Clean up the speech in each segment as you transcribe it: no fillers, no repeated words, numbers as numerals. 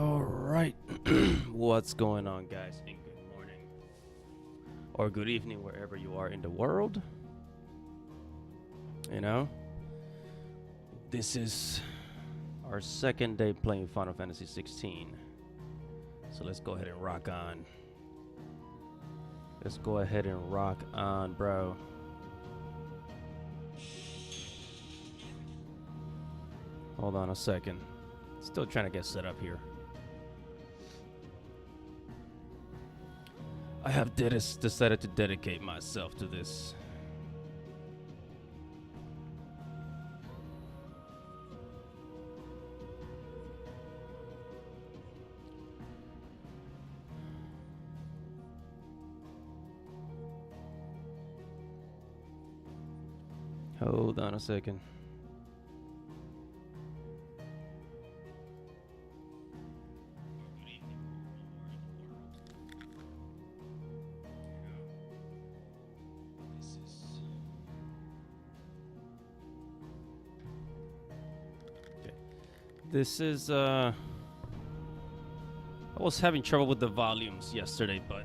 All right. What's going on, guys? And good morning or good evening, wherever you are in the world. You know, this is our second day playing Final Fantasy 16. So let's go ahead and rock on. Let's go ahead and rock on, bro. Hold on a second. Still trying to get set up here. I have decided to dedicate myself to this. Hold on a second. This is, I was having trouble with the volumes yesterday, but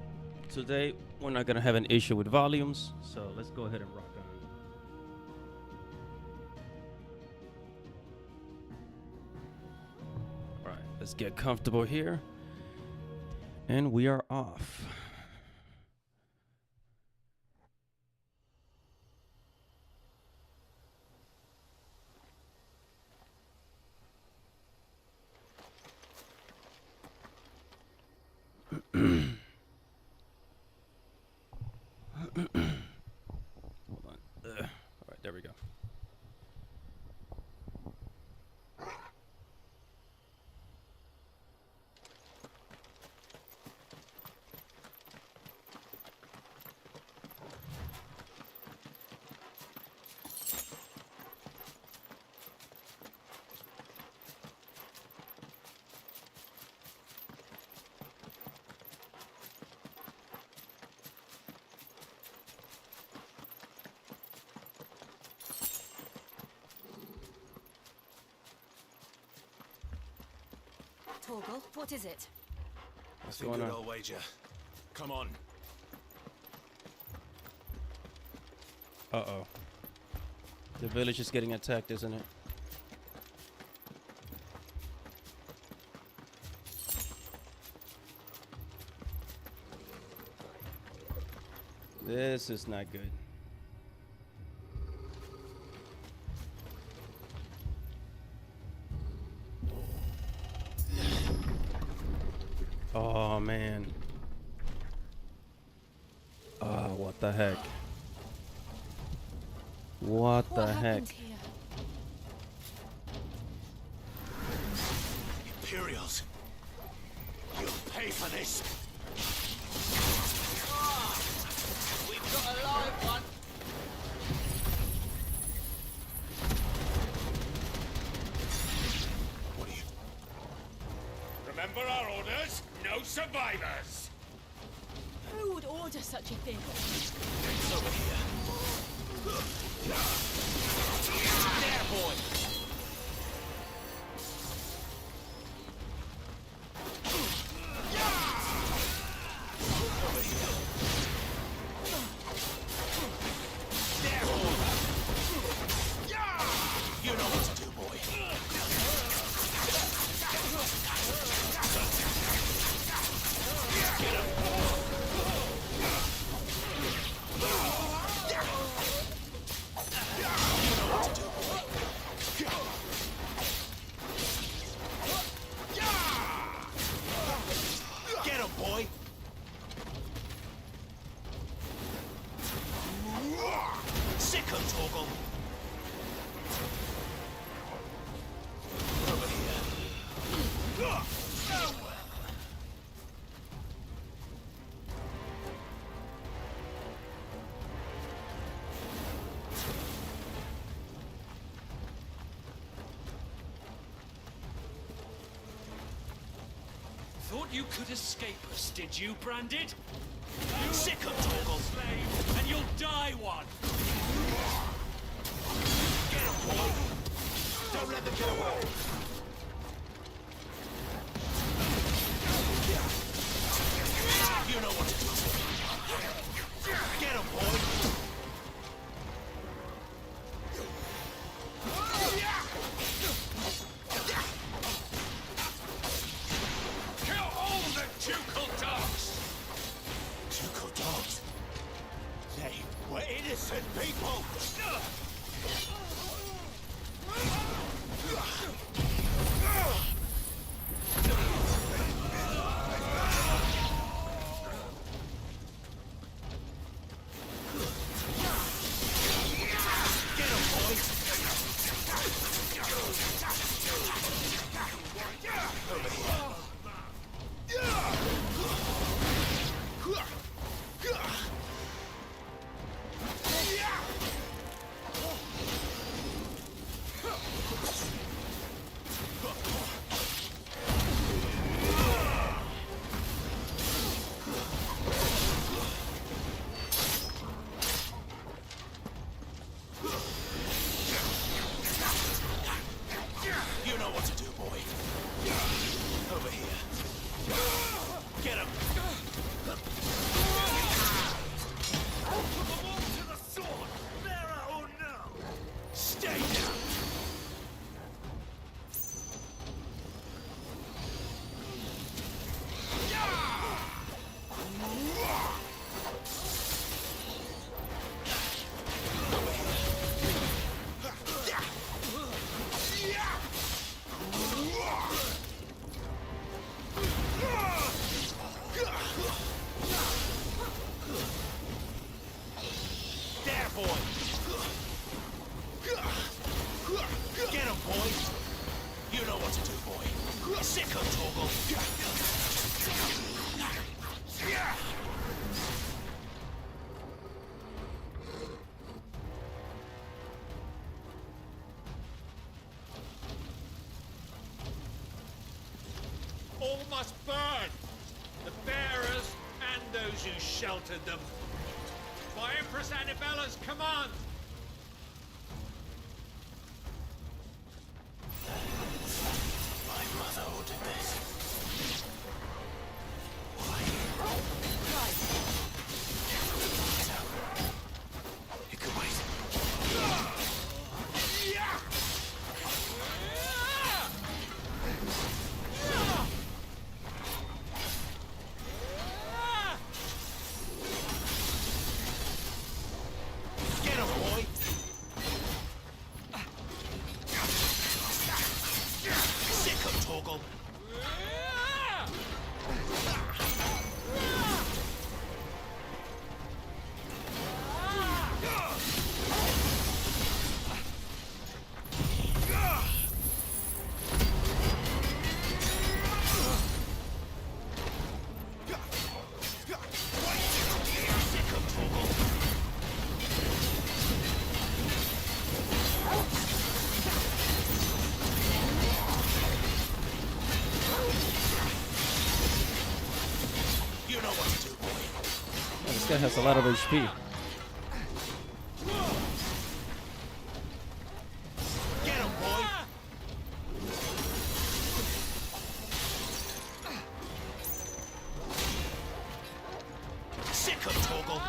today we're not going to have an issue with volumes, so let's go ahead and rock on. Alright, let's get comfortable here, and we are off. Hold on. All right, there we go. Torgal, what is it? What's Nothing going good, on? I'll wager. Come on. Uh-oh. The village is getting attacked, isn't it? This is not good. Oh, man. Oh, what the heck? What the heck? Here? Imperials. You'll pay for this. We've got a live one. What are you? Remember our orders? No survivors. Who would order such a thing? It's over here. There, boy. Over here. There, boy. You know what to do, boy. Get him, boy. Sick of Torgal. Over here. Thought you could escape us, did you, Branded? Sick of Torgal. Slave, and you'll die one. Get him, boy. Don't let them get away. Listen, people! You know what to do, boy. Over here. Get him! To the sword! Bearer or no! Stay down! There, boy! Get him, boy! You know what to do, boy. Sick of Torgal. All must burn! The bearers and those who sheltered them. By Empress Annabella's command! My mother ordered this. You can wait. Get him, boy! Sick of Torgal. Sick of Torgal. You know what to do, boy. Oh, this guy has a lot of HP. Get him, boy! Sick of Torgal.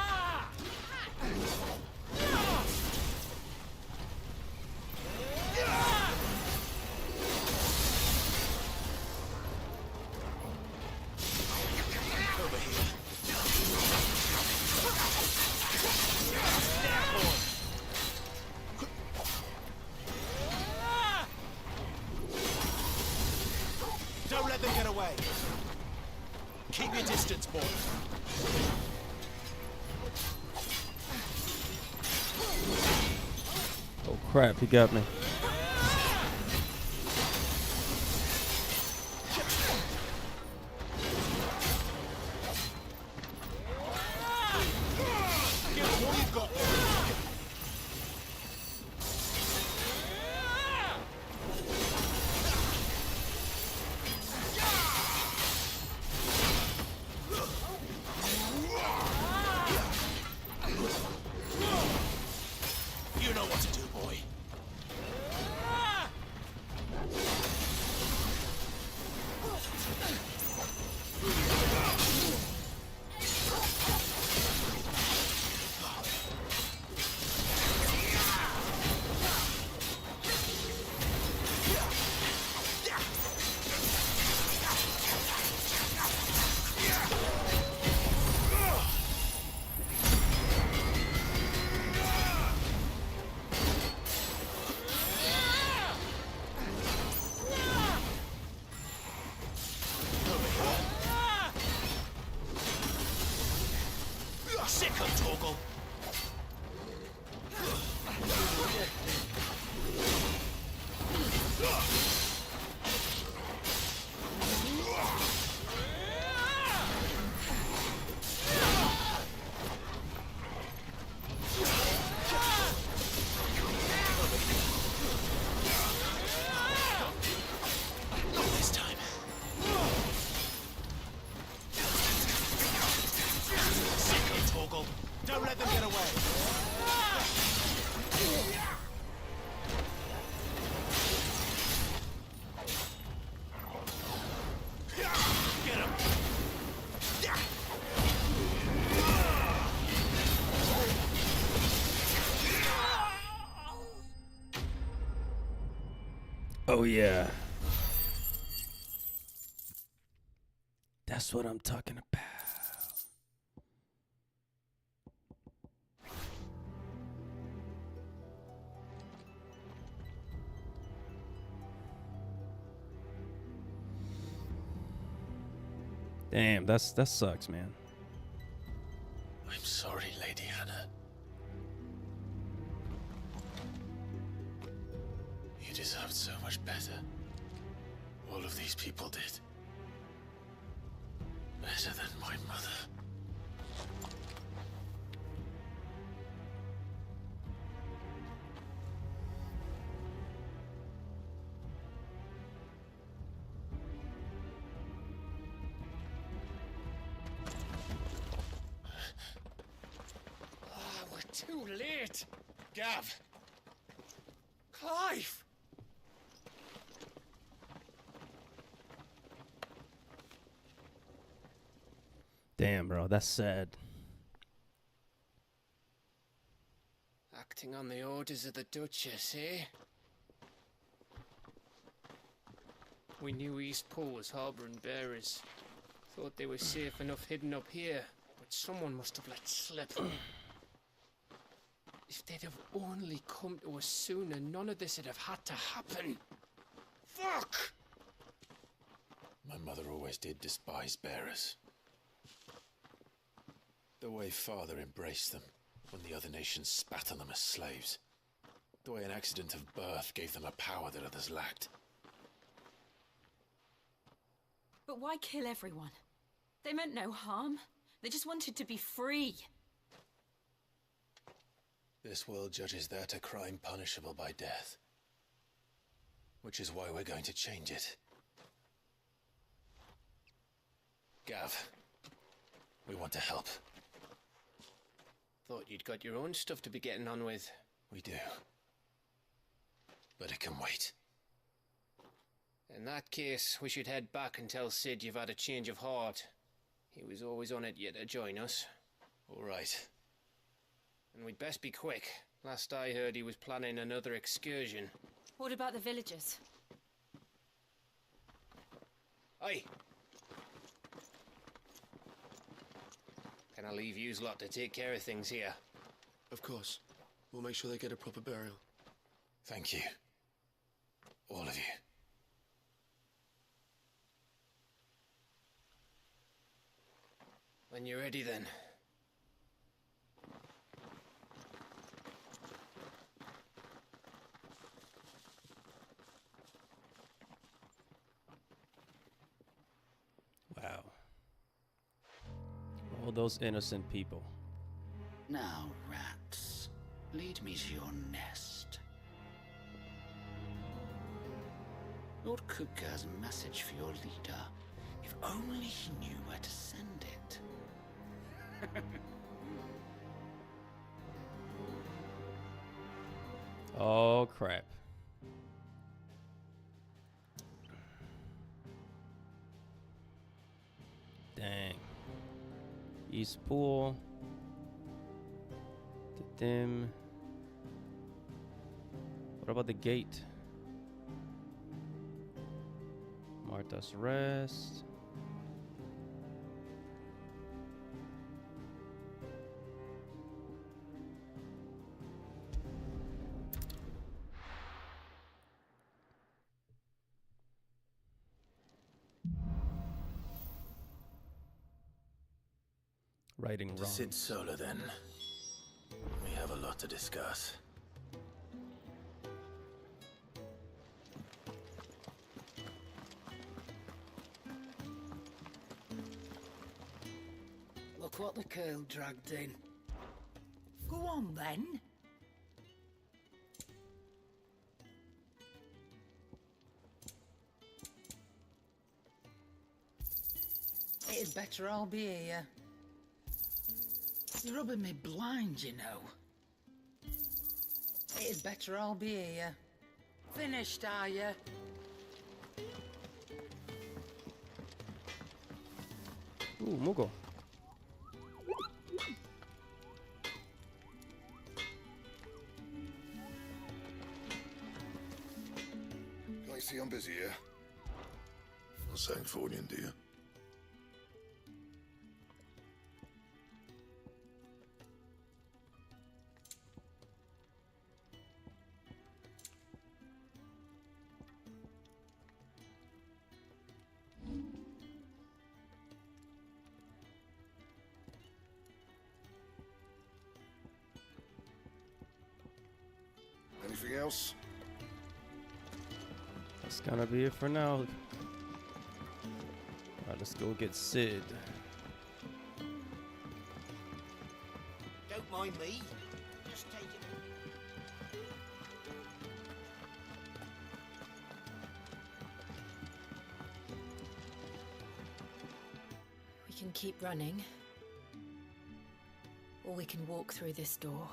Over here. There, boy! Don't let them get away. Keep your distance, boy. Oh crap, he got me. Give them all you've got. You know what to do, boy. Don't let them get away. Get him. Oh yeah. That's what I'm talking about. Damn, that sucks, man. I'm sorry, Lady Hannah. You deserved so much better. All of these people did. Better than my mother. We're too late. Gav. Clive. Damn, bro, that's sad. Acting on the orders of the Duchess, eh? We knew East Pool was harbouring bearers. Thought they were safe enough hidden up here, but someone must have let slip. If they'd have only come to us sooner, none of this would have had to happen. Fuck! My mother always did despise bearers. The way Father embraced them when the other nations spat on them as slaves. The way an accident of birth gave them a power that others lacked. But why kill everyone? They meant no harm. They just wanted to be free. This world judges that a crime punishable by death. Which is why we're going to change it. Gav, we want to help. Thought you'd got your own stuff to be getting on with. We do. But it can wait. In that case, we should head back and tell Sid you've had a change of heart. He was always on it yet to join us. All right. And we'd best be quick. Last I heard, he was planning another excursion. What about the villagers? Aye. Can I leave yous lot to take care of things here? Of course. We'll make sure they get a proper burial. Thank you. All of you. When you're ready, then. Wow. All those innocent people. Now, rats, lead me to your nest. Lord Kupka has a message for your leader. If only he knew where to send it. Oh, crap. Dang. East Pool. To them. What about the gate? Martha's Rest. Righting To wrongs. Sid Solar, then. We have a lot to discuss. Look what the curl dragged in. Go on, then. It'd better all be here. It's rubbing me blind, you know. It'd better all be here. Finished, are you? Ooh, Mugo. Can I see I'm busy here? Not saying Fornian, do you? Anything else? That's gonna be it for now. Alright, let's go get Sid. Don't mind me. Just take it. We can keep running. Or we can walk through this door.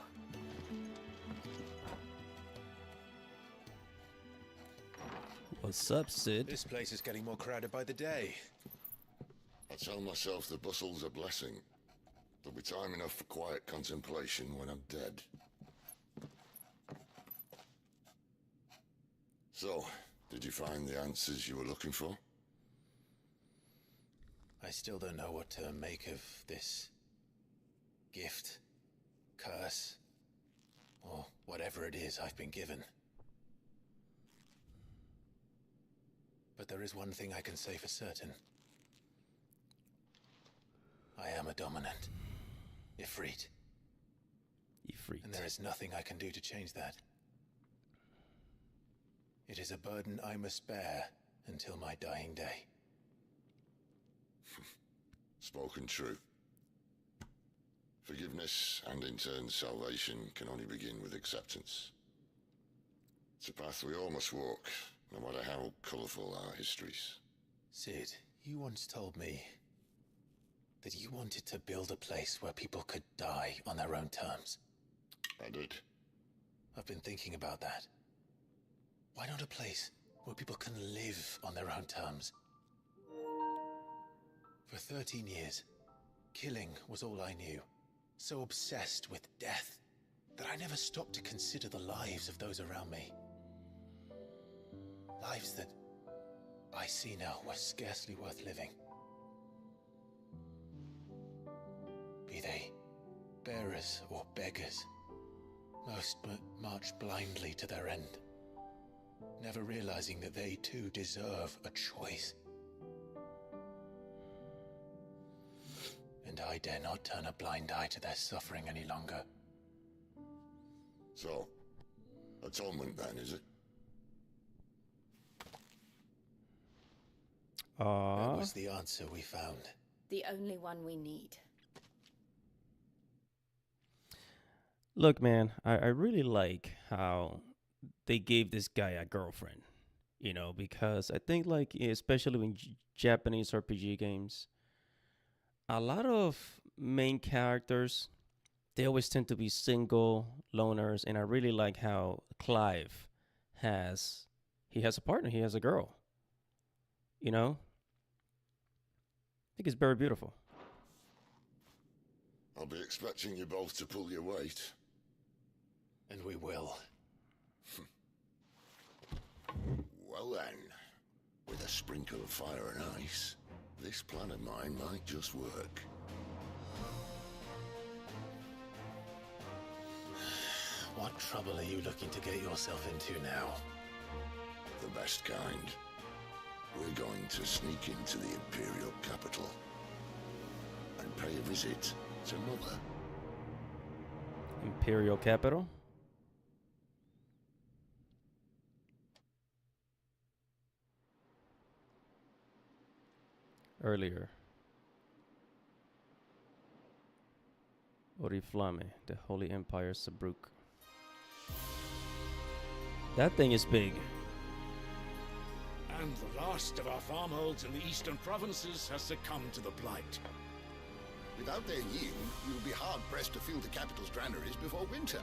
What's up, Sid? This place is getting more crowded by the day. I tell myself the bustle's a blessing. There'll be time enough for quiet contemplation when I'm dead. So, did you find the answers you were looking for? I still don't know what to make of this gift, curse, or whatever it is I've been given. But there is one thing I can say for certain. I am a dominant. Ifrit. Ifrit. And there is nothing I can do to change that. It is a burden I must bear until my dying day. Spoken true. Forgiveness and in turn salvation can only begin with acceptance. It's a path we all must walk, no matter how colourful our histories. Sid, you once told me that you wanted to build a place where people could die on their own terms. I did. I've been thinking about that. Why not a place where people can live on their own terms? For 13 years, killing was all I knew. So obsessed with death that I never stopped to consider the lives of those around me. Lives that I see now were scarcely worth living. Be they bearers or beggars, most march blindly to their end, never realizing that they too deserve a choice. And I dare not turn a blind eye to their suffering any longer. So, atonement then, is it? That Aww. was the answer we found. The only one we need. Look, man, I really like how they gave this guy a girlfriend, you know, because I think, like, especially in Japanese RPG games, a lot of main characters, they always tend to be single loners, and I really like how Clive has a partner, he has a girl, you know? I think it's very beautiful. I'll be expecting you both to pull your weight. And we will. Well then, with a sprinkle of fire and ice, this plan of mine might just work. What trouble are you looking to get yourself into now? The best kind. We're going to sneak into the Imperial capital and pay a visit to Mother. Imperial capital? Earlier. Oriflamme, the Holy Empire Sabruk. That thing is big. And the last of our farmholds in the eastern provinces has succumbed to the blight. Without their yield, you'll be hard-pressed to fill the capital's granaries before winter.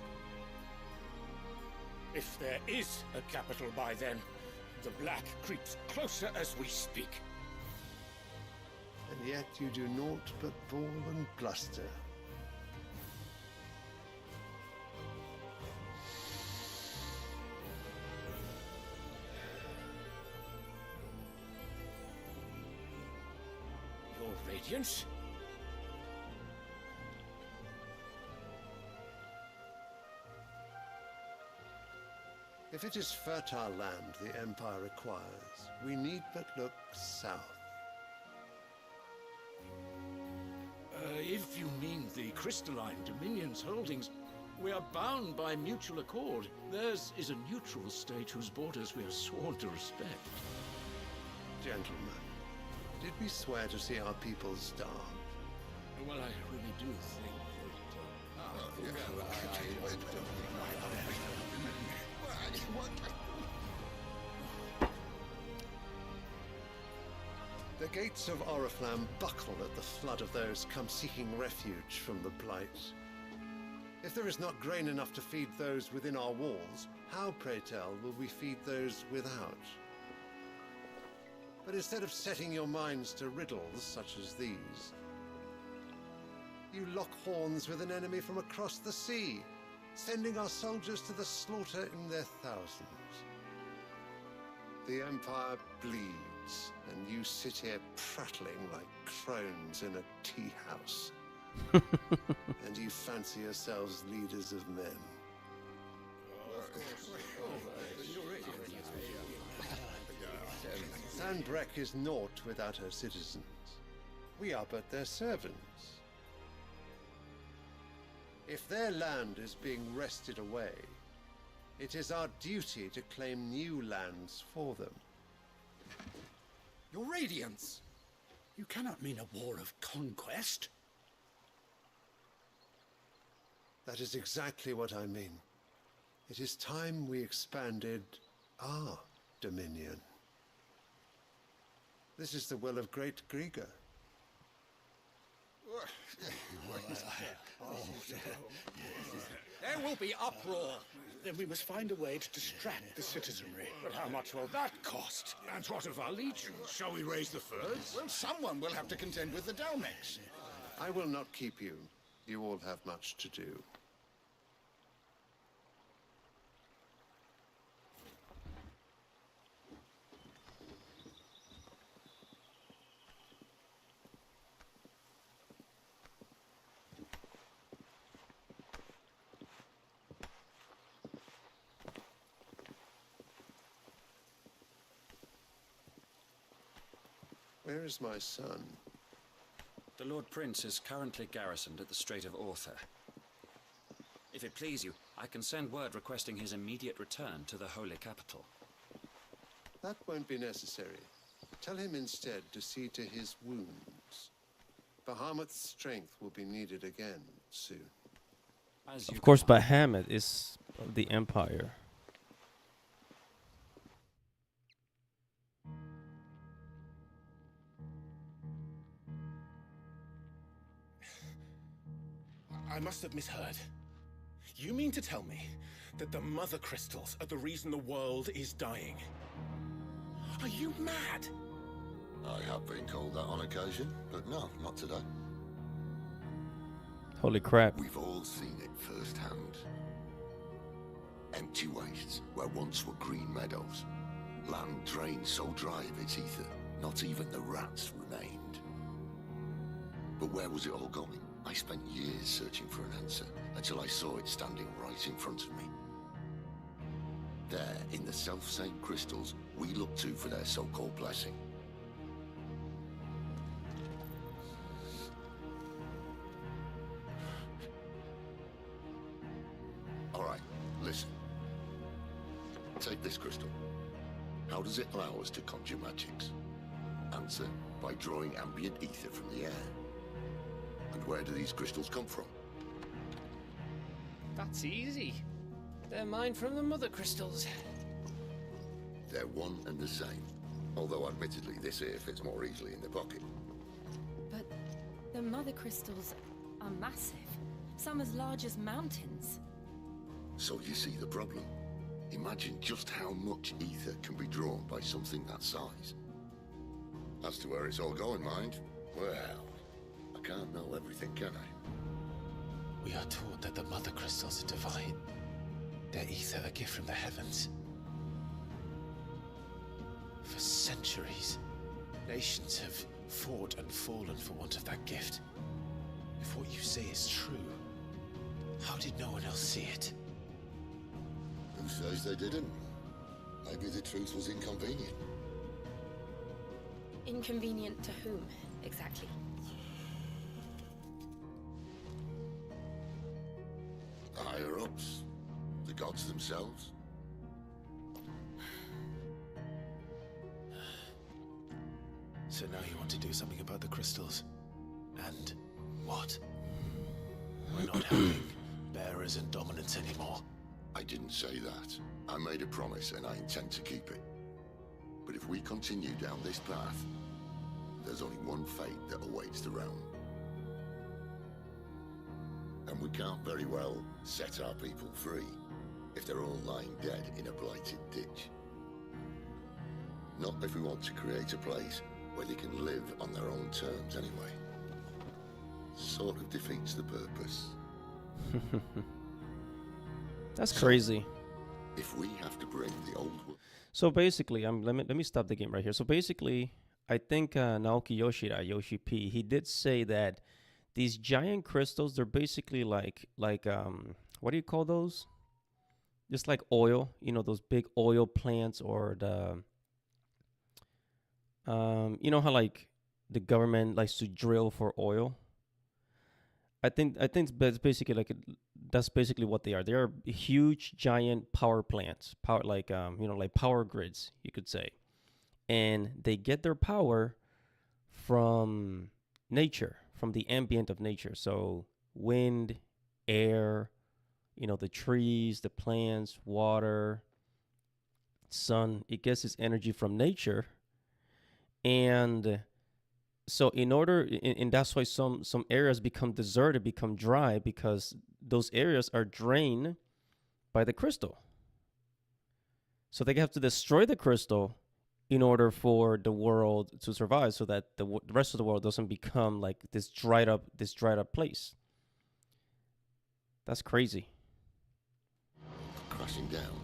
If there is a capital by then, the black creeps closer as we speak. And yet you do naught but bawl and bluster. Your Radiance? If it is fertile land the Empire requires, we need but look south. If you mean the crystalline Dominion's holdings, we are bound by mutual accord. Theirs is a neutral state whose borders we are sworn to respect. Gentlemen, did we swear to see our people starve? Well, I really do think The gates of Oriflamme buckle at the flood of those come seeking refuge from the Blight. If there is not grain enough to feed those within our walls, how, pray tell, will we feed those without? But instead of setting your minds to riddles such as these, you lock horns with an enemy from across the sea, sending our soldiers to the slaughter in their thousands. The Empire bleeds, and you sit here prattling like crones in a tea house. And you fancy yourselves leaders of men. Sandbreck is naught without her citizens. We are but their servants. If their land is being wrested away, it is our duty to claim new lands for them. Your Radiance! You cannot mean a war of conquest. That is exactly what I mean. It is time we expanded our dominion. This is the will of great Grieger. There will be uproar. Then we must find a way to distract the citizenry. But how much will that cost? And what of our legions? Shall we raise the furs? Well, someone will have to contend with the Dalmex. I will not keep you. You all have much to do. Where is my son? The Lord Prince is currently garrisoned at the Strait of Author. If it please you, I can send word requesting his immediate return to the Holy Capital. That won't be necessary. Tell him instead to see to his wounds. Bahamut's strength will be needed again soon. Of course, Bahamut is of the Empire. I must have misheard. You mean to tell me that the Mother Crystals are the reason the world is dying? Are you mad? I have been called that on occasion, but no, not today. Holy crap. We've all seen it firsthand. Empty wastes where once were green meadows. Land drained so dry of its ether, not even the rats remained. But where was it all going? I spent years searching for an answer, until I saw it standing right in front of me. There, in the self-same crystals, we look to for their so-called blessing. All right, listen. Take this crystal. How does it allow us to conjure magics? Answer, by drawing ambient ether from the air. And where do these crystals come from? That's easy. They're mine from the Mother Crystals. They're one and the same. Although admittedly this here fits more easily in the pocket. But The mother crystals are massive. Some as large as mountains. So you see the problem. Imagine just how much ether can be drawn by something that size. As to where it's all going, mind, well, I can't know everything, can I? We are taught that the mother crystals are divine. Their ether a gift from the heavens. For centuries, nations have fought and fallen for want of that gift. If what you say is true, how did no one else see it? Who says they didn't? Maybe the truth was inconvenient. Inconvenient to whom, exactly? The higher-ups, the gods themselves. So now you want to do something about the crystals? And what? We're not having bearers and dominants anymore. I didn't say that. I made a promise and I intend to keep it. But if we continue down this path, there's only one fate that awaits the realm. And we can't very well set our people free if they're all lying dead in a blighted ditch. Not if we want to create a place where they can live on their own terms anyway. Sort of defeats the purpose. That's crazy. If we have to bring the old world... So basically, let me stop the game right here. So basically, I think Naoki Yoshida, Yoshi P, he did say that these giant crystals, they're basically like what do you call those? Just like oil, you know, those big oil plants, or the you know how like the government likes to drill for oil. I think that's basically that's basically what they are. They are huge, giant power plants, like like power grids, you could say, and they get their power from nature, from the ambient of nature. So wind, air, the trees, the plants, water, sun. It gets its energy from nature, and so and that's why some areas become deserted, become dry, because those areas are drained by the crystal. So they have to destroy the crystal in order for the world to survive, so that the rest of the world doesn't become like this dried up place. That's crazy. Crashing down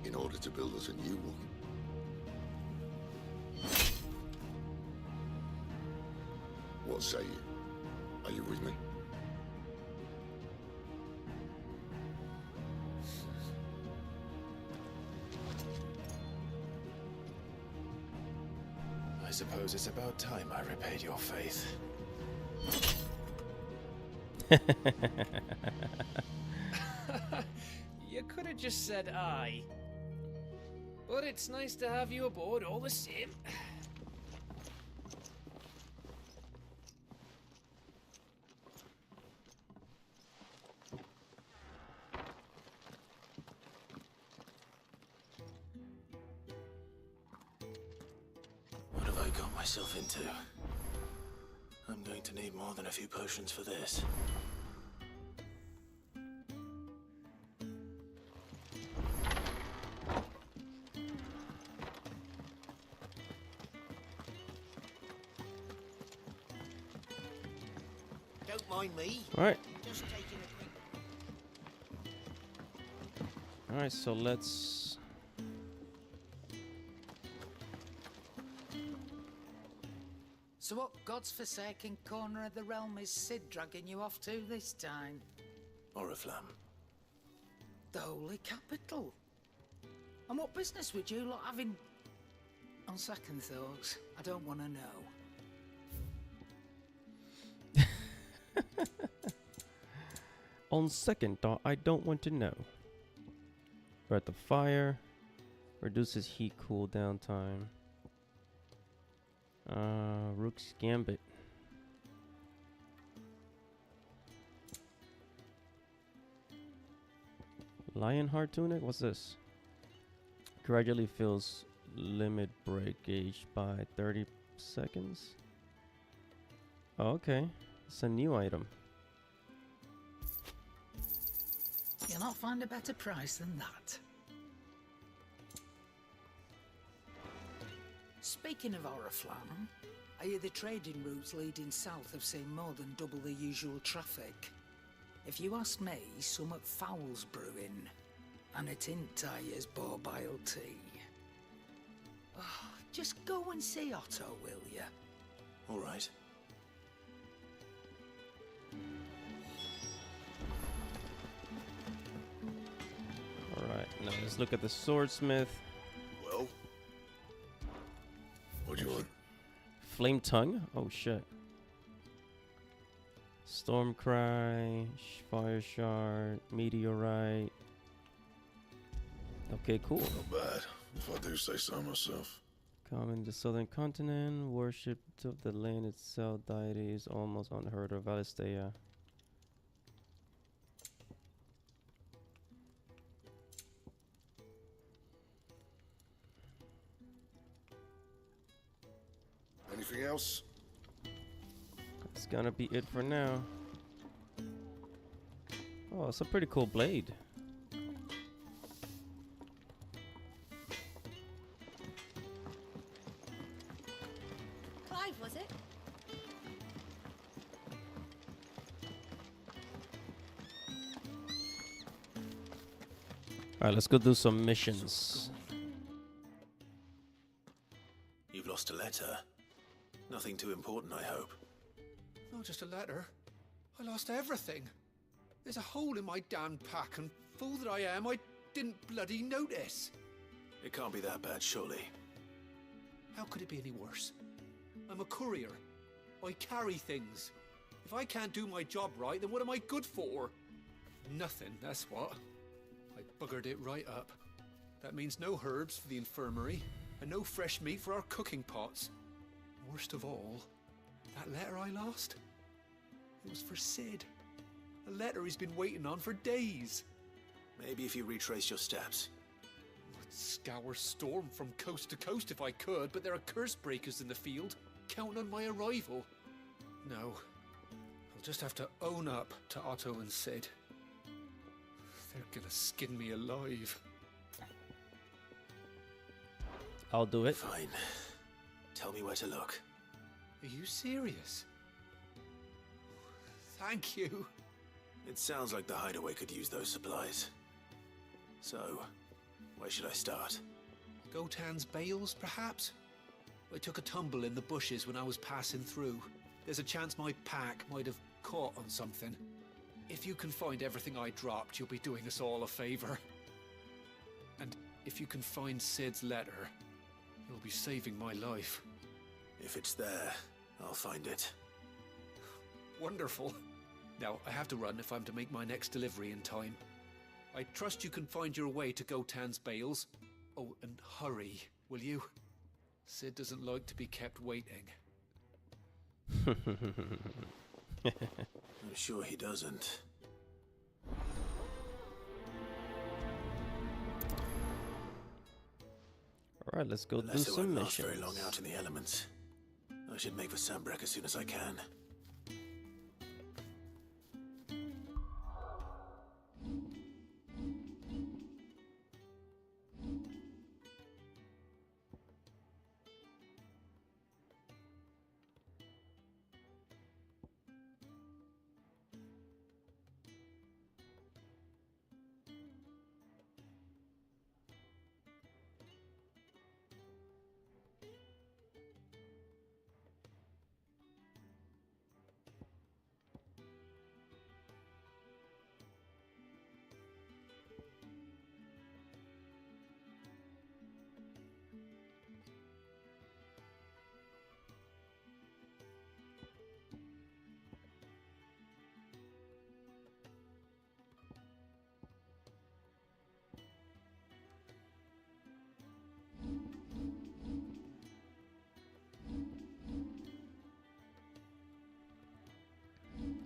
in order to build us a new one. What say you? Are you with me? I suppose it's about time I repaid your faith. You could have just said aye. But it's nice to have you aboard all the same. What have I got myself into? I'm going to need more than a few potions for this. Don't mind me. All right. Just taking a quick... All right, so let's... So what God's forsaken corner of the realm is Sid dragging you off to this time? Oriflamme. The holy capital. And what business would you lot have in... On second thoughts, I don't want to know. On second thought, I don't want to know. We're at the fire. Reduces heat cooldown time. Rook's Gambit. Lionheart Tunic? What's this? Gradually fills limit break gauge by 30 seconds. Oh, okay. It's a new item. You'll not find a better price than that. Speaking of Oriflamme, I hear the trading routes leading south have seen more than double the usual traffic. If you ask me, somewhat foul's brewing, and it ain't Tyre's borbile tea. Oh, just go and see Otto, will you? All right. Alright, now let's look at the swordsmith. Well, what do you want? Flame tongue? Oh shit. Stormcry, fire shard, meteorite. Okay, cool. Not bad, if I do say so myself. Common the southern continent, worship of the land itself, deity is almost unheard of. Alistea. Anything else? That's gonna be it for now. Oh, it's a pretty cool blade. Clive, was it? Alright, let's go do some missions. You've lost a letter. Nothing too important, I hope. Not just a letter. I lost everything. There's a hole in my damn pack, and fool that I am, I didn't bloody notice. It can't be that bad, surely. How could it be any worse? I'm a courier. I carry things. If I can't do my job right, then what am I good for? Nothing, that's what. I buggered it right up. That means no herbs for the infirmary, and no fresh meat for our cooking pots. Worst of all, that letter I lost? It was for Sid. A letter he's been waiting on for days. Maybe if you retrace your steps. I'd scour Storm from coast to coast if I could, but there are curse breakers in the field, counting on my arrival. No, I'll just have to own up to Otto and Sid. They're gonna skin me alive. I'll do it. Fine. Tell me where to look. Are you serious? Thank you. It sounds like the hideaway could use those supplies. So, where should I start? Gotan's bales, perhaps? I took a tumble in the bushes when I was passing through. There's a chance my pack might have caught on something. If you can find everything I dropped, you'll be doing us all a favor. And if you can find Sid's letter, you'll be saving my life. If it's there, I'll find it. Wonderful. Now, I have to run if I'm to make my next delivery in time. I trust you can find your way to Gotan's bales. Oh, and hurry, will you? Sid doesn't like to be kept waiting. I'm sure he doesn't. Alright, let's go do Unless it some won't last very missions. long out in the elements. I should make for Sambrek as soon as I can.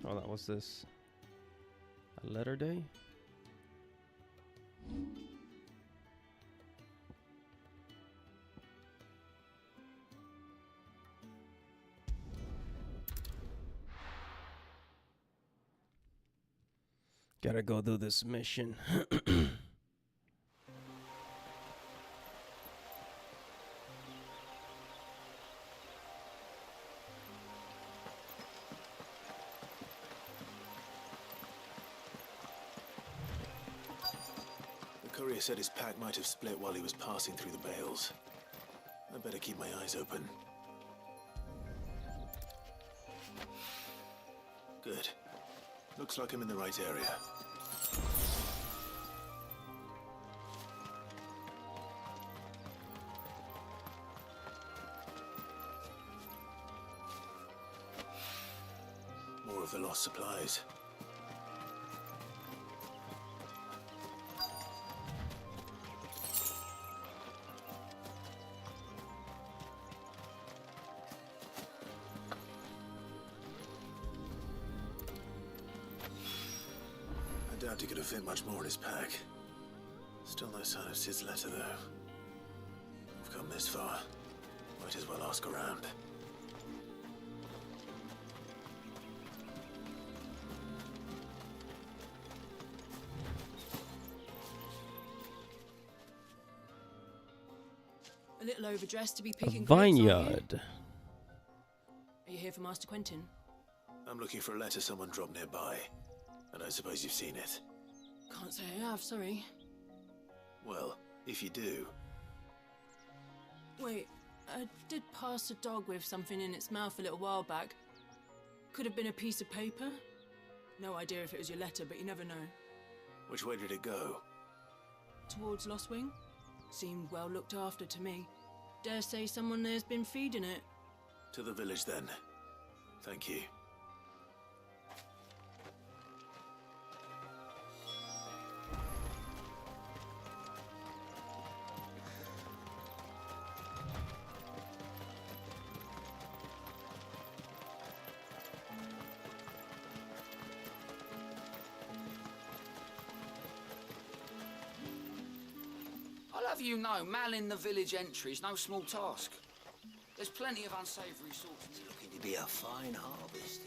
Oh, that was this. A letter day? Gotta go do this mission. The courier said his pack might have split while he was passing through the bales. I better keep my eyes open. Good. Looks like I'm in the right area. More of the lost supplies. I doubt he could have fit much more in his pack. Still no sign of Sid's letter, though. I've come this far. Might as well ask around. A little overdressed to be picking grapes, Vineyard. Are you here for Master Quentin? I'm looking for a letter someone dropped nearby. And I suppose you've seen it. Can't say I have, sorry. Well, if you do... Wait, I did pass a dog with something in its mouth a little while back. Could have been a piece of paper. No idea if it was your letter, but you never know. Which way did it go? Towards Lost Wing? Seemed well looked after to me. Dare say someone there's been feeding it. To the village, then. Thank you. I'll have you know, manning the village entry is no small task. There's plenty of unsavoury sorts. It's looking to be a fine harvest.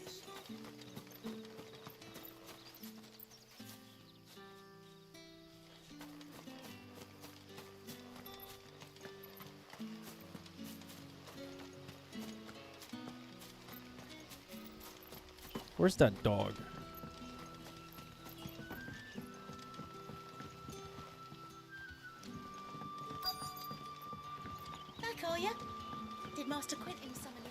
Where's that dog? Courier, did Master Quentin summon you?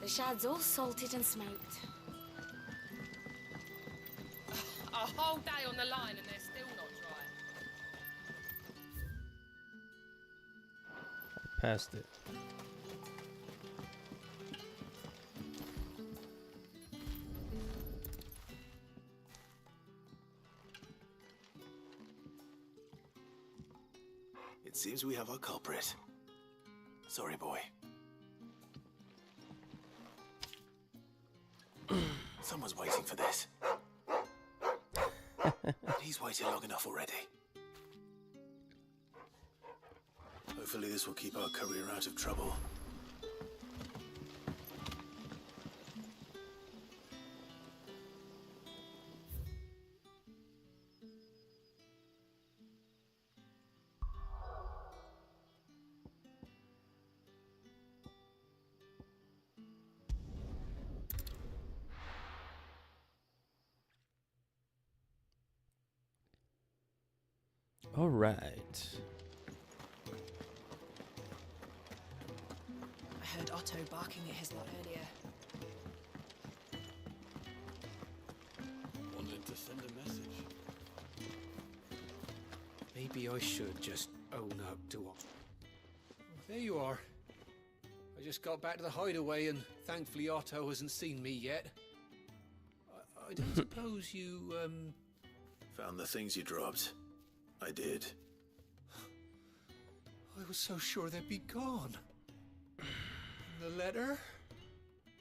The shad's all salted and smoked. A whole day on the line and they're still not dry. Passed it. It seems we have our culprit. Sorry, boy. Someone's waiting for this. He's waited long enough already. Hopefully this will keep our courier out of trouble. All right. I heard Otto barking at his lot earlier. Wanted to send a message. Maybe I should just own up to what. There you are. I just got back to the hideaway and thankfully Otto hasn't seen me yet. I don't suppose you, Found the things you dropped. I did. I was so sure they'd be gone. The letter?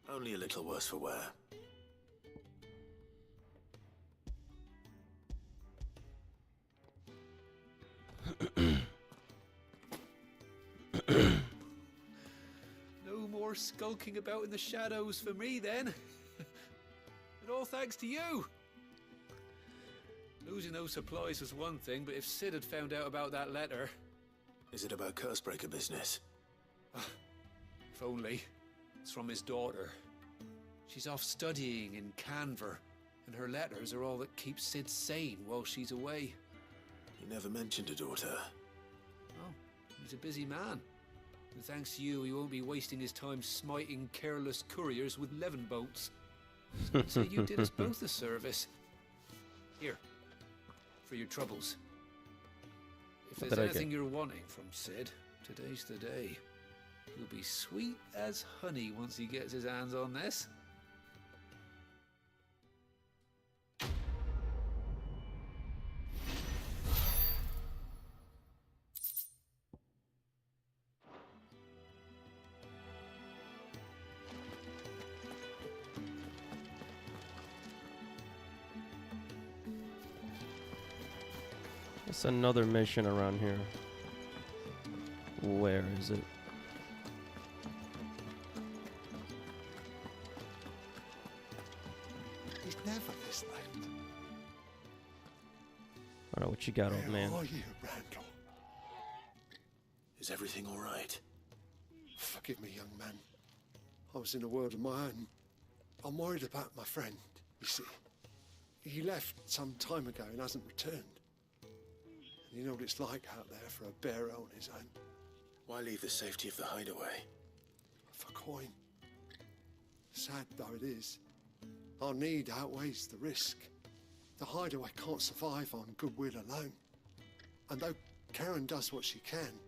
Only a little worse for wear. No more skulking about in the shadows for me then. And all thanks to you. Losing those supplies was one thing, but if Sid had found out about that letter... Is it about Cursebreaker business? If only. It's from his daughter. She's off studying in Canver, and her letters are all that keeps Sid sane while she's away. He never mentioned a daughter. Oh, he's a busy man. And thanks to you, he won't be wasting his time smiting careless couriers with levin bolts. So you did us both a service. Here, for your troubles. If there's anything you're wanting from Sid, today's the day. He'll be sweet as honey once he gets his hands on this. It's another mission around here. Where is it? He's never this late. Alright, what you got, old man? Where are you, Randall? Is everything all right? Forgive me, young man. I was in a world of my own. I'm worried about my friend, you see. He left some time ago and hasn't returned. And you know what it's like out there for a bearer on his own. Why leave the safety of the hideaway? For coin. Sad though it is, our need outweighs the risk. The hideaway can't survive on goodwill alone. And though Karen does what she can,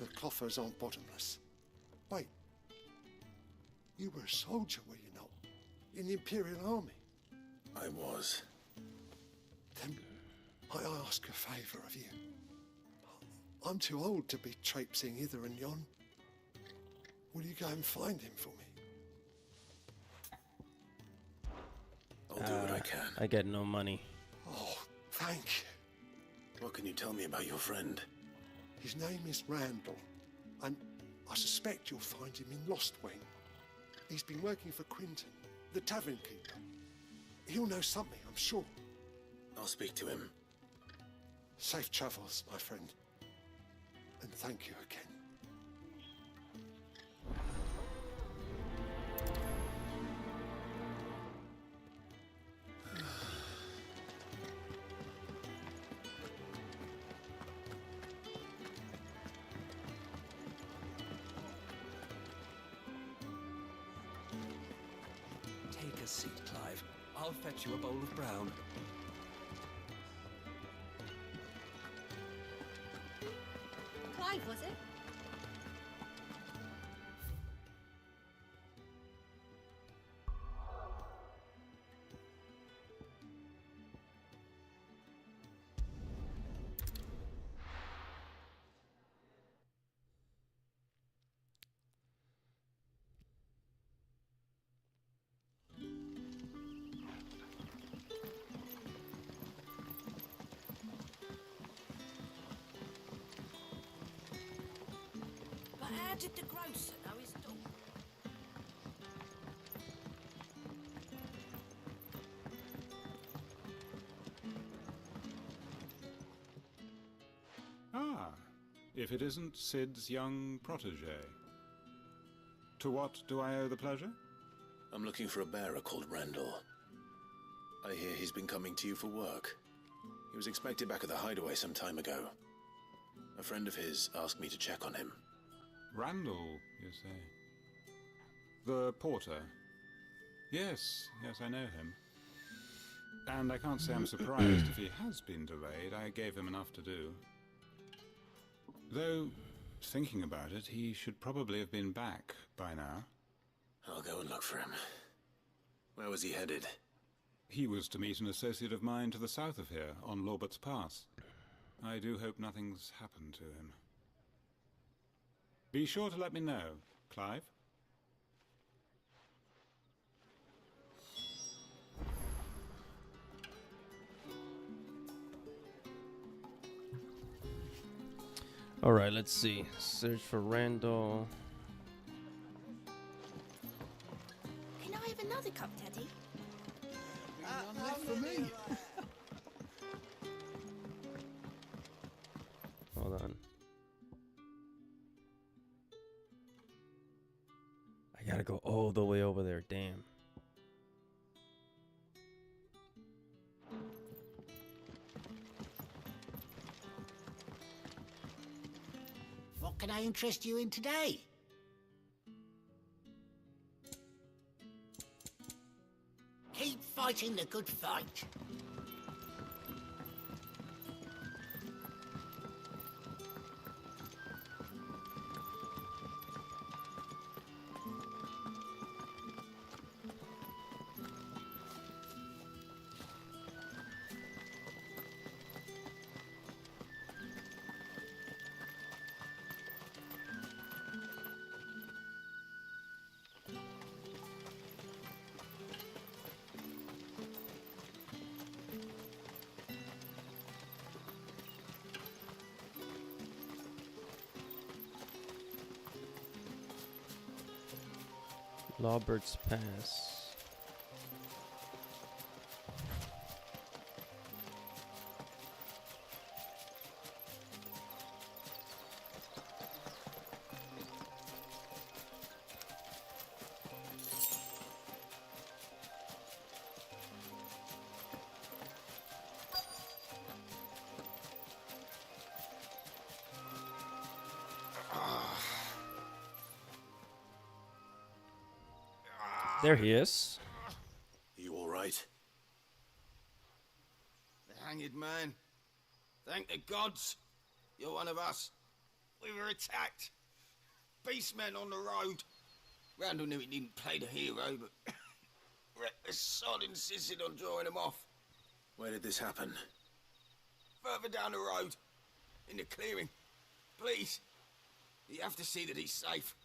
her coffers aren't bottomless. Wait, you were a soldier, were you not? In the Imperial Army? I was. Then I ask a favour of you. I'm too old to be traipsing hither and yon. Will you go and find him for me? I'll do what I can. I get no money. Oh, thank you. What can you tell me about your friend? His name is Randall, and I suspect you'll find him in Lost Wing. He's been working for Quinton, the tavern keeper. He'll know something, I'm sure. I'll speak to him. Safe travels, my friend. And thank you again. Take a seat, Clive. I'll fetch you a bowl of brown. Clive, was it? But how did the grocer know his daughter? Ah, if it isn't Sid's young protege. To what do I owe the pleasure? I'm looking for a bearer called Randall. I hear he's been coming to you for work. He was expected back at the hideaway some time ago. A friend of his asked me to check on him. Randall, you say? The porter? Yes, I know him. And I can't say I'm surprised if he has been delayed. I gave him enough to do. Though, thinking about it, he should probably have been back by now. I'll go and look for him. Where was he headed? He was to meet an associate of mine to the south of here, on Lorbert's Pass. I do hope nothing's happened to him. Be sure to let me know, Clive. Alright, let's see. Search for Randall. Can I have another cup, Daddy? None left for me. Hold on. I gotta go all the way over there. Damn. What can I interest you in today? Keep fighting the good fight. Lawbert's Pass. There he is. You all right? The hanged man. Thank the gods. You're one of us. We were attacked. Beastmen on the road. Randall knew he didn't play the hero, but the sod insisted on drawing him off. Where did this happen? Further down the road. In the clearing. Please. You have to see that he's safe.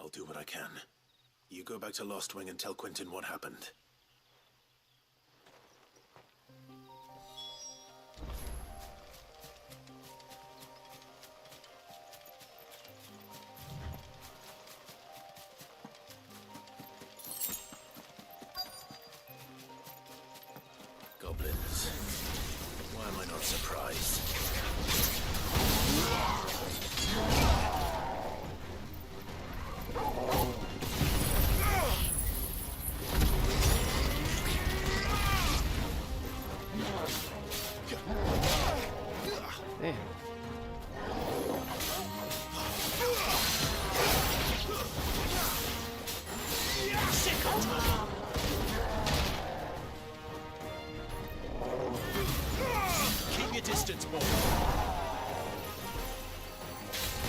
I'll do what I can. You go back to Lost Wing and tell Quentin what happened. Goblins. Why am I not surprised? Damn. Keep your distance, boy.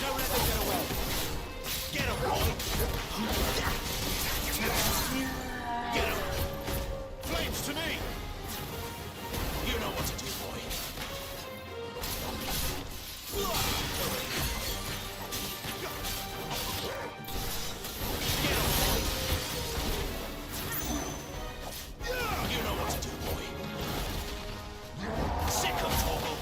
Don't let them get away. Get him, boy. Get him. Flames to me. You know what to do, boy. You know what to do, boy. Sick of Toggle.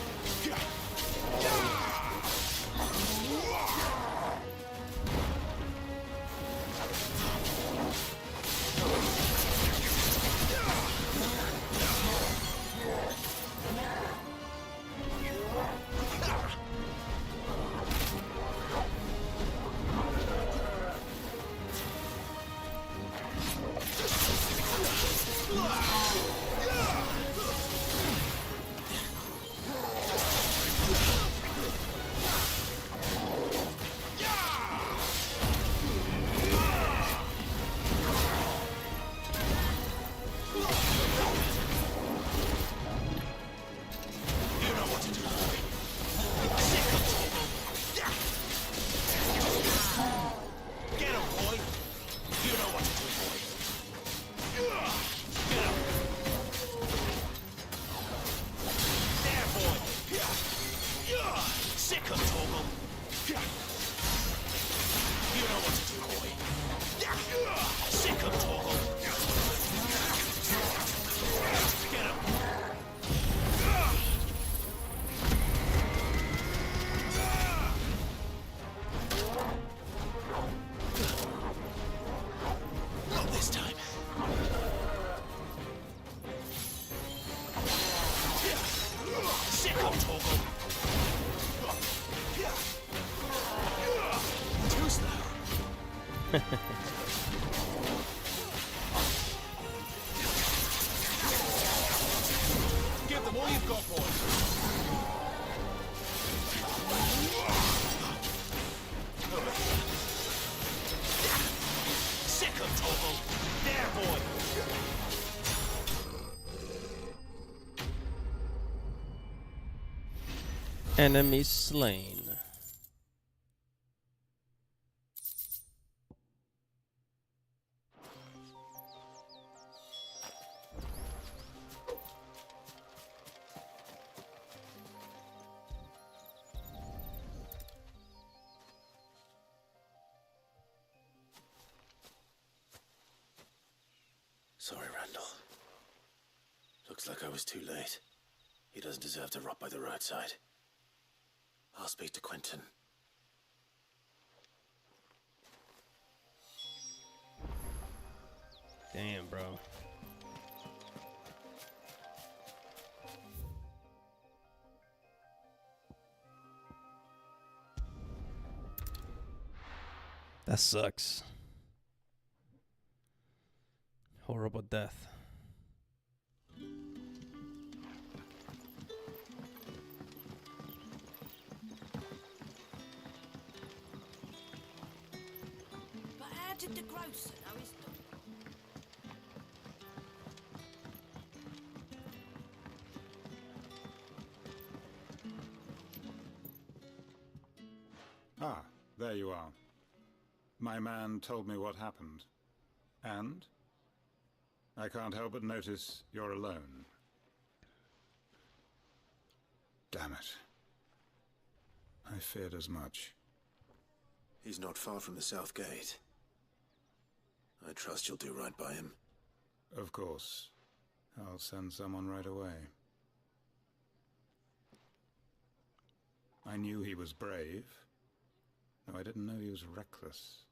Give them all you've got, boys. Sick of Total! There, boy! Enemy slain. Sorry, Randall. Looks like I was too late. He doesn't deserve to rot by the roadside. I'll speak to Quentin. Damn, bro. That sucks. Horrible death. But how did the grocer know his dog? Ah, there you are. My man told me what happened. And? I can't help but notice you're alone. Damn it. I feared as much. He's not far from the South Gate. I trust you'll do right by him. Of course. I'll send someone right away. I knew he was brave, though I didn't know he was reckless.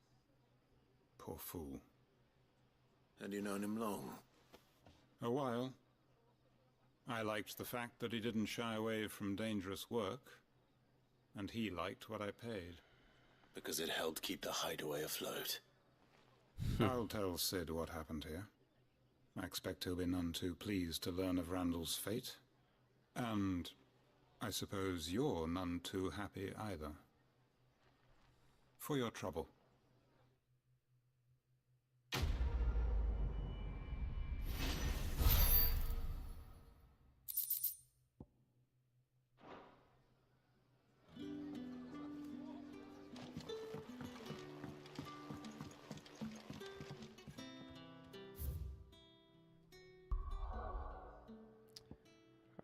Poor fool. And you known him long? A while. I liked the fact that he didn't shy away from dangerous work, and he liked what I paid. Because it helped keep the hideaway afloat. I'll tell Sid what happened here. I expect he'll be none too pleased to learn of Randall's fate. And I suppose you're none too happy either. For your trouble.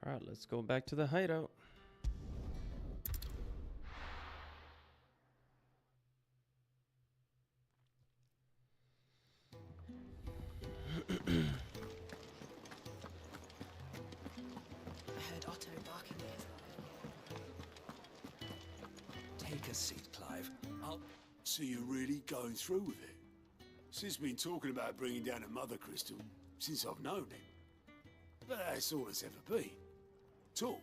All right, let's go back to the hideout. I heard Otto barking here. Take a seat, Clive. So you're really going through with it? Sid's been talking about bringing down a mother crystal since I've known him. But that's all it's ever been. Talk.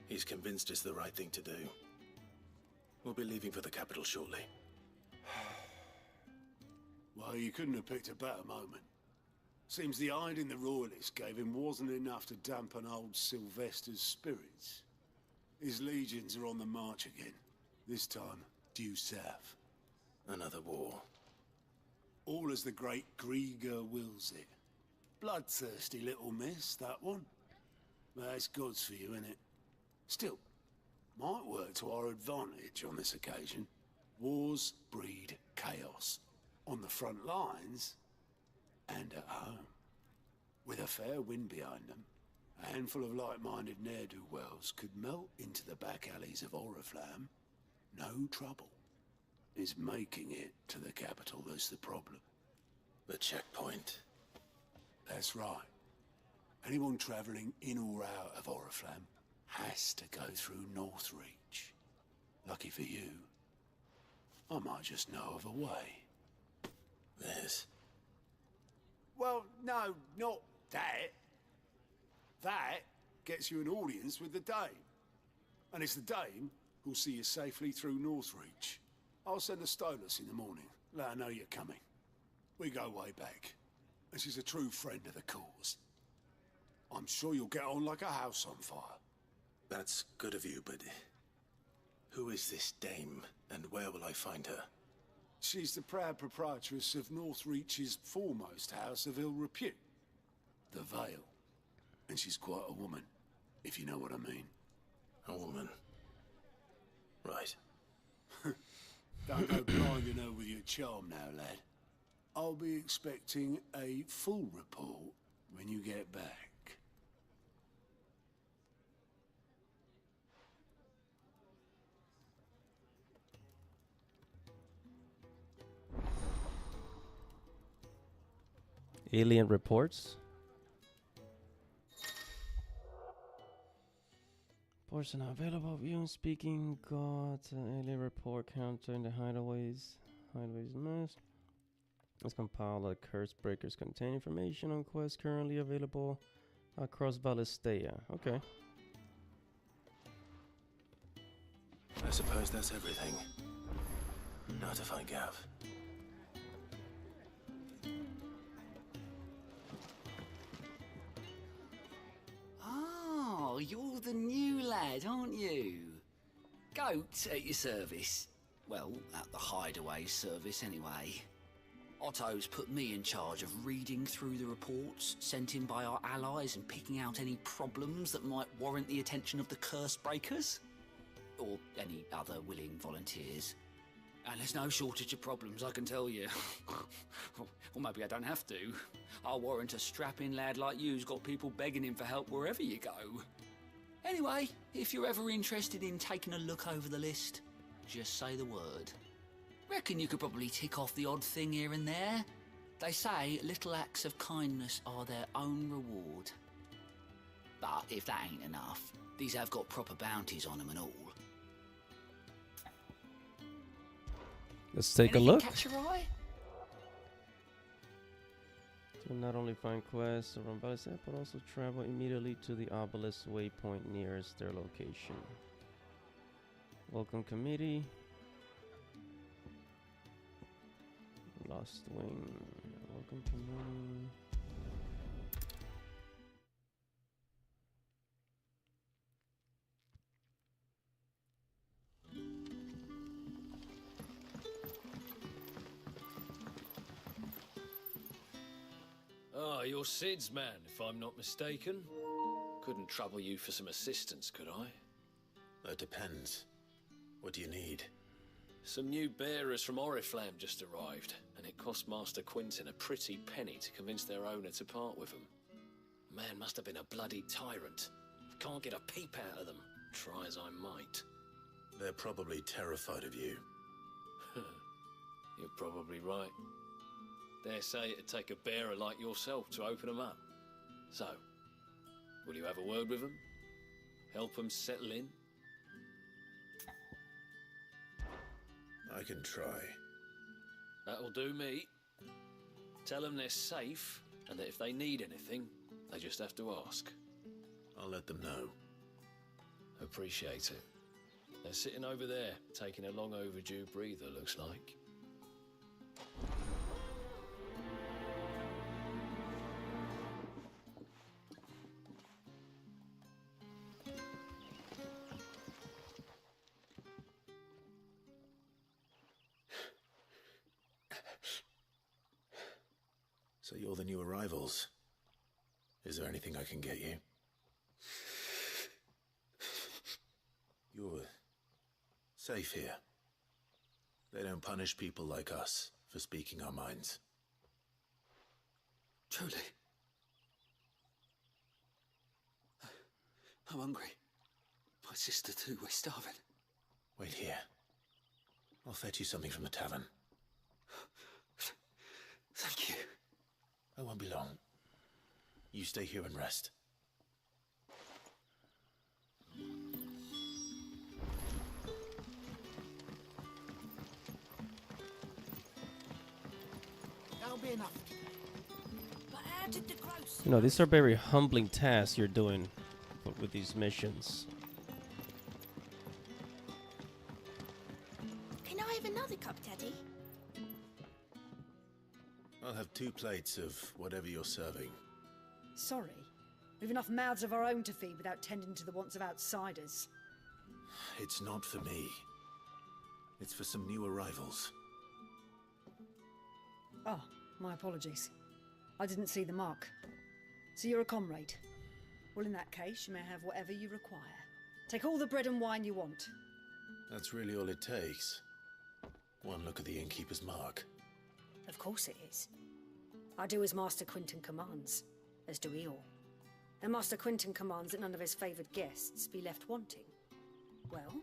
He's convinced it's the right thing to do. We'll be leaving for the capital shortly. Well, you couldn't have picked a better moment. Seems the hiding the royalists gave him wasn't enough to dampen old Sylvester's spirits. His legions are on the march again. This time, due south. Another war. All as the great Grieger wills it. Bloodthirsty little miss, that one. But that's God's for you, innit? Still, might work to our advantage on this occasion. Wars breed chaos. On the front lines, and at home. With a fair wind behind them, a handful of like-minded ne'er-do-wells could melt into the back alleys of Oriflamme. No trouble. It's making it to the capital that's the problem. The checkpoint. That's right. Anyone travelling in or out of Oriflamme has to go through Northreach. Lucky for you, I might just know of a way. This? Well, no, not that. That gets you an audience with the Dame. And it's the Dame who'll see you safely through Northreach. I'll send a Stolas in the morning. Let her know you're coming. We go way back, and she's a true friend of the cause. I'm sure you'll get on like a house on fire. That's good of you, but who is this dame, and where will I find her? She's the proud proprietress of Northreach's foremost house of ill repute, the Vale. And she's quite a woman, if you know what I mean. A woman. Right. Don't go blinding her with your charm now, lad. I'll be expecting a full report when you get back. Alien reports. Reports are not available. Viewing, speaking. Got an alien report counter in the hideaways. Hideaways mess. Let's compile a curse breakers contain information on quests currently available across Valistea. Okay. I suppose that's everything. Now to find Gav. Oh, you're the new lad, aren't you? Goat at your service. Well, at the hideaway service anyway. Otto's put me in charge of reading through the reports sent in by our allies and picking out any problems that might warrant the attention of the curse breakers. Or any other willing volunteers. And there's no shortage of problems, I can tell you. Or maybe I don't have to. I'll warrant a strapping lad like you's got people begging him for help wherever you go. Anyway, if you're ever interested in taking a look over the list, just say the word. Reckon you could probably tick off the odd thing here and there. They say little acts of kindness are their own reward. But if that ain't enough, these have got proper bounties on them and all. Let's take Anything a look. Catch your eye? To not only find quests around Valistea, but also travel immediately to the obelisk waypoint nearest their location. Welcome committee. Lost Wing. Welcome committee. Ah, you're Sid's man, if I'm not mistaken. Couldn't trouble you for some assistance, could I? That depends. What do you need? Some new bearers from Oriflamme just arrived, and it cost Master Quintin a pretty penny to convince their owner to part with them. Man must have been a bloody tyrant. Can't get a peep out of them, try as I might. They're probably terrified of you. You're probably right. Dare say it'd take a bearer like yourself to open them up. So, will you have a word with them? Help them settle in? I can try. That'll do me. Tell them they're safe, and that if they need anything, they just have to ask. I'll let them know. Appreciate it. They're sitting over there, taking a long overdue breather, looks like. So you're the new arrivals. Is there anything I can get you? You're safe here. They don't punish people like us for speaking our minds. Truly. I'm hungry. My sister too, we're starving. Wait here. I'll fetch you something from the tavern. Thank you. I won't be long. You stay here and rest. That'll be enough. But how did the gross... You know, these are very humbling tasks you're doing with these missions. Can I have another cup, Daddy? I'll have 2 plates of whatever you're serving. Sorry. We've enough mouths of our own to feed without tending to the wants of outsiders. It's not for me. It's for some new arrivals. Oh, my apologies. I didn't see the mark. So you're a comrade? Well, in that case, you may have whatever you require. Take all the bread and wine you want. That's really all it takes. One look at the innkeeper's mark. Of course it is. I do as Master Quinton commands, as do we all. And Master Quinton commands that none of his favoured guests be left wanting. Well,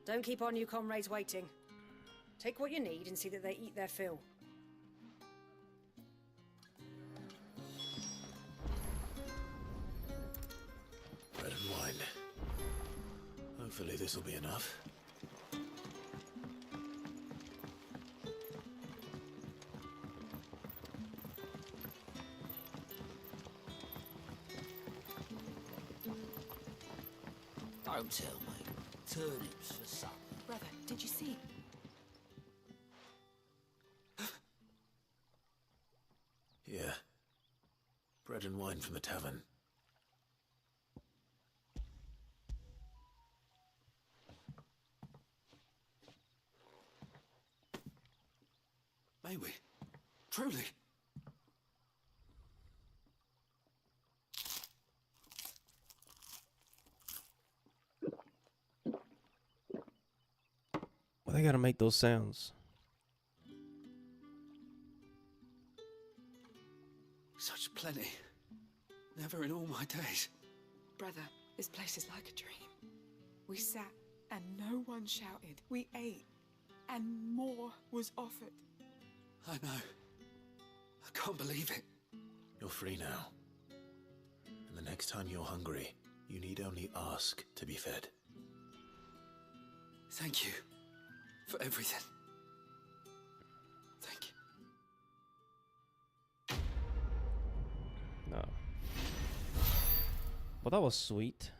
don't keep our new comrades waiting. Take what you need and see that they eat their fill. Bread and wine. Hopefully this'll be enough. Don't tell me. Turnips for supper. Brother, did you see? Yeah. Bread and wine from the tavern. May we? Truly? Well, they gotta make those sounds. Such plenty. Never in all my days. Brother, this place is like a dream. We sat and no one shouted. We ate and more was offered. I know. I can't believe it. You're free now. And the next time you're hungry, you need only ask to be fed. Thank you for everything. Thank you. No. Well, that was sweet.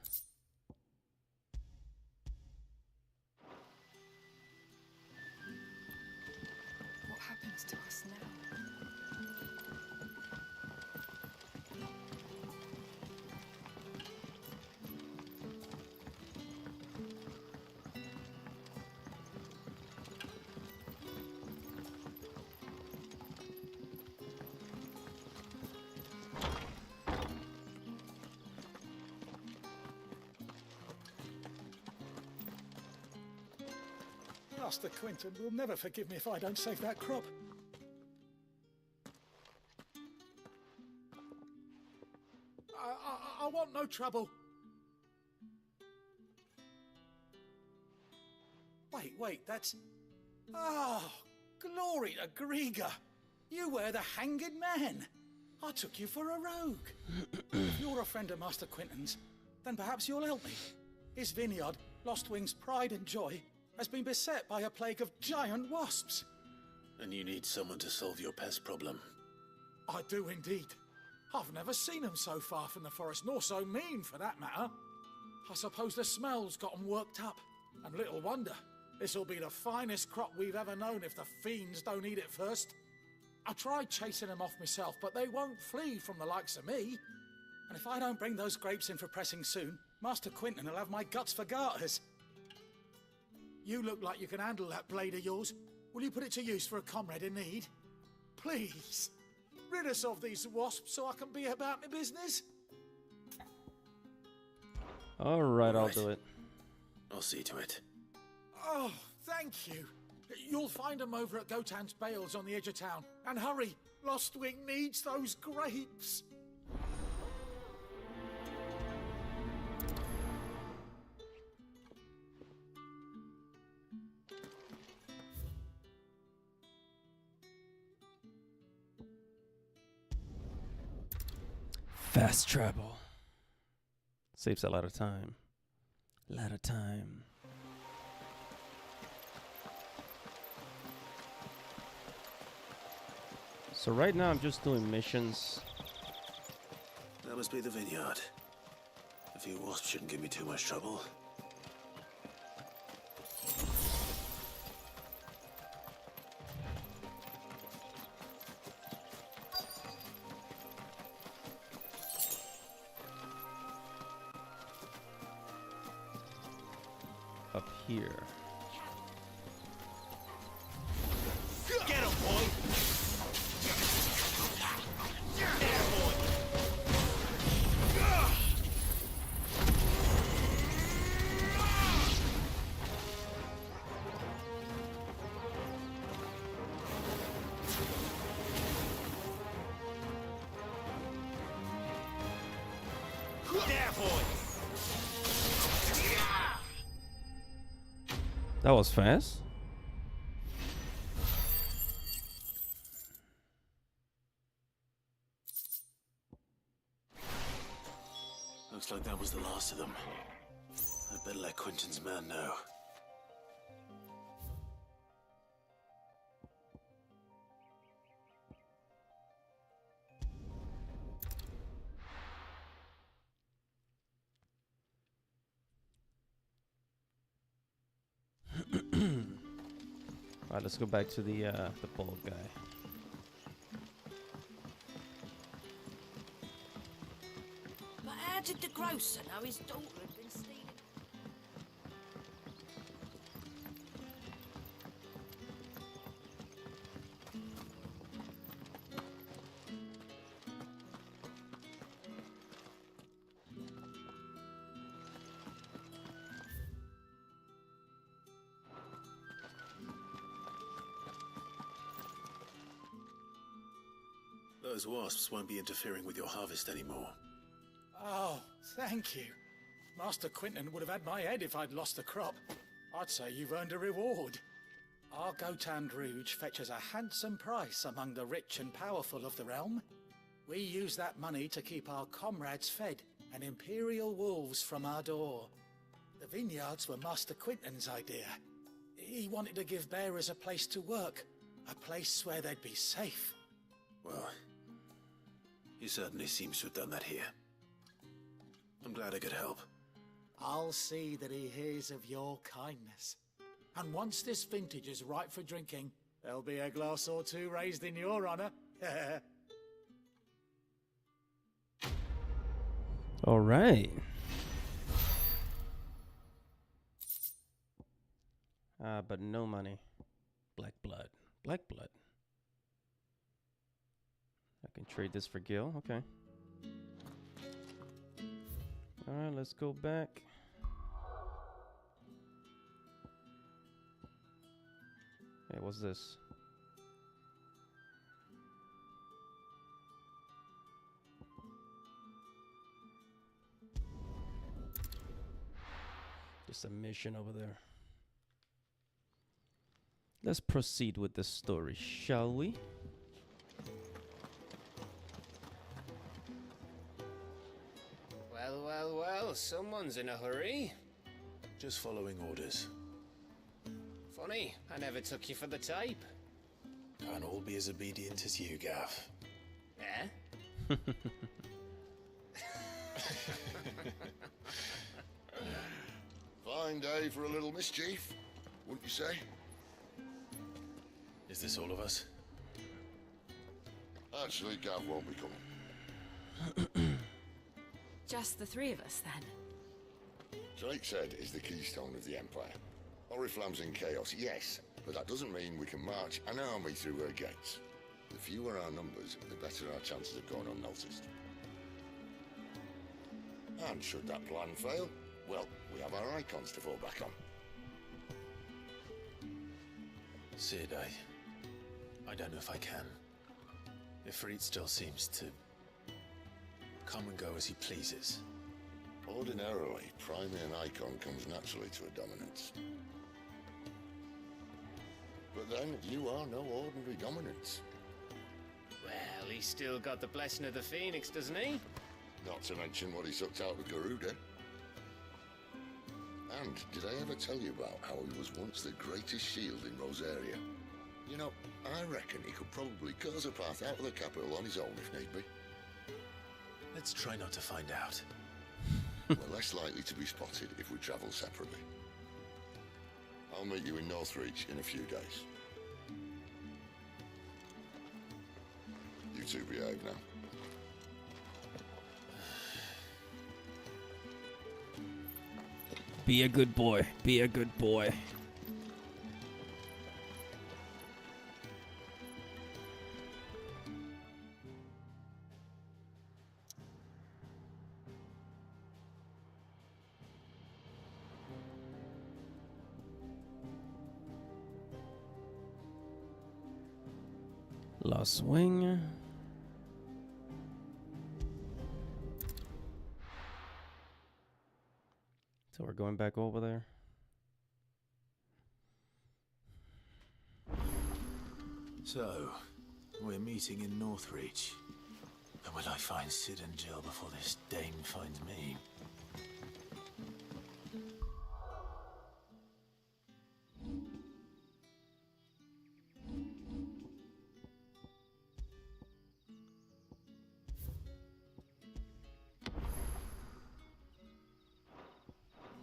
What happens to us now? Master Quinton will never forgive me if I don't save that crop. I want no trouble. Wait, that's... Oh, glory to Grieger. You were the hanged man. I took you for a rogue. If you're a friend of Master Quinton's, then perhaps you'll help me. His vineyard, Lost Wing's pride and joy, has been beset by a plague of giant wasps. And you need someone to solve your pest problem. I do indeed. I've never seen them so far from the forest, nor so mean for that matter. I suppose the smell's got 'em worked up. And little wonder. This'll be the finest crop we've ever known if the fiends don't eat it first. I tried chasing them off myself, but they won't flee from the likes of me. And if I don't bring those grapes in for pressing soon, Master Quinton will have my guts for garters. You look like you can handle that blade of yours. Will you put it to use for a comrade in need? Please, rid us of these wasps so I can be about my business. All right, I'll do it. I'll see to it. Oh, thank you. You'll find them over at Gotan's Bales on the edge of town. And hurry, Lost Wing needs those grapes. Fast travel. Saves a lot of time. So right now I'm just doing missions. That must be the vineyard. A few wasps shouldn't give me too much trouble. up here. Get him, boy! There, boy! There, boy! That was fast. Looks like that was the last of them. I'd better let Quentin's man know. All right, let's go back to the bald guy. But how did the grocer know his daughter had been stealing? Those wasps won't be interfering with your harvest anymore. Oh, thank you. Master Quentin would have had my head if I'd lost the crop. I'd say you've earned a reward. Our Gotand Rouge fetches a handsome price among the rich and powerful of the realm. We use that money to keep our comrades fed and imperial wolves from our door. The vineyards were Master Quentin's idea. He wanted to give bearers a place to work, a place where they'd be safe. Well, he certainly seems to have done that here. I'm glad I could help. I'll see that he hears of your kindness. And once this vintage is ripe for drinking, there'll be a glass or two raised in your honor. All right. But no money. Black blood. Black blood. I can trade this for Gil. Okay. All right, let's go back. Hey, what's this? Just a mission over there. Let's proceed with the story, shall we? Well, well, well, someone's in a hurry. Just following orders. Funny, I never took you for the type. Can't all be as obedient as you, Gav. Eh? Fine day for a little mischief, wouldn't you say? Is this all of us? Actually, Gav won't be coming. Just the three of us, then? Drakeshead is the keystone of the Empire. Oriflamme's in chaos, yes, but that doesn't mean we can march an army through her gates. The fewer our numbers, the better our chances of going unnoticed. And should that plan fail, well, we have our icons to fall back on. Sid, I don't know if I can. Ifrit still seems to come and go as he pleases. Ordinarily, priming an icon comes naturally to a dominance. But then, you are no ordinary dominance. Well, he's still got the blessing of the Phoenix, doesn't he? Not to mention what he sucked out of Garuda. And did I ever tell you about how he was once the greatest shield in Rosaria? You know, I reckon he could probably cut us a path out of the capital on his own if need be. Let's try not to find out. We're less likely to be spotted if we travel separately. I'll meet you in Northreach in a few days. You two behave now. Be a good boy. Be a good boy. Lost swing. So we're going back over there. So, we're meeting in Northreach. And will I find Sid and Jill before this dame finds me?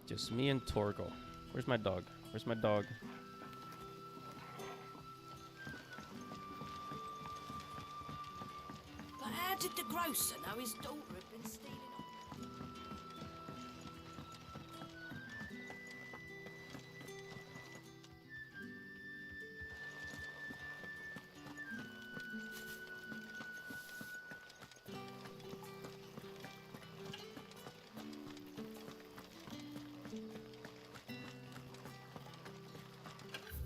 Just me and Torgal. Where's my dog? Where's my dog? But how did the grocer know his daughter had been stealing?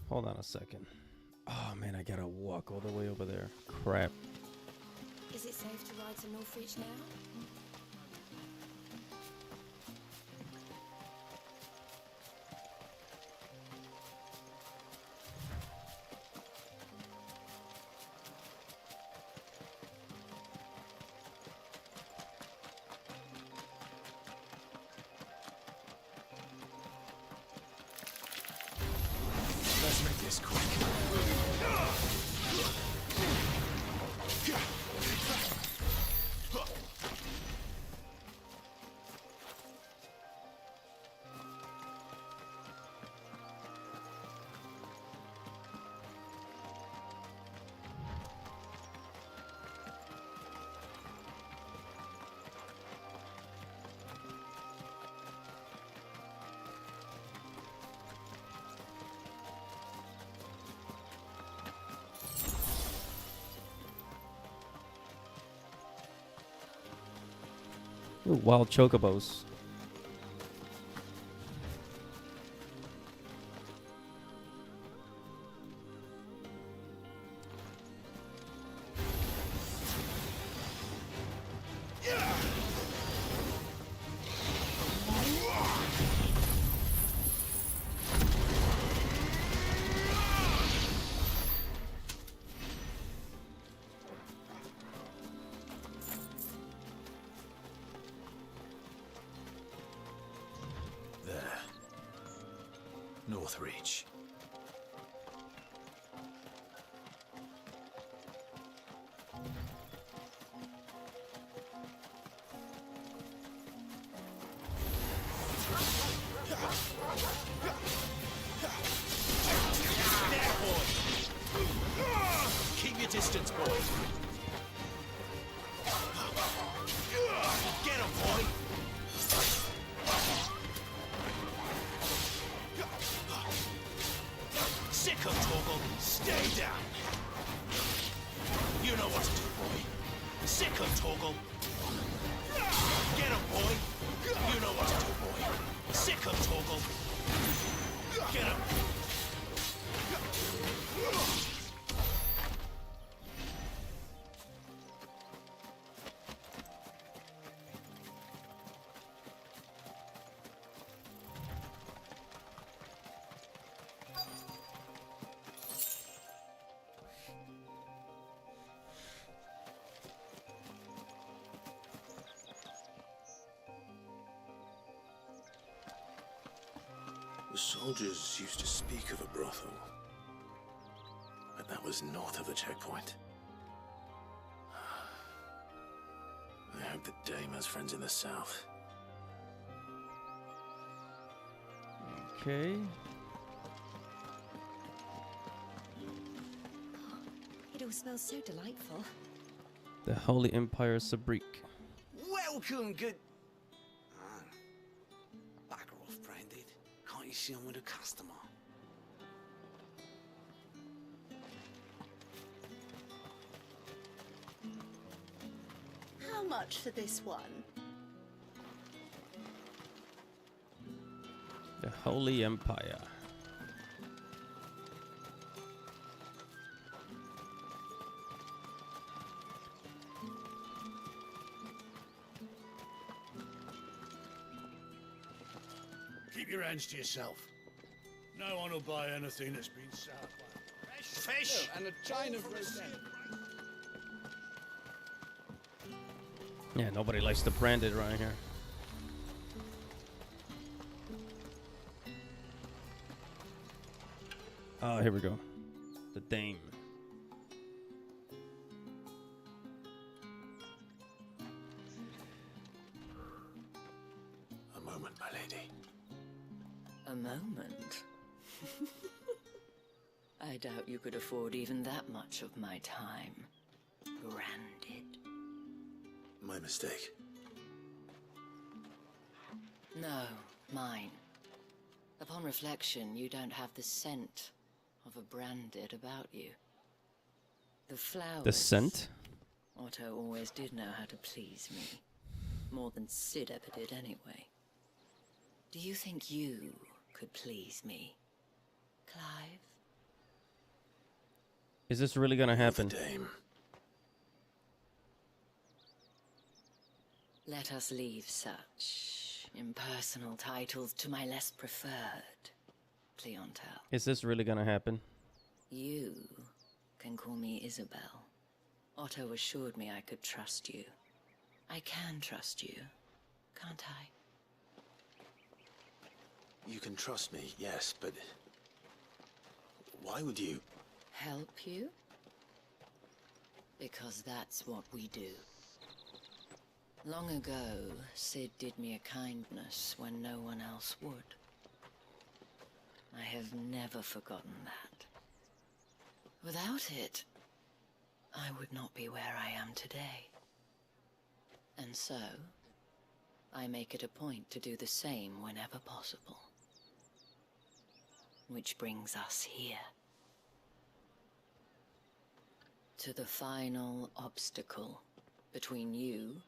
Hold on a second. Oh man, I gotta walk all the way over there. Crap. Is it safe to ride to Northreach now? Let's make this quick. Ooh, wild chocobos. There. Northreach. There, boy! Keep your distance, boy! Get him, boy! Sick of Torgal! Stay down! You know what to do, boy! Sick of Torgal! Get him, boy! You know what to do, boy! Sick of Torgal! Get him! The soldiers used to speak of a brothel. But that was north of the checkpoint. I hope the dame has friends in the south. Okay. It all smells so delightful. The Holy Empire Sabrik. Welcome, good... Bugger off, Branded. Is she on with a customer? How much for this one? The Holy Empire. Keep your hands to yourself. No one will buy anything that's been sour. Fish! And a china for a cent. Yeah, nobody likes the branded right here. Oh, here we go. The Dame. A moment, my lady. A moment? I doubt you could afford even that much of my time. Branded. My mistake. No, mine. Upon reflection, you don't have the scent of a branded about you. The flowers... The scent? Otto always did know how to please me. More than Sid ever did anyway. Do you think you could please me, Clive? Is this really gonna happen? Dame. Let us leave such impersonal titles to my less preferred clientele. Is this really gonna happen? You can call me Isabel. Otto assured me I could trust you. I can trust you, can't I? You can trust me, yes, but why would you? Help you? Because that's what we do. Long ago, Sid did me a kindness when no one else would. I have never forgotten that. Without it, I would not be where I am today. And so, I make it a point to do the same whenever possible. Which brings us here. To the final obstacle between you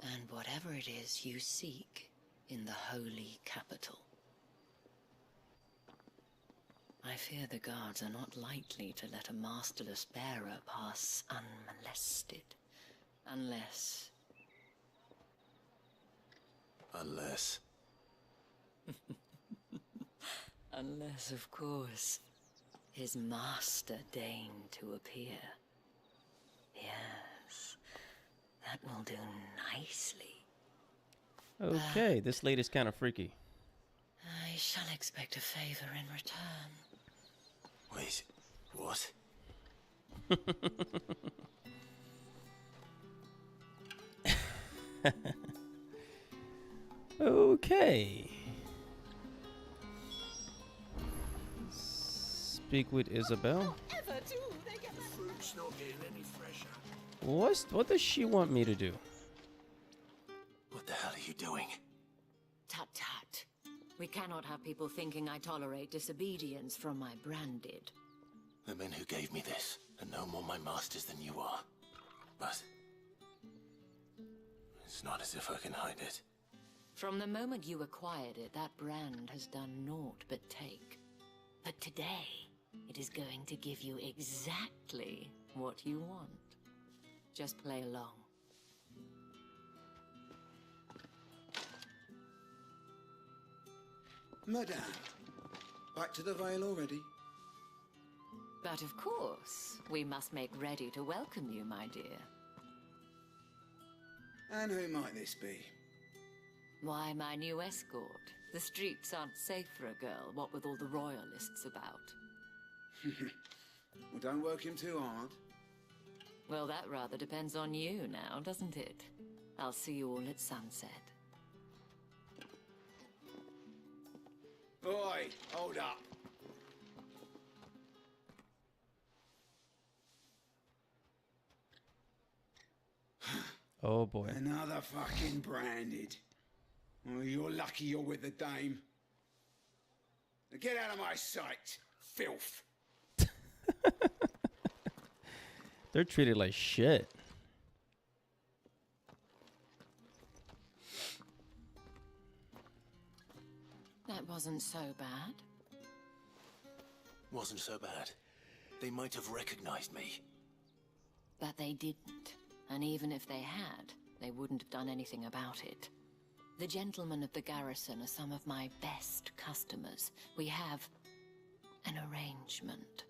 and whatever it is you seek in the holy capital. I fear the guards are not likely to let a masterless bearer pass unmolested. Unless... Unless, of course, his master deigned to appear. Yes, that will do nicely. Okay, this lady's kind of freaky. I shall expect a favor in return. Wait, what? Okay. Speak with Isabel. The fruit's not getting any fresher. What does she want me to do? What the hell are you doing? Tut tut. We cannot have people thinking I tolerate disobedience from my branded. The men who gave me this are no more my masters than you are. But it's not as if I can hide it. From the moment you acquired it, that brand has done naught but take. But today, it is going to give you exactly what you want. Just play along. Madame, back to the Vale already? But of course, we must make ready to welcome you, my dear. And who might this be? Why, my new escort. The streets aren't safe for a girl, what with all the royalists about. Well, don't work him too hard. Well, that rather depends on you now, doesn't it? I'll see you all at sunset. Oi, hold up. Oh boy. Another fucking branded. Oh, you're lucky you're with the dame. Now get out of my sight, filth. They're treated like shit. That wasn't so bad. Wasn't so bad. They might have recognized me. But they didn't. And even if they had, they wouldn't have done anything about it. The gentlemen of the garrison are some of my best customers. We have an arrangement,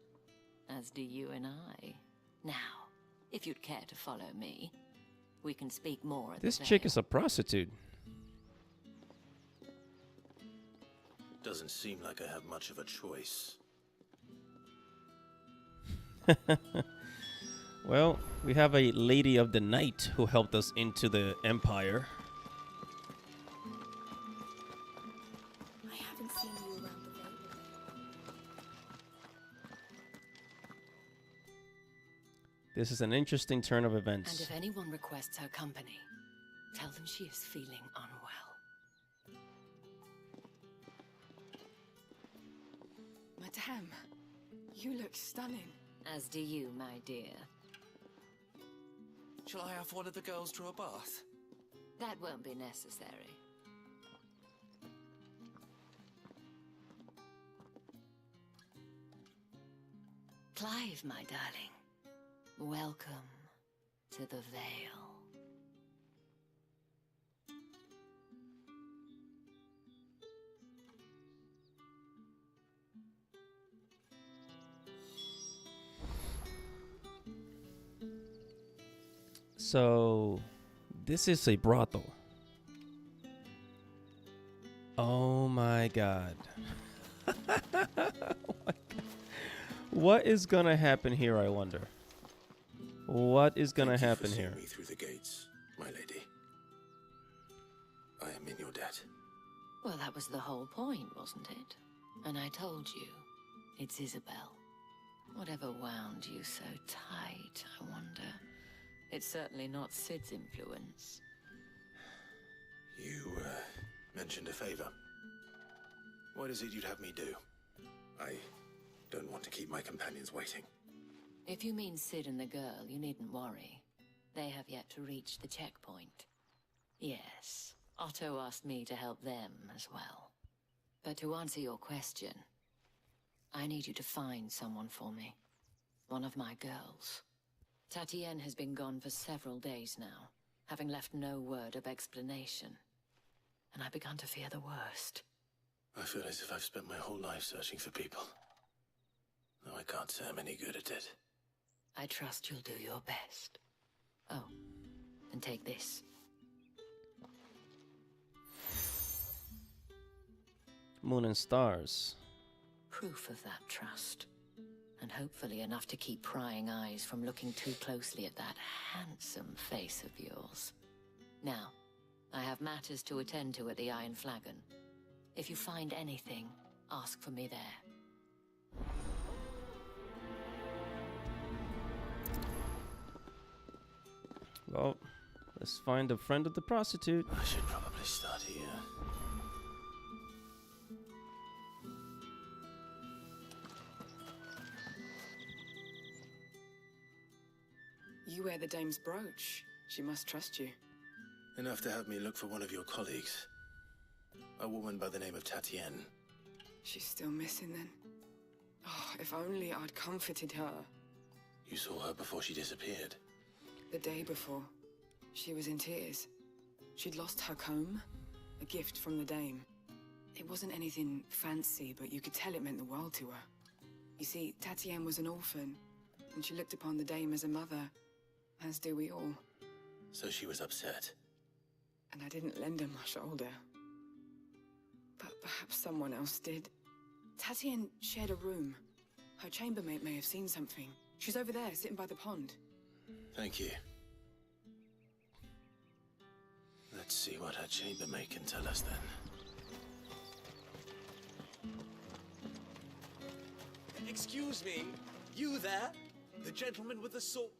as do you and I. Now, if you'd care to follow me, we can speak more at This the chick Vale. is a prostitute. Doesn't seem like I have much of a choice. Well, we have a lady of the night who helped us into the Empire. I haven't seen you around the Vale. This is an interesting turn of And events. if anyone requests her company, tell them she is feeling unwell. Madame, you look stunning. As do you, my dear. Shall I have one of the girls draw a bath? That won't be necessary. Clive, my darling. Welcome to the Vale. So, this is a brothel. Oh my god. Oh my God. What is gonna happen here, I wonder? What is gonna happen here? Me through the gates, my lady. I am in your debt. Well, that was the whole point, wasn't it? And I told you, it's Isabel. Whatever wound you so tight, I wonder. It's certainly not Sid's influence. You, mentioned a favor. What is it you'd have me do? I don't want to keep my companions waiting. If you mean Sid and the girl, you needn't worry. They have yet to reach the checkpoint. Yes, Otto asked me to help them as well. But to answer your question, I need you to find someone for me. One of my girls. Tatienne has been gone for several days now, having left no word of explanation. And I've begun to fear the worst. I feel as if I've spent my whole life searching for people. Though I can't say I'm any good at it. I trust you'll do your best. Oh, and take this. Moon and stars. Proof of that trust. And hopefully enough to keep prying eyes from looking too closely at that handsome face of yours. Now, I have matters to attend to at the Iron Flagon. If you find anything, ask for me there. Well, let's find a friend of the prostitute. I should probably start here. You wear the dame's brooch. She must trust you. Enough to have me look for one of your colleagues. A woman by the name of Tatienne. She's still missing then. Oh, if only I'd comforted her. You saw her before she disappeared. The day before, she was in tears. She'd lost her comb, a gift from the dame. It wasn't anything fancy, but you could tell it meant the world to her. You see, Tatienne was an orphan, and she looked upon the dame as a mother, as do we all. So she was upset. And I didn't lend her my shoulder. But perhaps someone else did. Tatienne shared a room. Her chambermaid may have seen something. She's over there, sitting by the pond. Thank you. Let's see what her chambermaid can tell us then. Excuse me, you there? The gentleman with the sword?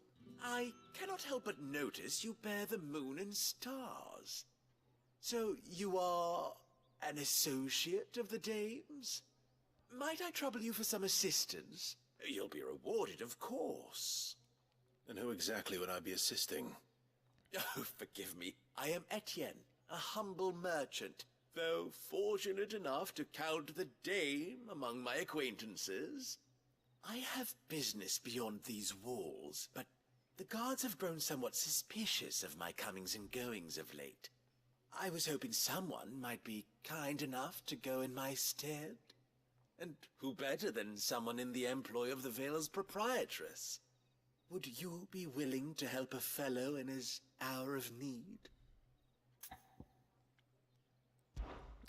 I cannot help but notice you bear the moon and stars. So you are an associate of the dame's? Might I trouble you for some assistance? You'll be rewarded, of course. And who exactly would I be assisting? Oh, forgive me. I am Etienne, a humble merchant, though fortunate enough to count the dame among my acquaintances. I have business beyond these walls, but the guards have grown somewhat suspicious of my comings and goings of late. I was hoping someone might be kind enough to go in my stead. And who better than someone in the employ of the Vale's proprietress? Would you be willing to help a fellow in his hour of need?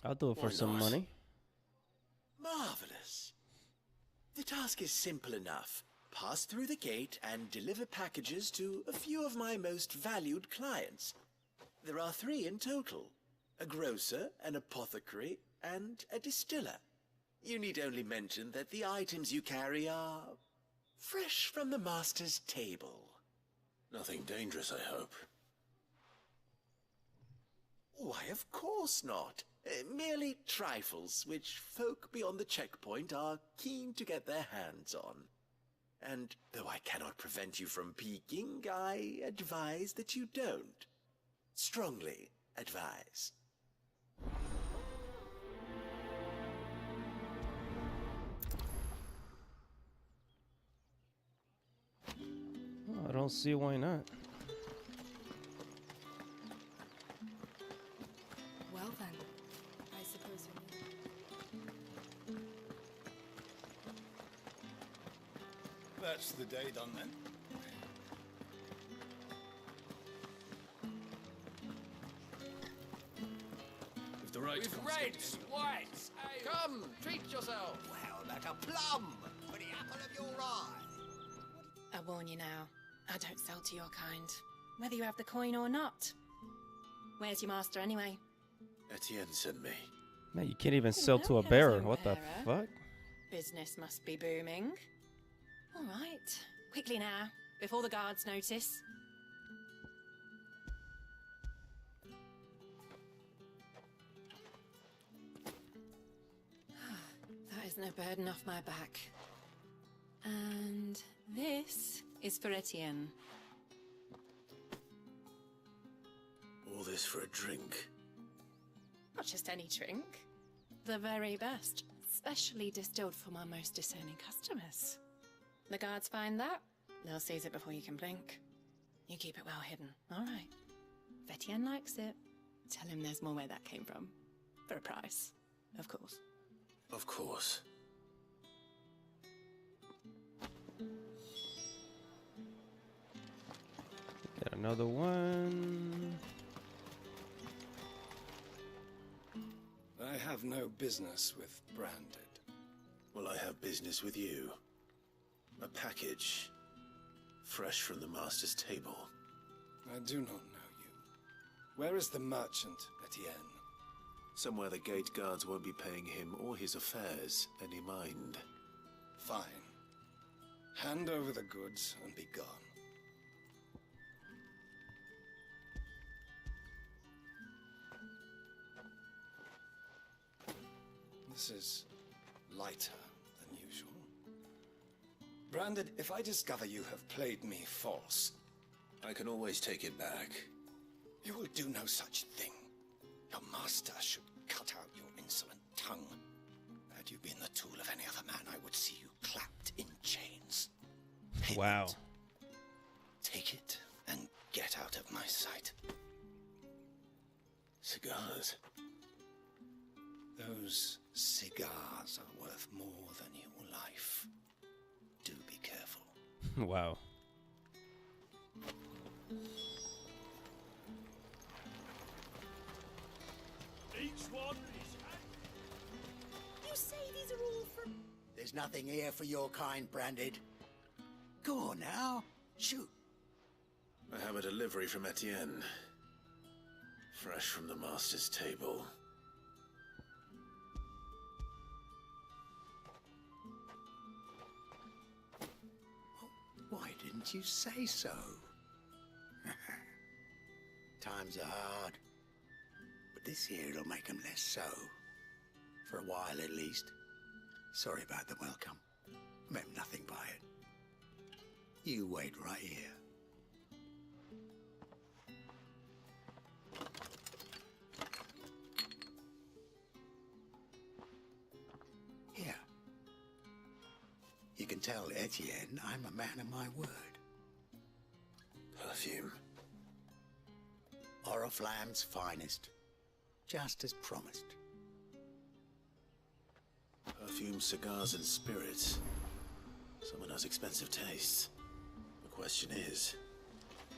I'll do it for Why some not? money. Marvelous. The task is simple enough. Pass through the gate and deliver packages to a few of my most valued clients. There are 3 in total: a grocer, an apothecary, and a distiller. You need only mention that the items you carry are fresh from the master's table. Nothing dangerous, I hope. Why, of course not. Merely trifles which folk beyond the checkpoint are keen to get their hands on. And though I cannot prevent you from peeking, I advise that you don't. Strongly advise. Oh, I don't see why not. Well then, I suppose we That's the day done then. If the right With reds, whites, ale. Come, treat yourself. Well, like a plum for the apple of your eye. I warn you now, I don't sell to your kind, whether you have the coin or not. Where's your master anyway? Etienne sent me. Man, you can't even sell know to a he has bearer. no What the bearer. fuck? Business must be booming. All right, quickly now, before the guards notice. That is no burden off my back. And this is for Etienne. All this for a drink. Not just any drink. The very best. Specially distilled for my most discerning customers. The guards find that, they'll seize it before you can blink. You keep it well hidden, all right? If Etienne likes it, tell him there's more where that came from. For a price, of course. Of course. Got another one. I have no business with Branded. Well, I have business with you. A package. Fresh from the master's table. I do not know you. Where is the merchant, Etienne? Somewhere the gate guards won't be paying him or his affairs any mind. Fine. Hand over the goods and be gone. This is lighter than usual. Branded, if I discover you have played me false... I can always take it back. You will do no such thing. Your master should cut out your insolent tongue. Had you been the tool of any other man, I would see you clapped in chains. Wow. Take it and get out of my sight. Cigars. Those cigars are worth more than your life. Do be careful. Wow. Each one is... You say these are all from... There's nothing here for your kind, Branded. Go on now. Shoot. I have a delivery from Etienne. Fresh from the master's table. Why didn't you say so? Times are hard. But this here'll make 'em less so. For a while, at least. Sorry about the welcome. Meant nothing by it. You wait right here. Here. You can tell Etienne I'm a man of my word. Perfume. Oriflamme's finest. Just as promised. Perfume, cigars, and spirits. Someone has expensive tastes. The question is,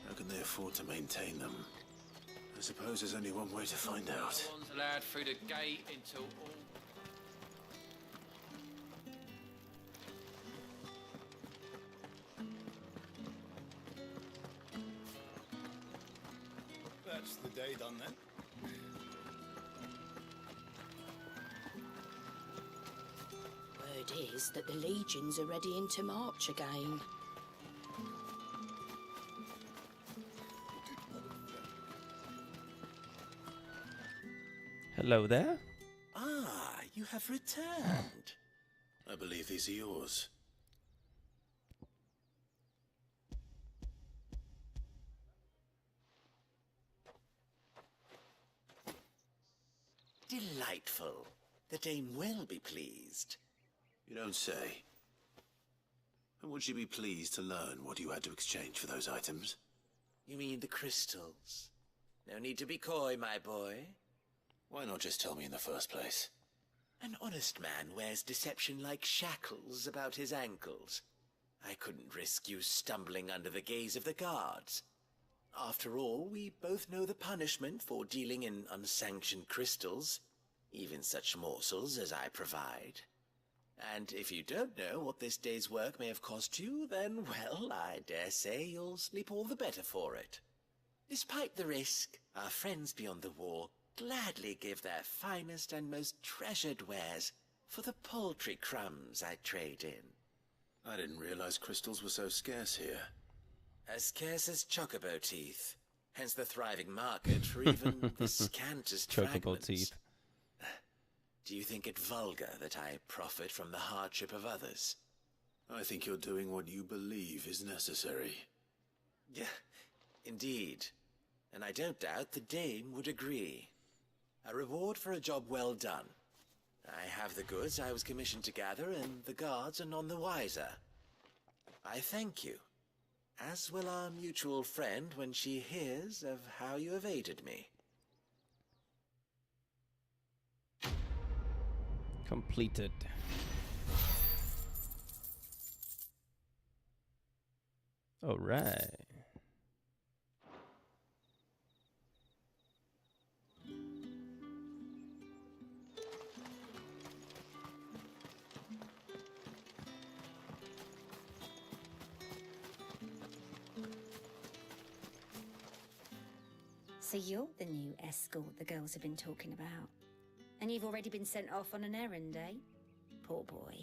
how can they afford to maintain them? I suppose there's only one way to find out. No one's allowed through the gate until all... That's the day done then. Word is that the legions are ready into march again. Hello there. Ah, you have returned. I believe these are yours. Delightful. The dame will be pleased. You don't say. And would she be pleased to learn what you had to exchange for those items? You mean the crystals? No need to be coy, my boy. Why not just tell me in the first place? An honest man wears deception like shackles about his ankles. I couldn't risk you stumbling under the gaze of the guards. After all, we both know the punishment for dealing in unsanctioned crystals, even such morsels as I provide. And if you don't know what this day's work may have cost you, then, well, I dare say you'll sleep all the better for it. Despite the risk, our friends beyond the wall gladly give their finest and most treasured wares for the paltry crumbs I trade in. I didn't realize crystals were so scarce here. As scarce as chocobo teeth, hence the thriving market for even the scantest Chocobo fragments. teeth. Do you think it vulgar that I profit from the hardship of others? I think you're doing what you believe is necessary. Yeah, indeed. And I don't doubt the dame would agree. A reward for a job well done. I have the goods I was commissioned to gather, and the guards are none the wiser. I thank you, as will our mutual friend when she hears of how you have aided me. Completed. All right. So you're the new escort the girls have been talking about. And you've already been sent off on an errand, eh? Poor boy.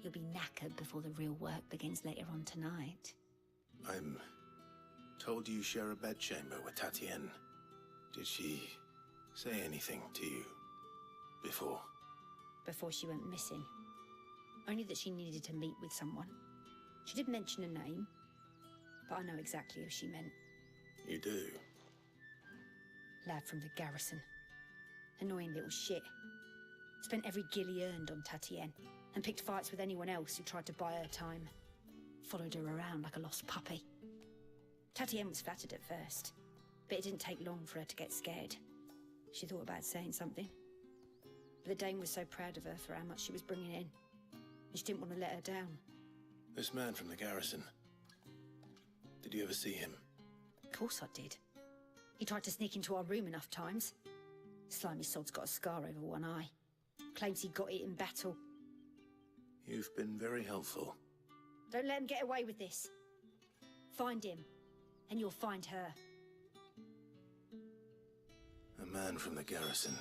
You'll be knackered before the real work begins later on tonight. I'm told you share a bedchamber with Tatienne. Did she say anything to you before? Before she went missing. Only that she needed to meet with someone. She did mention a name, but I know exactly who she meant. You do? Lad from the garrison. Annoying little shit. Spent every gil he earned on Tatienne, and picked fights with anyone else who tried to buy her time. Followed her around like a lost puppy. Tatienne was flattered at first, but it didn't take long for her to get scared. She thought about saying something. But the dame was so proud of her for how much she was bringing in, and she didn't want to let her down. This man from the garrison. Did you ever see him? Of course I did. He tried to sneak into our room enough times. Slimy sod's got a scar over one eye. Claims he got it in battle. You've been very helpful. Don't let him get away with this. Find him, and you'll find her. A man from the garrison.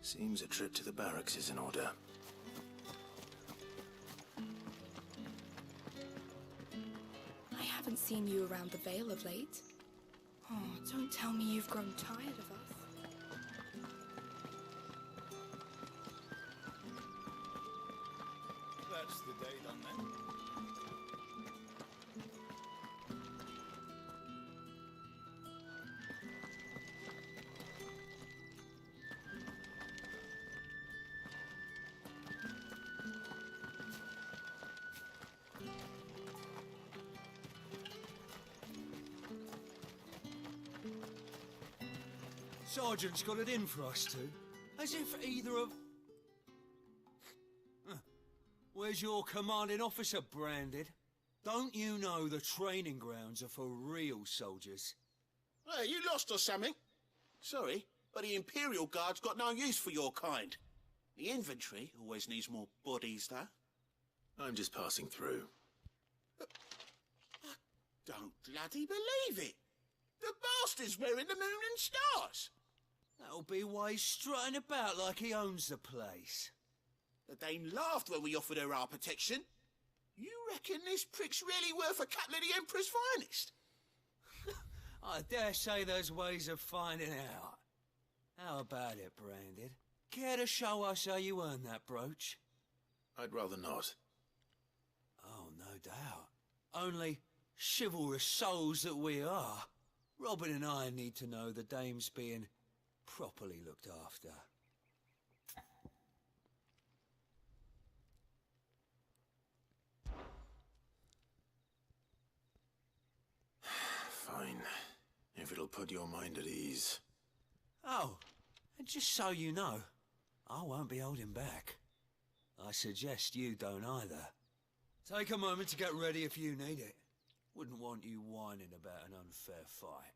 Seems a trip to the barracks is in order. I haven't seen you around the Vale of late. Oh, don't tell me you've grown tired of us. That's the day done then. Sergeant's got it in for us two. As if either of... Huh. Where's your commanding officer branded? Don't you know the training grounds are for real soldiers? Hey, you lost or something? Sorry, but the Imperial Guard's got no use for your kind. The infantry always needs more bodies, though. I'm just passing through. I don't bloody believe it. The bastard's wearing the moon and stars. That'll be why he's strutting about like he owns the place. The Dane laughed when we offered her our protection. You reckon this prick's really worth a couple of the Emperor's finest? I dare say there's ways of finding out. How about it, Branded? Care to show us how you earned that brooch? I'd rather not. Oh, no doubt. Only chivalrous souls that we are, Robin and I need to know the dame's being properly looked after. Fine. If it'll put your mind at ease. Oh, and just so you know, I won't be holding back. I suggest you don't either. Take a moment to get ready if you need it. Wouldn't want you whining about an unfair fight.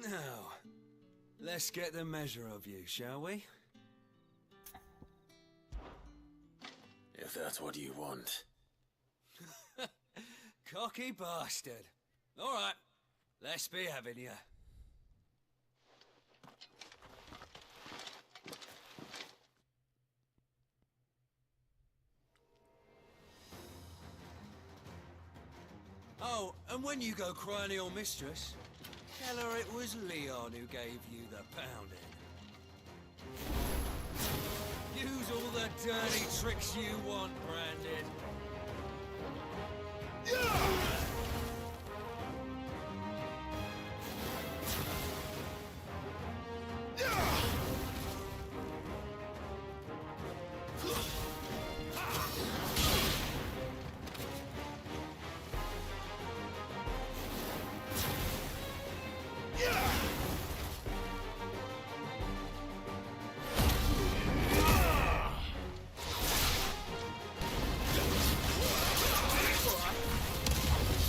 Now, let's get the measure of you, shall we? If that's what you want. Cocky bastard. All right, let's be having you. Oh, and when you go crying to your mistress, tell her it was Leon who gave you the pounding. Use all the dirty tricks you want, Brandon.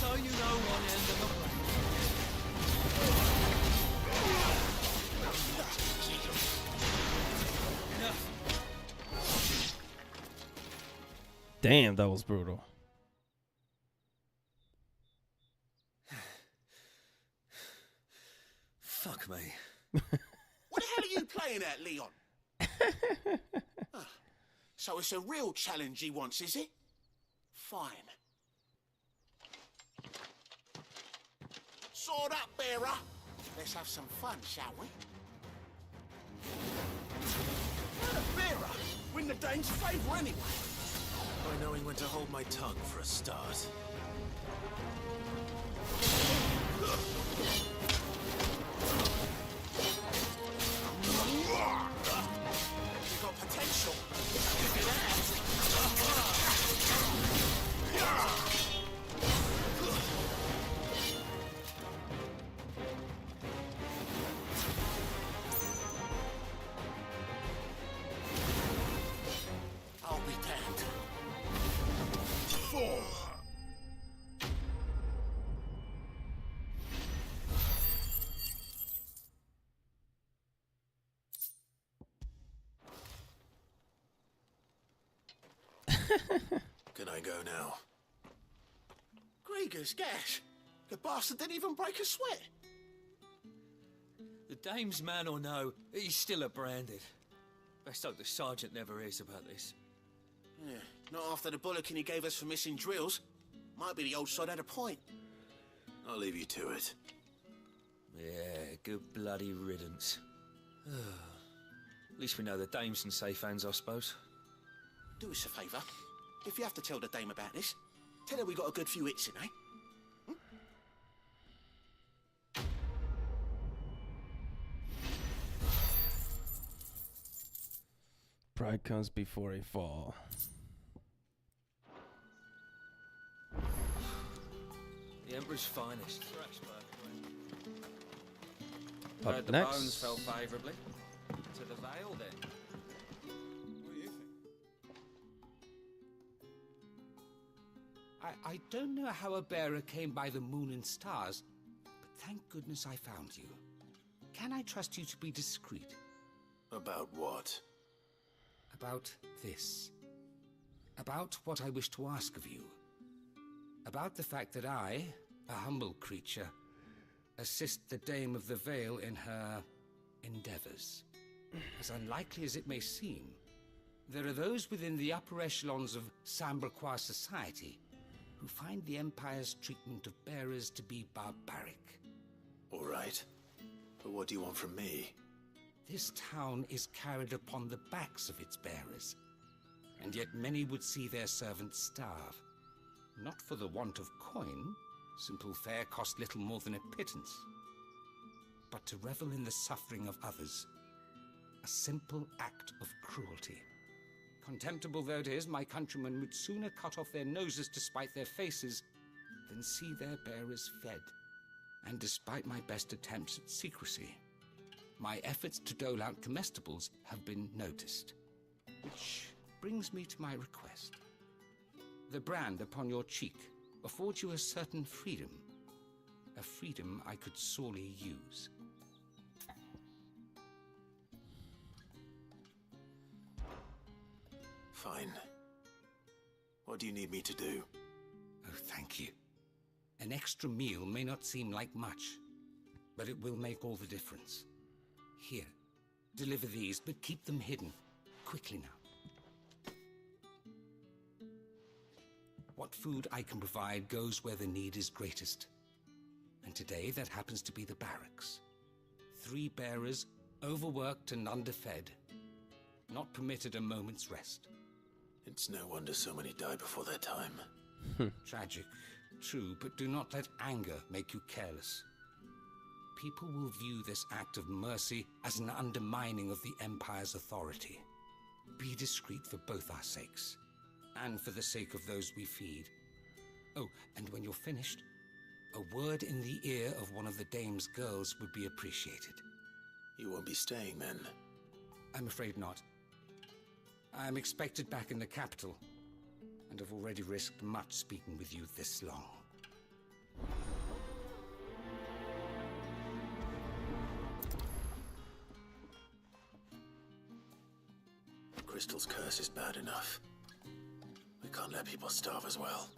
So you know one end of the plan. Enough. Damn, that was brutal. Fuck me. What the hell are you playing at, Leon? Ah, so it's a real challenge he wants, is it? Fine. Sword up, bearer. Let's have some fun, shall we? Bearer, win the Dane's favour anyway. By knowing when to hold my tongue for a start. You've got potential. I'll be damned. 4. Can I go now? Grieger's gash. The bastard didn't even break a sweat. The dame's man or no, he's still a Branded. Best hope the sergeant never hears about this. Yeah, not after the bullocking he gave us for missing drills. Might be the old sod had a point. I'll leave you to it. Yeah, good bloody riddance. At least we know the dame's in safe hands, I suppose. Do us a favour. If you have to tell the dame about this, tell her we got a good few hits in, eh? Pride comes before a fall. The Emperor's finest. Up Heard the next. bones fell favourably. To the Vale, then. What do you think? I don't know how a bearer came by the moon and stars, but thank goodness I found you. Can I trust you to be discreet? About what? About this. About what I wish to ask of you. About the fact that I, a humble creature, assist the Dame of the Vale in her endeavors. As unlikely as it may seem, there are those within the upper echelons of Samberquois society who find the Empire's treatment of bearers to be barbaric. All right. But what do you want from me? This town is carried upon the backs of its bearers, and yet many would see their servants starve. Not for the want of coin, simple fare cost little more than a pittance, but to revel in the suffering of others, a simple act of cruelty. Contemptible though it is, my countrymen would sooner cut off their noses to spite their faces than see their bearers fed. And despite my best attempts at secrecy, my efforts to dole out comestibles have been noticed. Which brings me to my request. The brand upon your cheek affords you a certain freedom. A freedom I could sorely use. Fine. What do you need me to do? Oh, thank you. An extra meal may not seem like much, but it will make all the difference. Here, deliver these, but keep them hidden. Quickly now. What food I can provide goes where the need is greatest. And today that happens to be the barracks. 3 bearers, overworked and underfed, not permitted a moment's rest. It's no wonder so many die before their time. Tragic, true, but do not let anger make you careless. People will view this act of mercy as an undermining of the Empire's authority. Be discreet for both our sakes, and for the sake of those we feed. Oh, and when you're finished, a word in the ear of one of the Dame's girls would be appreciated. You won't be staying then? I'm afraid not. I'm expected back in the capital, and have already risked much speaking with you this long. Crystal's curse is bad enough. We can't let people starve as well.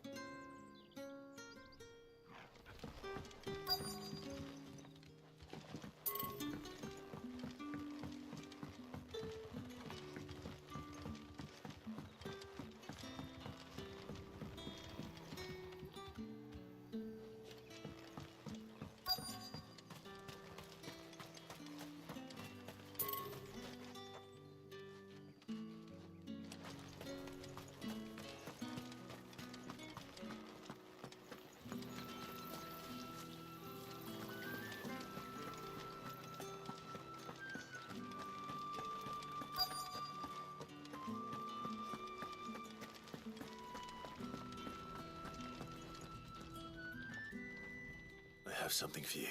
I have something for you.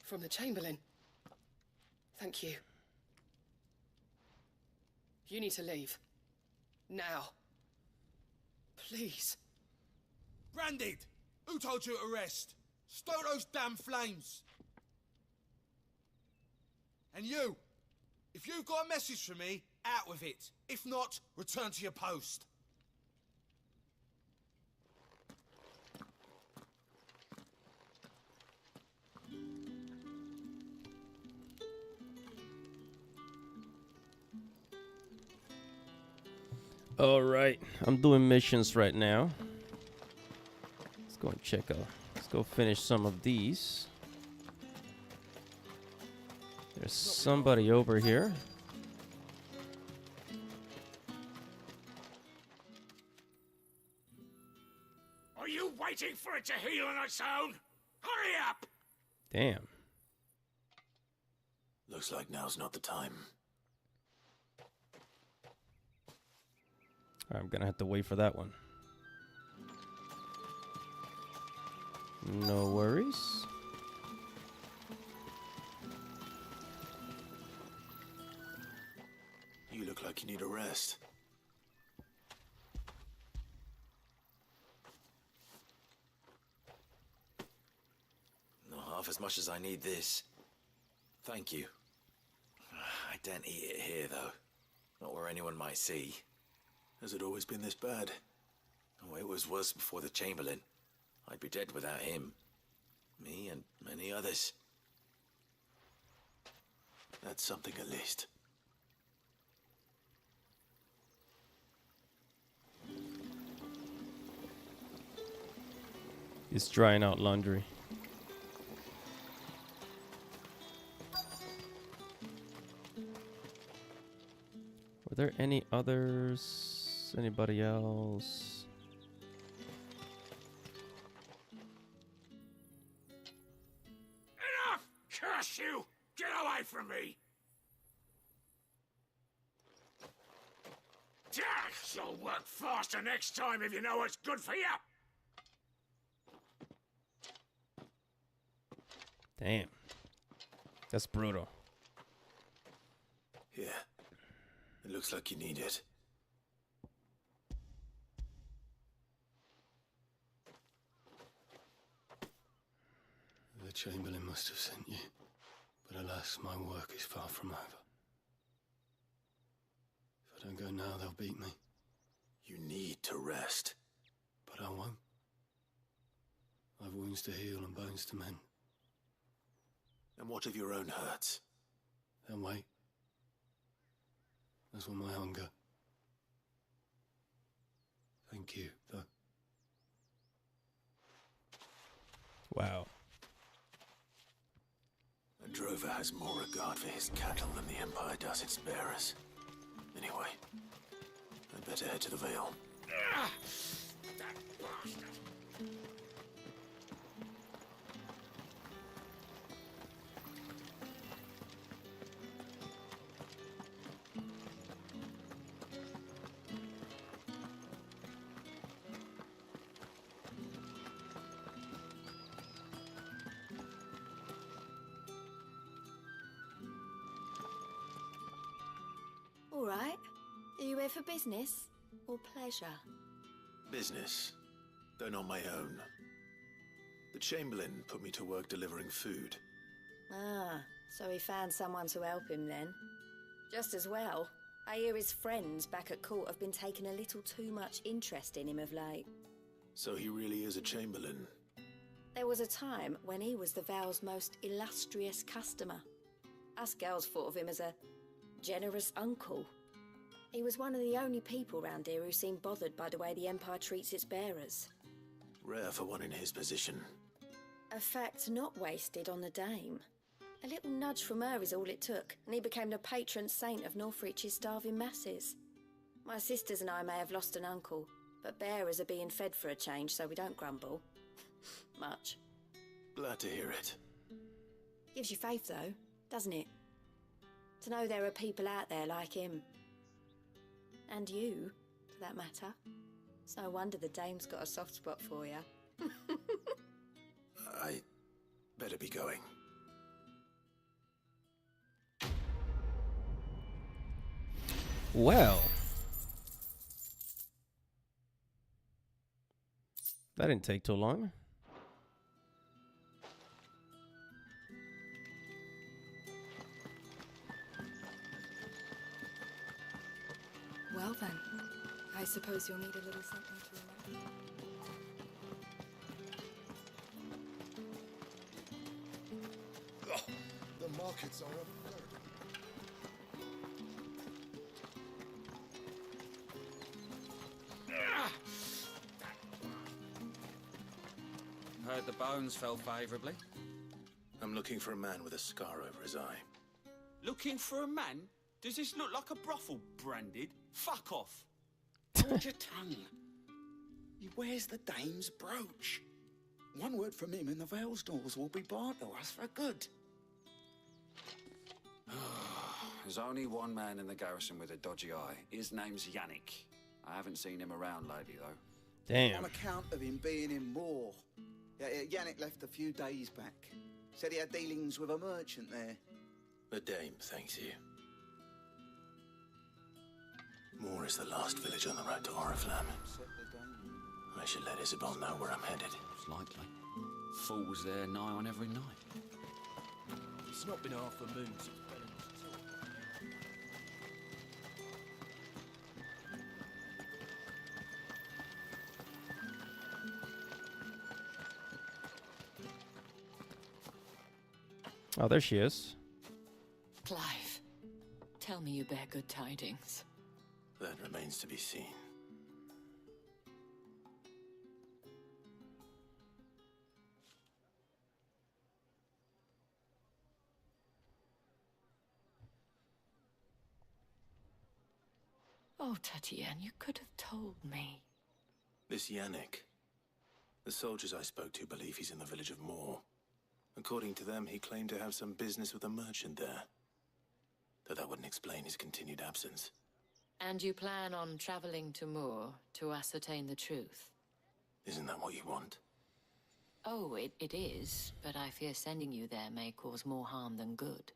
From the Chamberlain. Thank you. You need to leave. Now. Please. Branded! Who told you to rest? Stoke those damn flames! And you! If you've got a message for me, out with it. If not, return to your post. Alright, I'm doing missions right now. Let's go and check out. Let's go finish some of these. There's somebody over here. Are you waiting for it to heal on its own? Hurry up! Damn. Looks like now's not the time. I'm gonna have to wait for that one. No worries. You look like you need a rest. Not half as much as I need this. Thank you. I daren't eat it here, though. Not where anyone might see. Has it always been this bad? Oh, it was worse before the Chamberlain. I'd be dead without him. Me and many others. That's something at least. He's drying out laundry. Were there any others? Anybody else? Enough! Curse you! Get away from me! You'll work faster next time if you know what's good for you! Damn. That's brutal. Yeah. It looks like you need it. The Chamberlain must have sent you, but alas, my work is far from over. If I don't go now, they'll beat me. You need to rest. But I won't. I've wounds to heal and bones to mend. And what of your own hurts? Then wait. As will my hunger. Thank you, though. Wow. A drover has more regard for his cattle than the Empire does its bearers. Anyway, I'd better head to the Vale. That bastard! All right. Are you here for business or pleasure? Business, though not my own. The Chamberlain put me to work delivering food. Ah, so he found someone to help him then. Just as well. I hear his friends back at court have been taking a little too much interest in him of late. So he really is a Chamberlain. There was a time when he was the Vale's most illustrious customer. Us girls thought of him as a generous uncle. He was one of the only people round here who seemed bothered by the way the Empire treats its bearers. Rare for one in his position. A fact not wasted on the Dame. A little nudge from her is all it took, and he became the patron saint of Northreach's starving masses. My sisters and I may have lost an uncle, but bearers are being fed for a change, so we don't grumble. Much. Glad to hear it. Gives you faith, though, doesn't it? To know there are people out there like him. And you, for that matter. It's no wonder the Dame's got a soft spot for you. I better be going. Well. That didn't take too long. Well then, I suppose you'll need a little something to remember. The markets are up. Heard the bones fell favourably. I'm looking for a man with a scar over his eye. Looking for a man? Does this look like a brothel, Branded? Fuck off. Hold your tongue. He wears the dame's brooch. One word from him and the Vale's doors will be barred to us for good. There's only one man in the garrison with a dodgy eye. His name's Yannick. I haven't seen him around lately, though. Damn. On account of him being in war. Yannick left a few days back. Said he had dealings with a merchant there. The dame thanks you. Moor is the last village on the road to Oriflamme. I should let Isabel know where I'm headed. It's likely. Fools there nigh on every night. It's not been half a moon since Oh, there she is. Clive, tell me you bear good tidings. That remains to be seen. Oh, Tatienne, you could have told me. This Yannick. The soldiers I spoke to believe he's in the village of Moor. According to them, he claimed to have some business with a merchant there. Though that wouldn't explain his continued absence. And you plan on traveling to Moor to ascertain the truth? Isn't that what you want? Oh, it is, but I fear sending you there may cause more harm than good.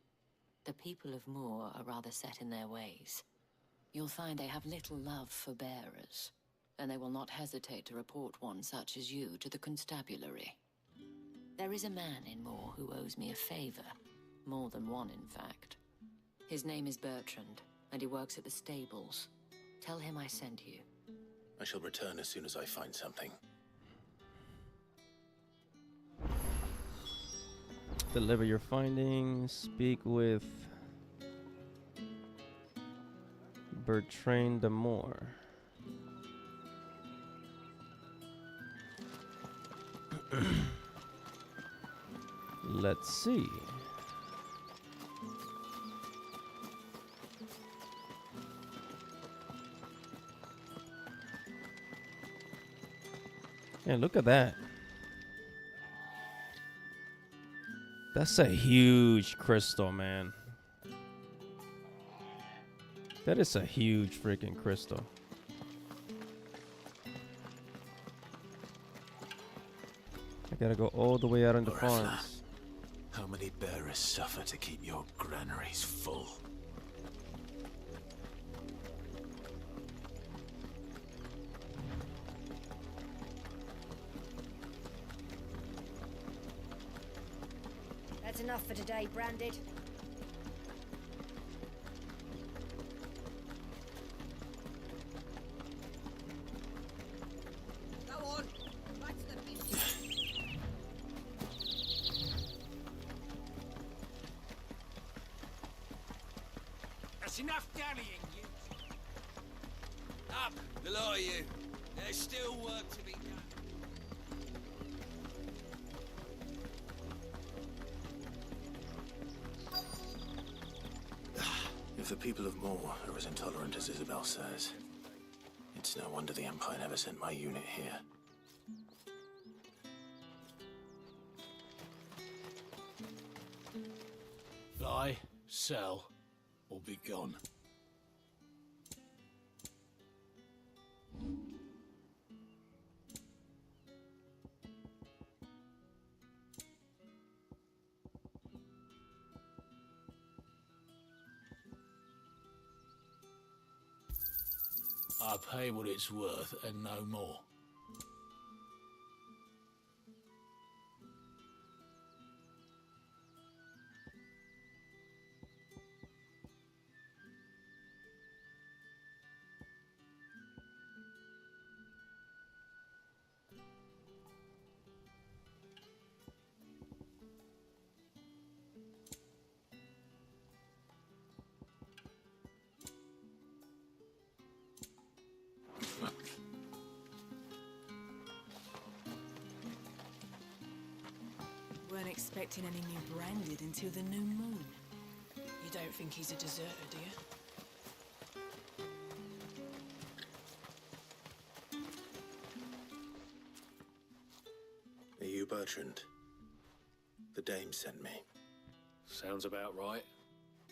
The people of Moor are rather set in their ways. You'll find they have little love for bearers, and they will not hesitate to report one such as you to the constabulary. There is a man in Moor who owes me a favor. More than one, in fact. His name is Bertrand, and he works at the stables. Tell him I sent you. I shall return as soon as I find something. Deliver your findings. Speak with Bertrand de Moor. Let's see. And look at that. That's a huge crystal, man. That is a huge freaking crystal. I gotta go all the way out in the farms. How many bearers suffer to keep your granaries full? That's enough for today, Branded. Go on. Back to the business. That's enough dallying, you. Up, the lot of you. There's still work to be done. If the people of Moor are as intolerant as Isabel says, it's no wonder the Empire never sent my unit here. Buy, sell, or be gone. I pay what it's worth and no more. weren't expecting any new branded until the new moon. You don't think he's a deserter, do you? Are you Bertrand? The dame sent me. Sounds about right.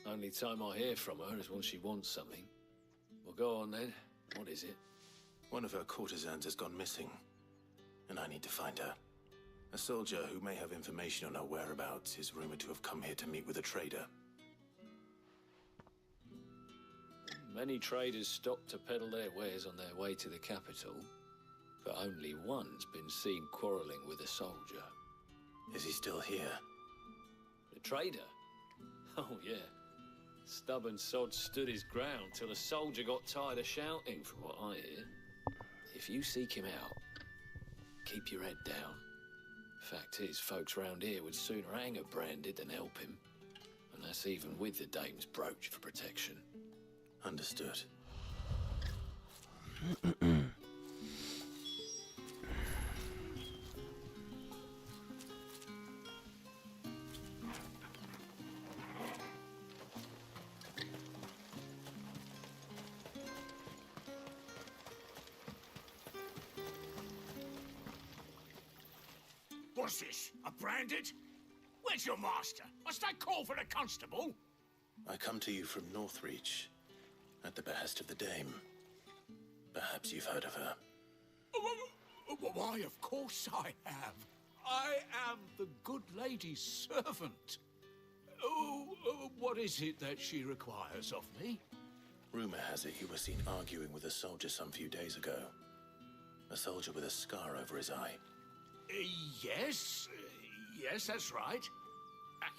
Only time I hear from her is when she wants something. Well, go on then. What is it? One of her courtesans has gone missing, and I need to find her. A soldier who may have information on her whereabouts is rumored to have come here to meet with a trader. Many traders stop to peddle their wares on their way to the capital, but only one's been seen quarrelling with a soldier. Is he still here? The trader? Oh, yeah. Stubborn sod stood his ground till the soldier got tired of shouting, from what I hear. If you seek him out, keep your head down. Fact is, folks round here would sooner hang a branded than help him. And that's even with the dame's brooch for protection. Understood. What's this? A branded? Where's your master? Must I call for a constable? I come to you from Northreach, at the behest of the dame. Perhaps you've heard of her. Why, of course I have. I am the good lady's servant. What is it that she requires of me? Rumor has it you were seen arguing with a soldier some few days ago. A soldier with a scar over his eye. Yes. Yes, that's right.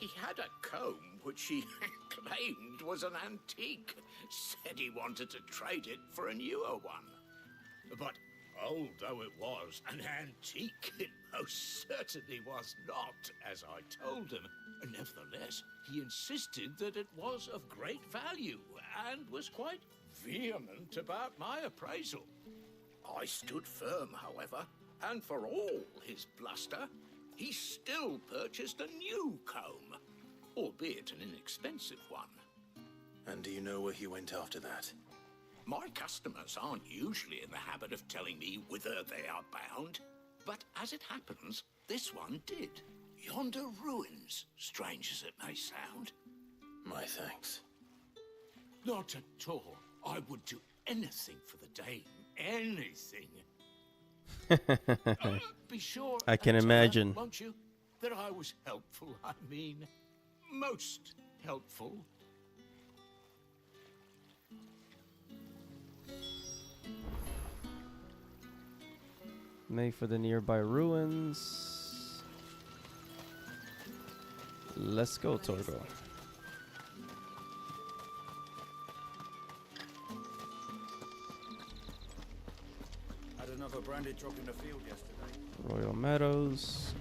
He had a comb which he claimed was an antique. Said he wanted to trade it for a newer one. But old though it was, an antique it most certainly was not, as I told him. Nevertheless, he insisted that it was of great value and was quite vehement about my appraisal. I stood firm, however, and for all his bluster, he still purchased a new comb, albeit an inexpensive one. And do you know where he went after that? My customers aren't usually in the habit of telling me whither they are bound, but as it happens, this one did. Yonder ruins, strange as it may sound. My thanks. Not at all. I would do anything for the dame. Anything. Be sure I can imagine. Won't you? That I was helpful, I mean. Most helpful. Make for the nearby ruins. Let's go, Torgo. Had another branded drop in the field yesterday. Royal Meadows.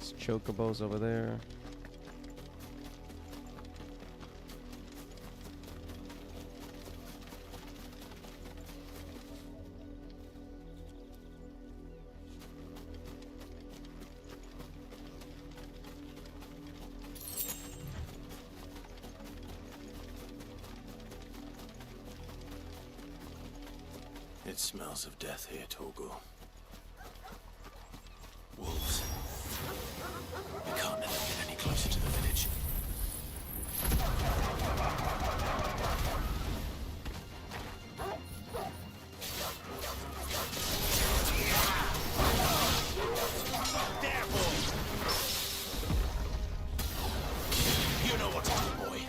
It's chocobos over there. It smells of death here, Torgo. Wolves. We can't let them get any closer to the village. There, boy! You know what to do, boy.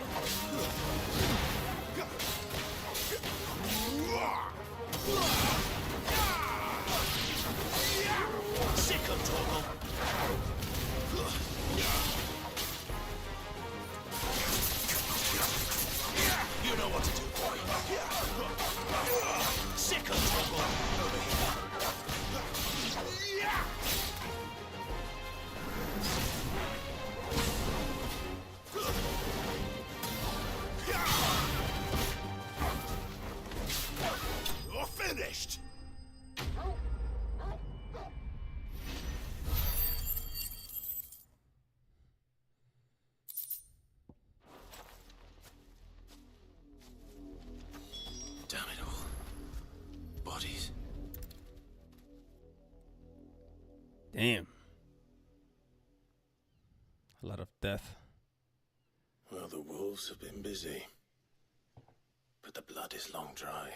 Damn. A lot of death. Well, the wolves have been busy, but the blood is long dry.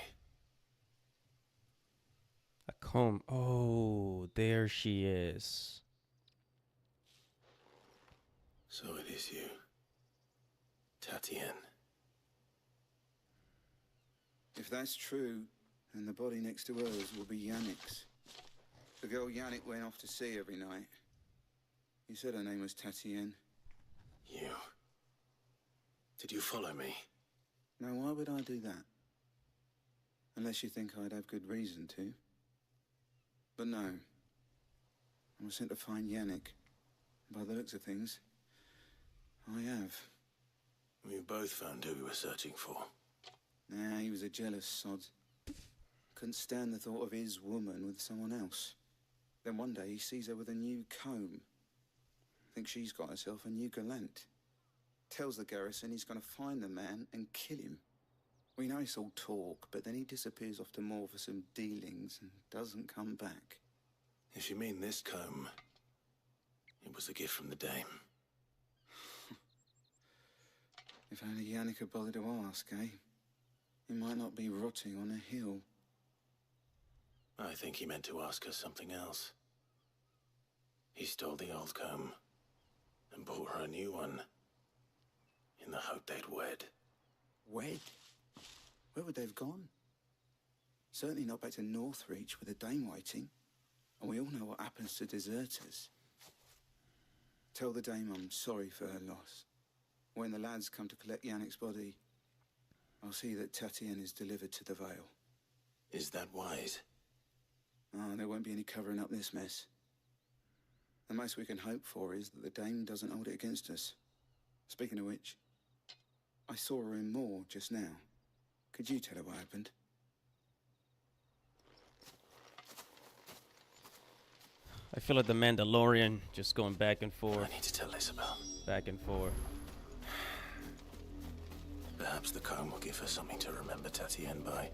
A comb. Oh, there she is. So it is you, Tatien. If that's true, then the body next to hers will be Yannick's. The girl Yannick went off to see every night. You said her name was Tatien. You? Did you follow me? Now, why would I do that? Unless you think I'd have good reason to. But no. I was sent to find Yannick. By the looks of things, I have. We both found who we were searching for. Nah, he was a jealous sod. Couldn't stand the thought of his woman with someone else. Then one day he sees her with a new comb. Thinks she's got herself a new gallant. Tells the garrison he's going to find the man and kill him. We know it's all talk, but then he disappears off to Moor for some dealings and doesn't come back. If you mean this comb, it was a gift from the dame. If only Yannick had bothered to ask, eh? He might not be rotting on a hill. I think he meant to ask her something else. He stole the old comb and bought her a new one in the hope they'd wed. Wed? Where would they have gone? Certainly not back to Northreach with a dame waiting. And we all know what happens to deserters. Tell the dame I'm sorry for her loss. When the lads come to collect Yannick's body, I'll see that Tatien is delivered to the Vale. Is that wise? Oh, there won't be any covering up this mess. The most we can hope for is that the dame doesn't hold it against us. Speaking of which, I saw her in Moor just now. Could you tell her what happened? I feel like the Mandalorian just going back and forth. I need to tell Isabel. Back and forth. Perhaps the comb will give her something to remember Tatien by.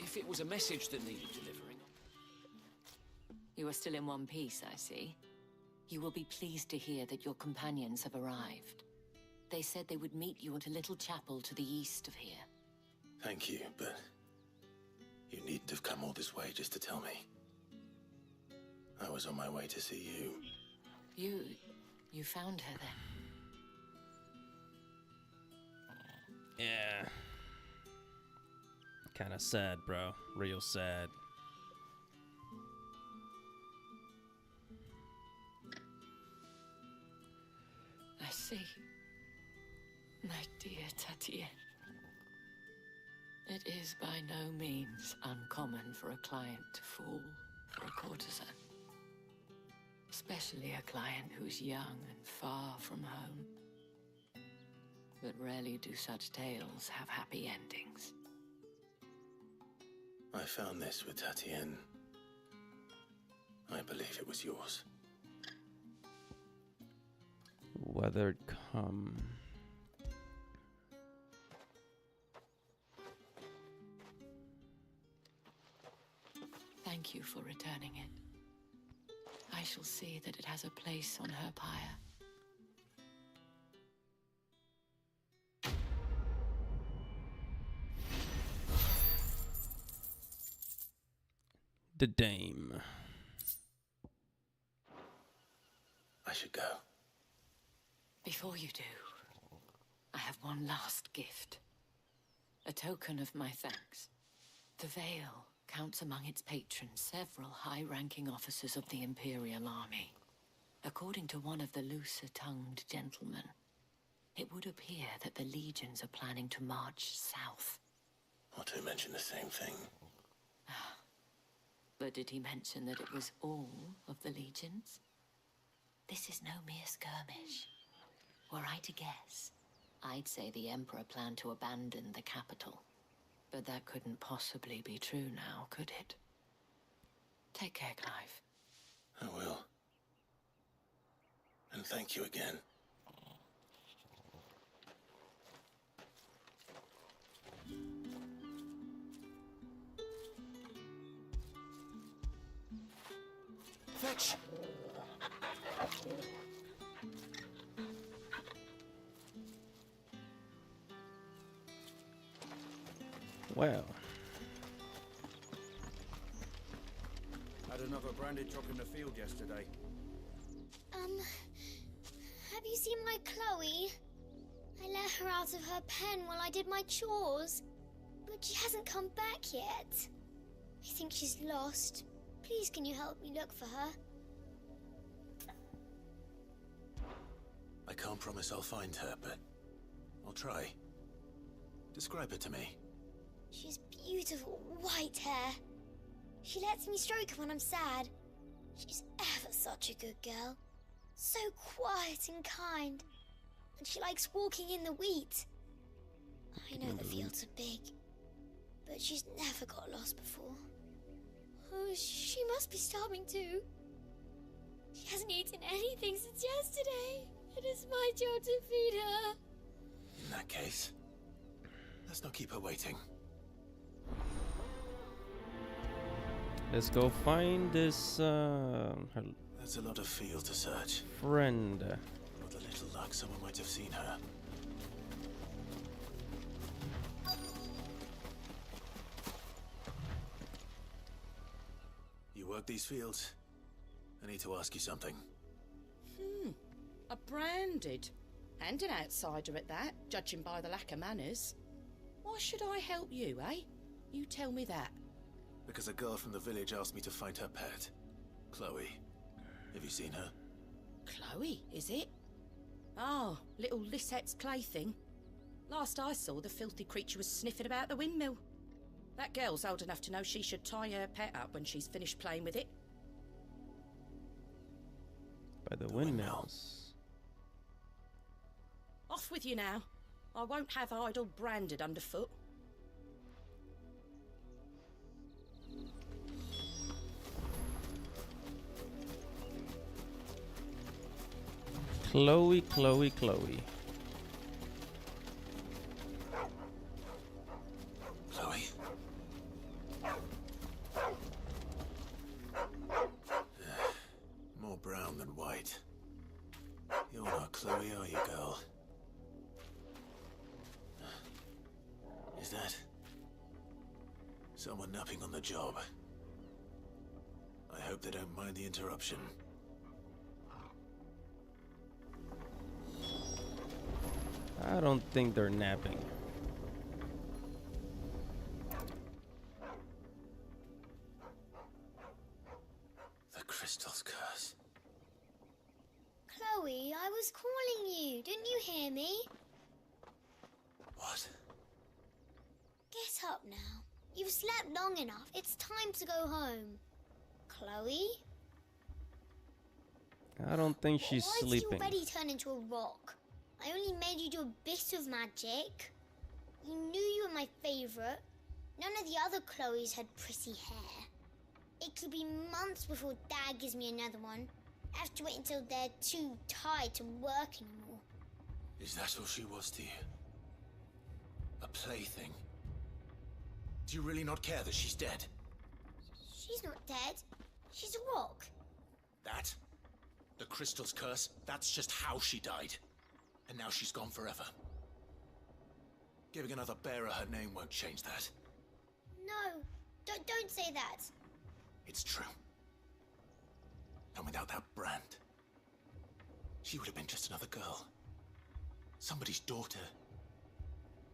If it was a message that needed delivering. You are still in one piece, I see. You will be pleased to hear that your companions have arrived. They said they would meet you at a little chapel to the east of here. Thank you, but you needn't have come all this way just to tell me. I was on my way to see you. You found her then? Yeah. Kinda sad, bro. Real sad. I see. My dear Tatien. It is by no means uncommon for a client to fall for a courtesan. Especially a client who's young and far from home. But rarely do such tales have happy endings. I found this with Tatien. I believe it was yours. Weathered come. Thank you for returning it. I shall see that it has a place on her pyre. The dame. I should go. Before you do, I have one last gift. A token of my thanks. The Vale counts among its patrons several high-ranking officers of the Imperial Army. According to one of the looser-tongued gentlemen, it would appear that the legions are planning to march south. Or to mention the same thing. But did he mention that it was all of the legions? This is no mere skirmish. Were I to guess, I'd say the Emperor planned to abandon the capital. But that couldn't possibly be true now, could it? Take care, Clive. I will. And thank you again. Fetch! Well, Had another branded drop in the field yesterday. Have you seen my Chloe? I let her out of her pen while I did my chores, but she hasn't come back yet. I think she's lost. Please, can you help me look for her? I can't promise I'll find her, but I'll try. Describe her to me. She's beautiful white hair. She lets me stroke her when I'm sad. She's ever such a good girl. So quiet and kind. And she likes walking in the wheat. I know the fields are big, but she's never got lost before. Oh, she must be starving too. She hasn't eaten anything since yesterday. It is my job to feed her. In that case, let's not keep her waiting. let's go find this her That's a lot of field to search. friend. With a little luck, someone might have seen her. You work these fields? I need to ask you something. A branded. And an outsider at that, judging by the lack of manners. Why should I help you, eh? You tell me that. Because a girl from the village asked me to find her pet, Chloe. Have you seen her? Chloe, is it? Oh, little Lisette's plaything. Last I saw, the filthy creature was sniffing about the windmill. That girl's old enough to know she should tie her pet up when she's finished playing with it. By the windmills. Off with you now. I won't have idle branded underfoot. Chloe, Chloe, Chloe. Chloe? More brown than white. You're not Chloe, are you, girl? Is that someone napping on the job? I hope they don't mind the interruption. I don't think they're napping. The crystal's curse. Chloe, I was calling you. Didn't you hear me? What? Get up now. You've slept long enough. It's time to go home. Chloe? I don't think she's Why sleeping. did you already turn into a rock? I only made you do a bit of magic. You knew you were my favorite. None of the other Chloes had pretty hair. It could be months before Dad gives me another one. I have to wait until they're too tired to work anymore. Is that all she was to you? A plaything? Do you really not care that she's dead? She's not dead. She's a rock. That? The crystal's curse? That's just how she died. And now she's gone forever. Giving another bearer her name won't change that. No, don't say that. It's true. And without that brand, she would have been just another girl. Somebody's daughter.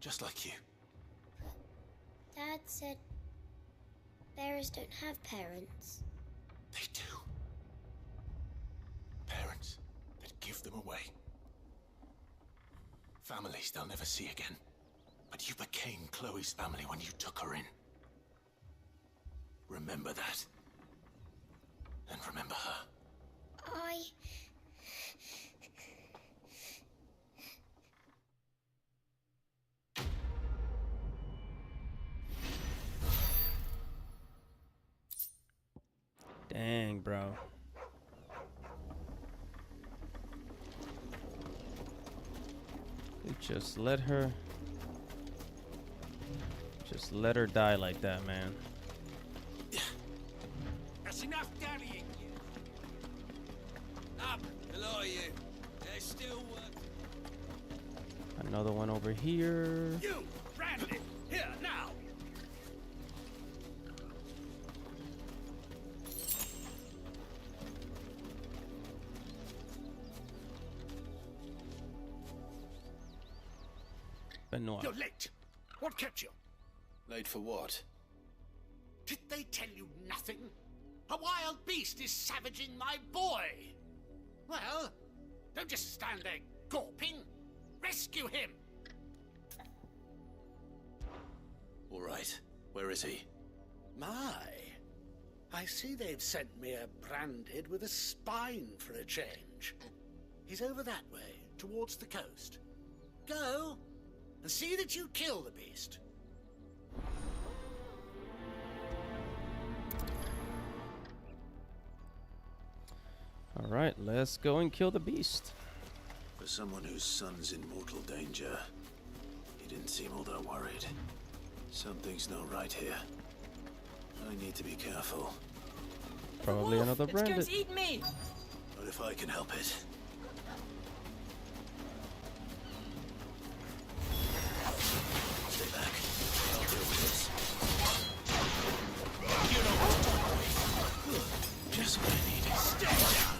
Just like you. Dad said bearers don't have parents. They do. Parents that give them away. Families they'll never see again. But you became Chloe's family when you took her in. Remember that. And remember her. Dang, bro. They just let her die like that, man. That's enough dallying. Up, below you. There's still work. Another one over here. You, Brandy, here now. Benoit. You're late. What kept you? Late for what? Did they tell you nothing? A wild beast is savaging my boy. Well, don't just stand there gawping. Rescue him. All right. Where is he? My. I see they've sent me a branded with a spine for a change. He's over that way, towards the coast. Go, and see that you kill the beast. All right, let's go and kill the beast. For someone whose son's in mortal danger, he didn't seem all that worried. Something's not right here. I need to be careful. Probably another It's going branded. to eat me. But if I can help it. Stay back. I'll deal with this. You know what? Good. Just what I needed. Stay down.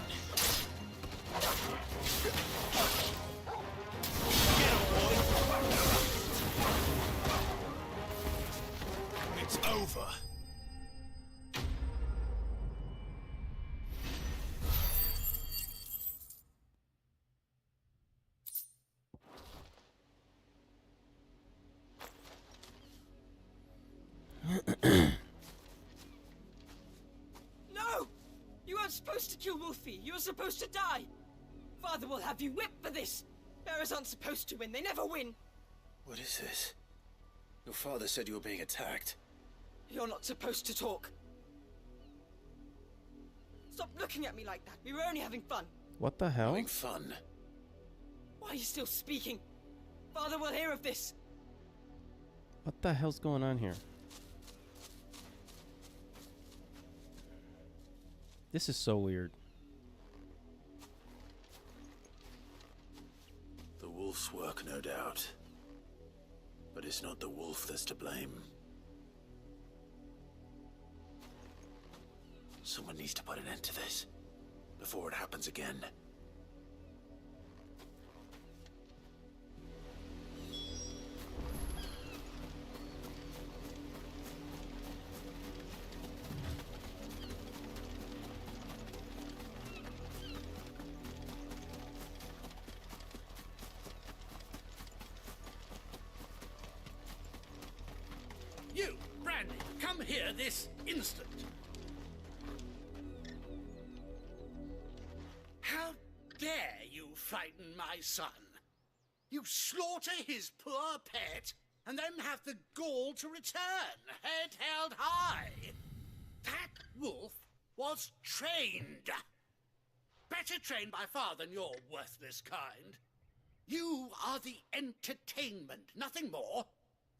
Get on, boy. It's over. No! You weren't supposed to kill Wolfie. You were supposed to die. Father will have you whipped for this. Bearers aren't supposed to win. They never win. What is this? Your father said you were being attacked. You're not supposed to talk. Stop looking at me like that. We were only having fun. What the hell? Having fun? Why are you still speaking? Father will hear of this. What the hell's going on here? This is so weird. The wolf's work, no doubt. But it's not the wolf that's to blame. Someone needs to put an end to this before it happens again. You, Brandy, come here this instant. How dare you frighten my son? You slaughter his poor pet, and then have the gall to return, head held high. That wolf was trained. Better trained by far than your worthless kind. You are the entertainment, nothing more.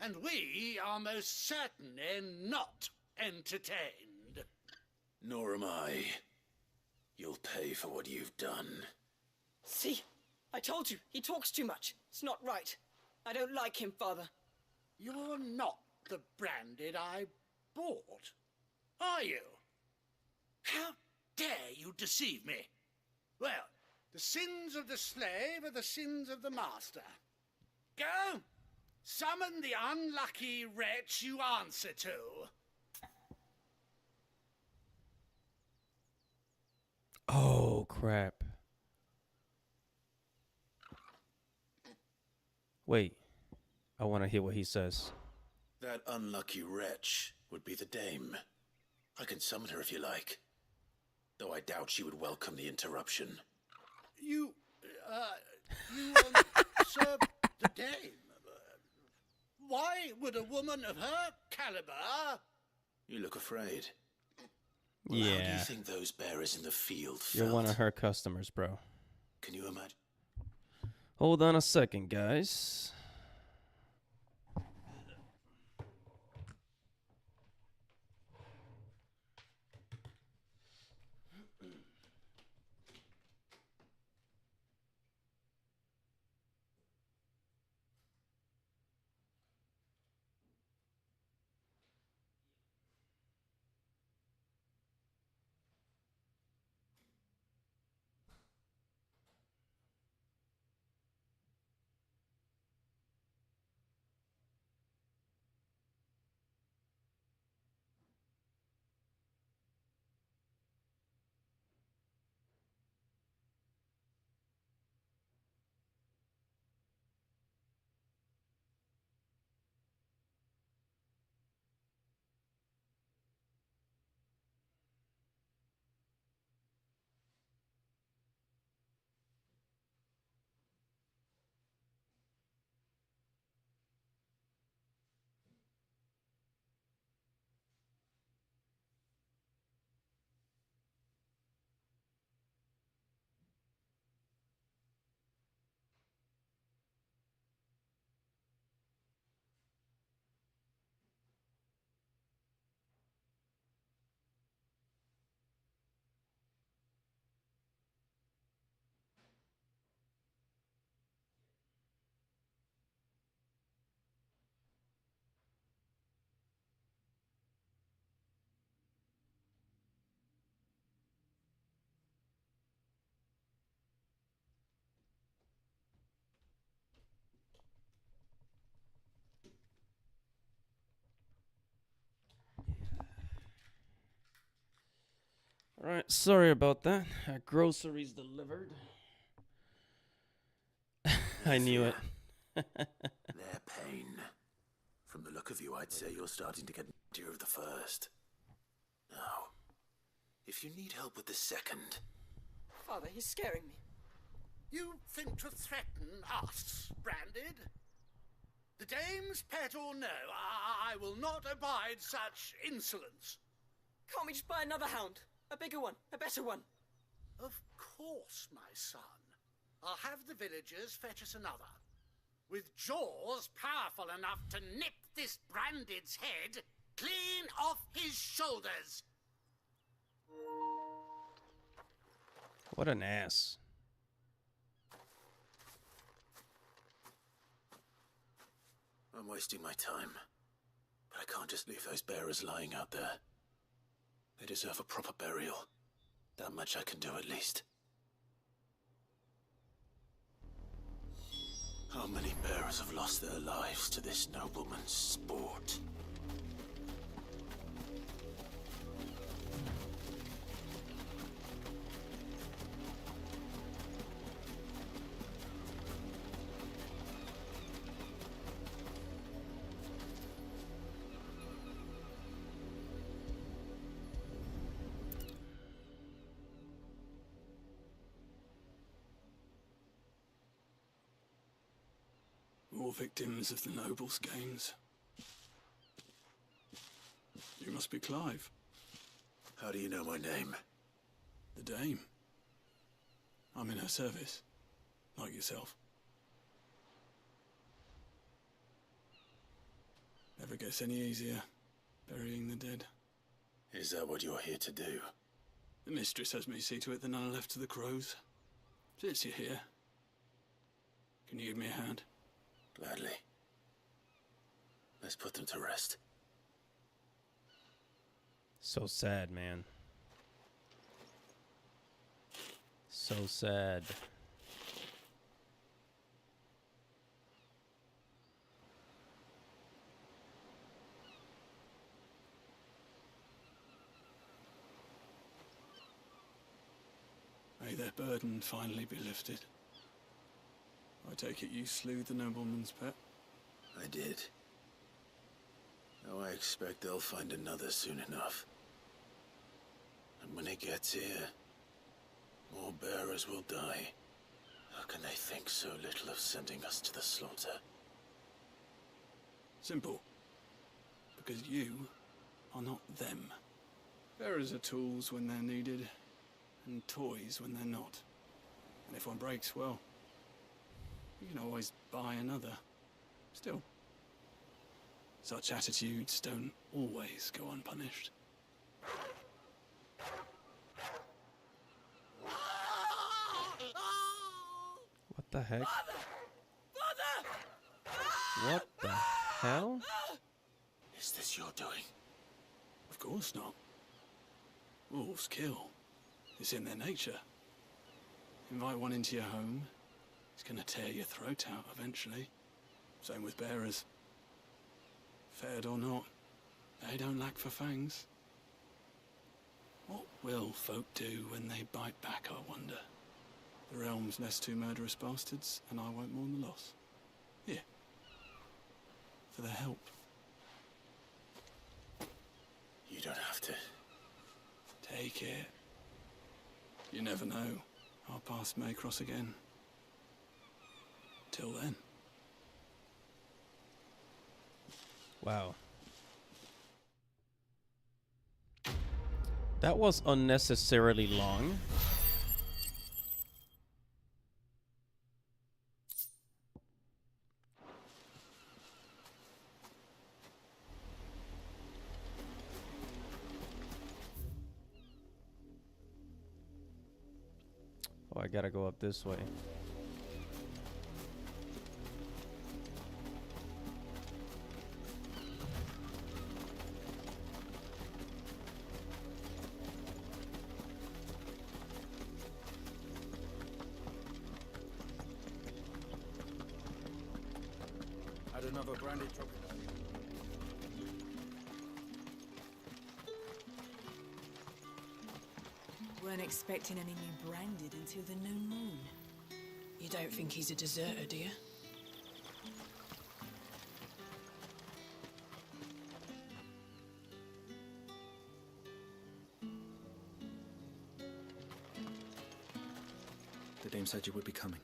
And we are most certainly not entertained. Nor am I. You'll pay for what you've done. See? I told you. He talks too much. It's not right. I don't like him, Father. You're not the branded I bought, are you? How dare you deceive me? Well, the sins of the slave are the sins of the master. Go! Summon the unlucky wretch you answer to. Oh, crap. Wait. I want to hear what he says. That unlucky wretch would be the dame. I can summon her if you like. Though I doubt she would welcome the interruption. You serve the dame. Why would a woman of her caliber... You look afraid. Well, how do you Yeah. think those bearers in the field You're felt? one of her customers, bro. Can you imagine? Hold on a second, guys. All right, sorry about that. Groceries delivered. I knew it. Their pain. From the look of you, I'd say you're starting to get the idea of the first. Now, if you need help with the second... Father, he's scaring me. You think to threaten us, Branded? The dame's pet or no, I will not abide such insolence. Can't we just buy another hound? A bigger one, a better one. Of course, my son. I'll have the villagers fetch us another. With jaws powerful enough to nip this Branded's head clean off his shoulders. What an ass. I'm wasting my time. But I can't just leave those bearers lying out there. They deserve a proper burial. That much I can do at least. How many bearers have lost their lives to this nobleman's sport? All victims of the nobles' games. You must be Clive. How do you know my name? The Dame. I'm in her service, like yourself. Never gets any easier, burying the dead. Is that what you're here to do? The mistress has me see to it that none are left to the crows. Since you're here, can you give me a hand? Gladly. Let's put them to rest. So sad, man. So sad. May their burden finally be lifted. I take it you slew the nobleman's pet? I did. Now I expect they'll find another soon enough. And when it gets here, more bearers will die. How can they think so little of sending us to the slaughter? Simple. Because you are not them. Bearers are tools when they're needed, and toys when they're not. And if one breaks, well, you can always buy another. Still, such attitudes don't always go unpunished. What the heck? What the hell? Is this your doing? Of course not. Wolves kill. It's in their nature. Invite one into your home, it's gonna tear your throat out eventually. Same with bearers. Fed or not, they don't lack for fangs. What will folk do when they bite back, I wonder? The realm's less two murderous bastards, and I won't mourn the loss. Here. For their help. You don't have to. Take it. You never know. Our paths may cross again. Till then. Wow. That was unnecessarily long. Oh, I gotta go up this way. Had another branded drop. Weren't expecting any new branded until the new moon. You don't think he's a deserter, do you? The dame said you would be coming.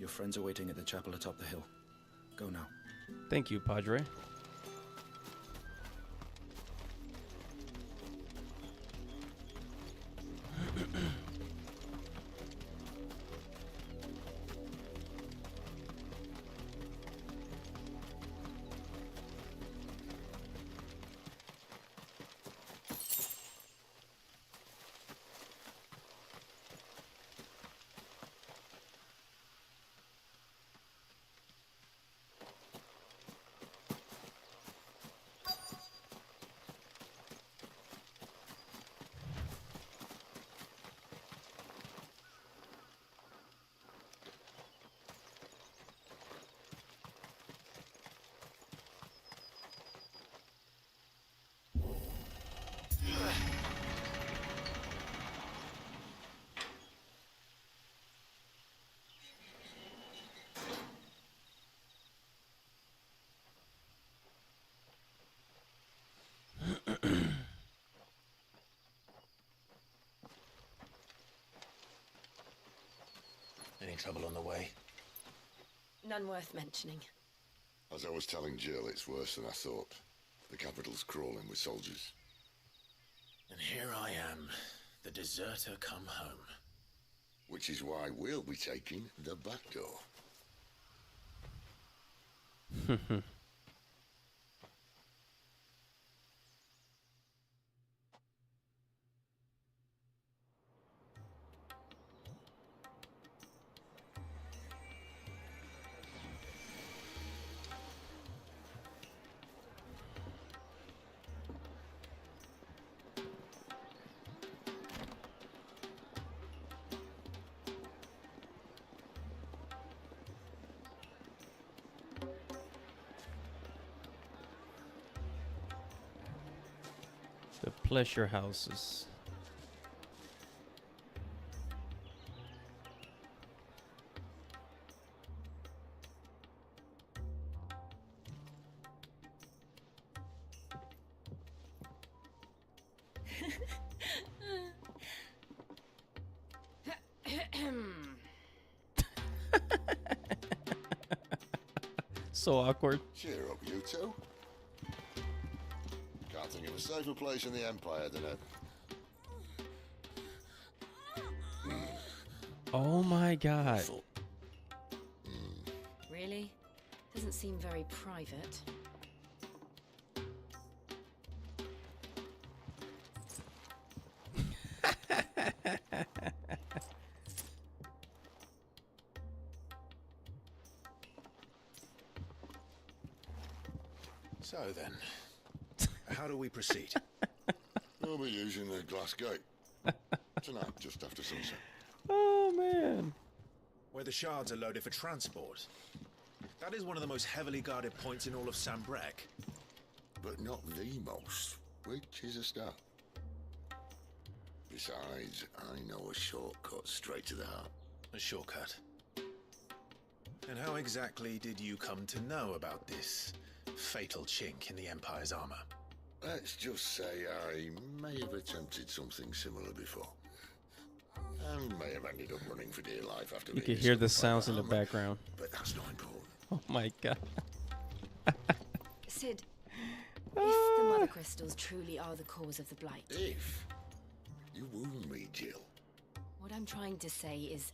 Your friends are waiting at the chapel atop the hill. Go now. Thank you, Padre. Any trouble on the way? None worth mentioning. As I was telling Jill, it's worse than I thought. The capital's crawling with soldiers. And here I am, the deserter come home. Which is why we'll be taking the back door. The pleasure houses. So awkward. Cheer up, you two. Can't think of A safer place in the Empire than ever. Oh my god. Really? Doesn't seem very private. So then, how do we proceed? We'll be using the glass gate. Tonight, just after sunset. Oh man. Where the shards are loaded for transport. That is one of the most heavily guarded points in all of Sambrek. But not the most, which is a start. Besides, I know a shortcut straight to the heart. A shortcut. And how exactly did you come to know about this fatal chink in the Empire's armor? Let's just say I may have attempted something similar before. And may have ended up running for dear life after You being can hear the discovered by sounds in the armor, background. But that's not important. Oh my god. Sid, if the Mother Crystals truly are the cause of the Blight... If? You wound me, Jill. What I'm trying to say is,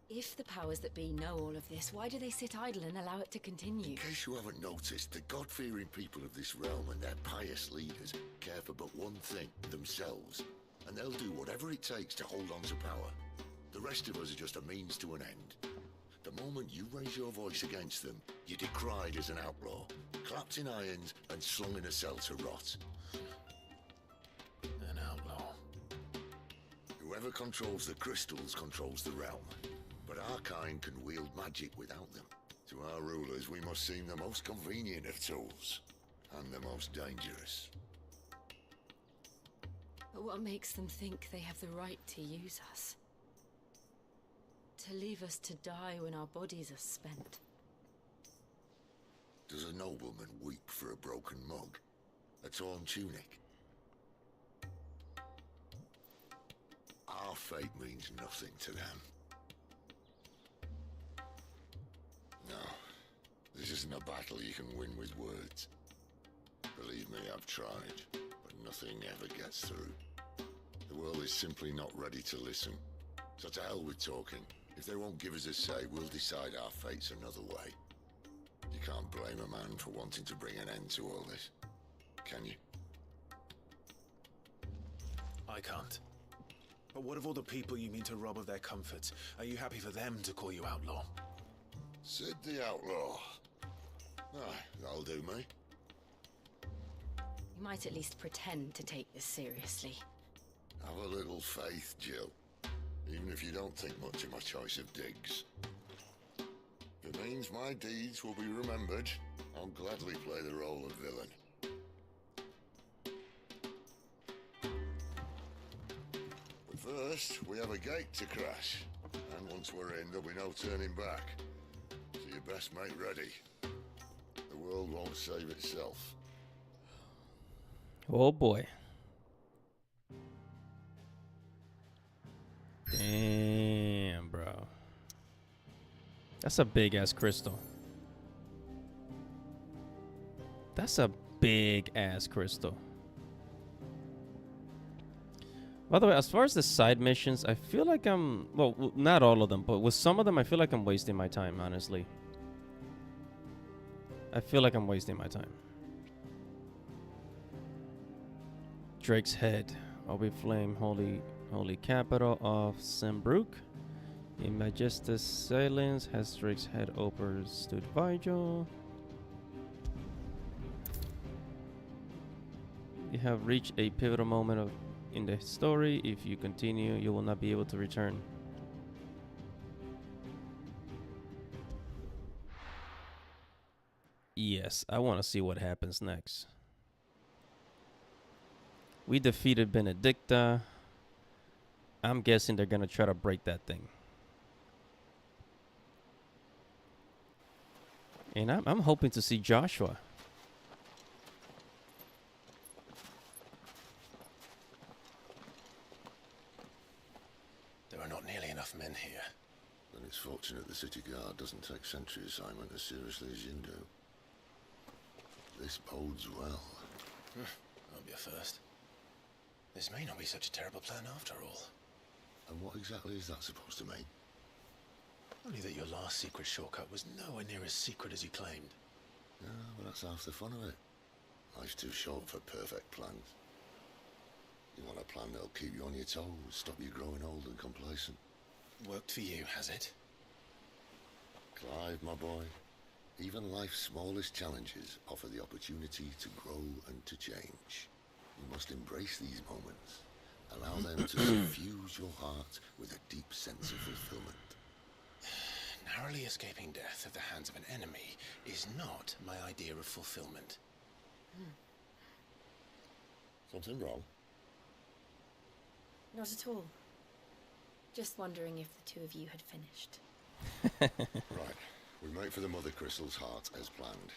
if the powers that be know all of this, why do they sit idle and allow it to continue? In case you haven't noticed, the God-fearing people of this realm and their pious leaders care for but one thing, themselves. And they'll do whatever it takes to hold on to power. The rest of us are just a means to an end. The moment you raise your voice against them, you're decried as an outlaw, clapped in irons and slung in a cell to rot. An outlaw. Whoever controls the crystals controls the realm. But our kind can wield magic without them. To our rulers, we must seem the most convenient of tools, and the most dangerous. But what makes them think they have the right to use us? To leave us to die when our bodies are spent? Does a nobleman weep for a broken mug? A torn tunic? Our fate means nothing to them. No, this isn't a battle you can win with words. Believe me, I've tried, but nothing ever gets through. The world is simply not ready to listen. So to hell with talking. If they won't give us a say, we'll decide our fates another way. You can't blame a man for wanting to bring an end to all this, can you? I can't. But what of all the people you mean to rob of their comforts? Are you happy for them to call you outlaw? Sid the Outlaw. Aye, that'll do me. You might at least pretend to take this seriously. Have a little faith, Jill. Even if you don't think much of my choice of digs. If it means my deeds will be remembered, I'll gladly play the role of villain. But first, we have a gate to crash. And once we're in, there'll be no turning back. So you best make ready. The world won't save itself. Oh boy. Damn, bro. That's a big ass crystal. That's a big ass crystal. By the way, as far as the side missions, I feel like I'm... Well, not all of them, but with some of them, I feel like I'm wasting my time, honestly. I feel like I'm wasting my time. Drake's Head. Obi Flame, holy capital of Sambruk. In majestic silence has Drake's Head over stood vigil. You have reached a pivotal moment in the story. If you continue, you will not be able to return. Yes, I want to see what happens next. We defeated Benedicta. I'm guessing they're gonna try to break that thing. And I'm hoping to see Joshua. There are not nearly enough men here. Then it's fortunate the city guard doesn't take sentry assignment as seriously as you do. This bodes well. Won't be a first. This may not be such a terrible plan after all. And what exactly is that supposed to mean? Only that your last secret shortcut was nowhere near as secret as you claimed. Yeah, well, that's half the fun of it. Life's too short for perfect plans. You want a plan that'll keep you on your toes, stop you growing old and complacent. Worked for you, has it? Clive, my boy, even life's smallest challenges offer the opportunity to grow and to change. You must embrace these moments. Allow them to suffuse your heart with a deep sense of fulfillment. Narrowly escaping death at the hands of an enemy is not my idea of fulfillment. Something wrong? Not at all. Just wondering if the two of you had finished. Right. We make for the Mother Crystal's heart as planned.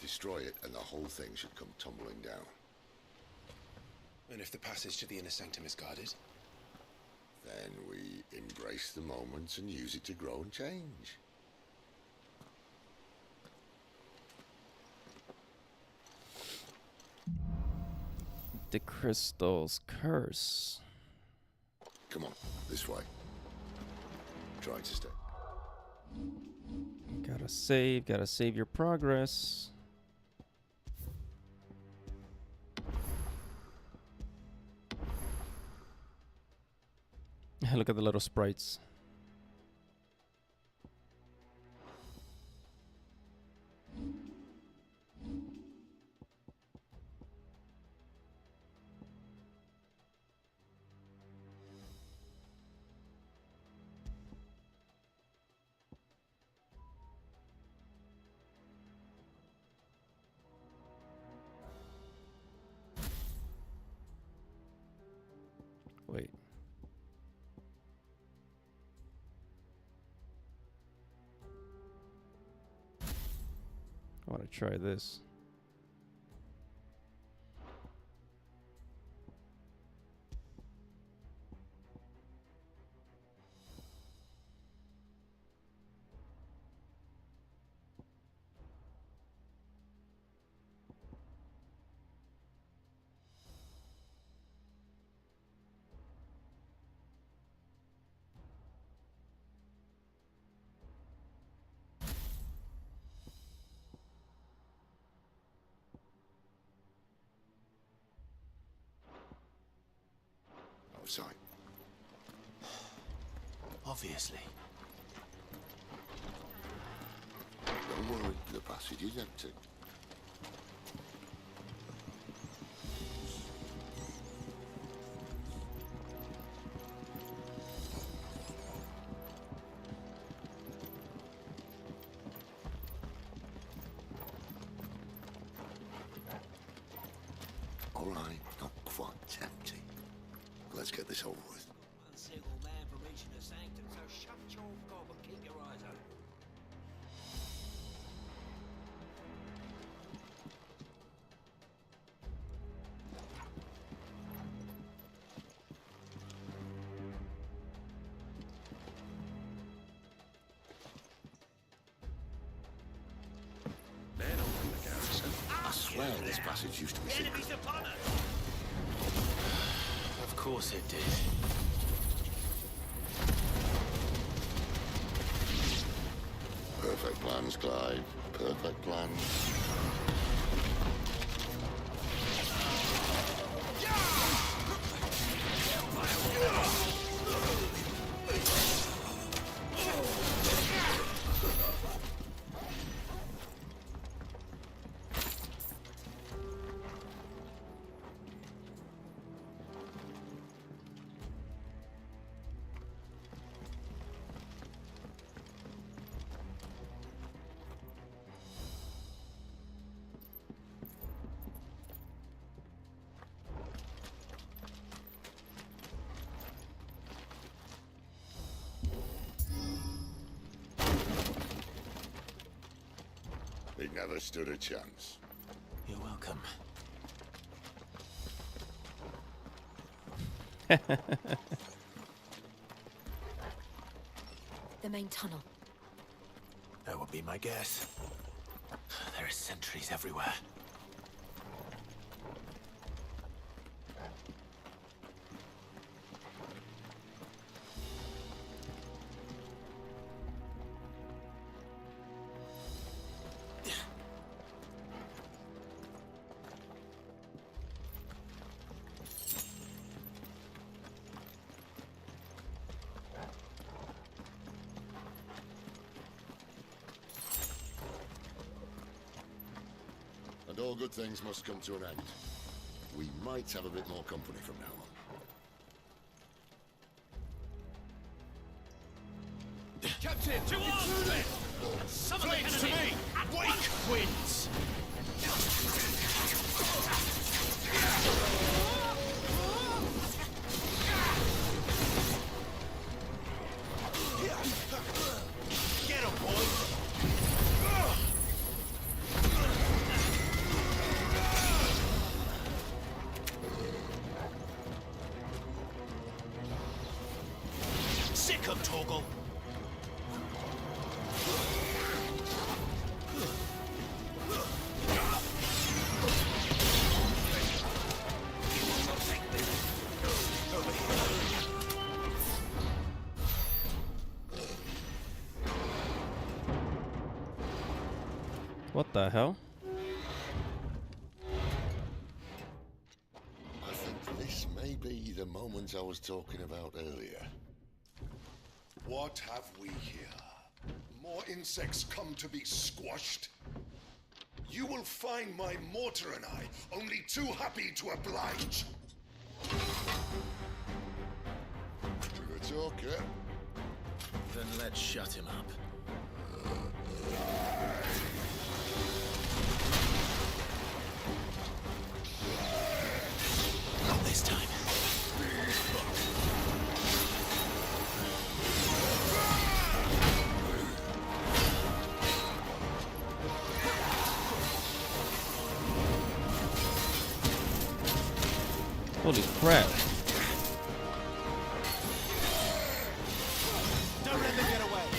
Destroy it and the whole thing should come tumbling down. And if the passage to the inner sanctum is guarded? Then we embrace the moment and use it to grow and change. The crystal's curse. Come on, this way. Try to stay. Gotta save your progress. Look at the little sprites. Wait. I want to try this. Outside. Obviously. Don't worry, the passage is empty. All right, not quite empty. Let's get this over with. One single man for reaching the sanctum, so shut your gob and keep your eyes open. Men open the garrison. I swear this passage used to be secret. Of course it did. Perfect plans, Clive. Perfect plans. He never stood a chance. You're welcome. The main tunnel. That would be my guess. There are sentries everywhere. And all good things must come to an end. We might have a bit more company from now on. Captain! To arms, men! Some Flames to me! Wake winds! Get him, boys! Sick 'em, Torgal! What the hell? I think this may be the moment I was talking about earlier. What have we here? More insects come to be squashed? You will find my mortar and I only too happy to oblige. Gonna talk, yeah? Then let's shut him up. Not this time. Holy crap. Don't let them get away.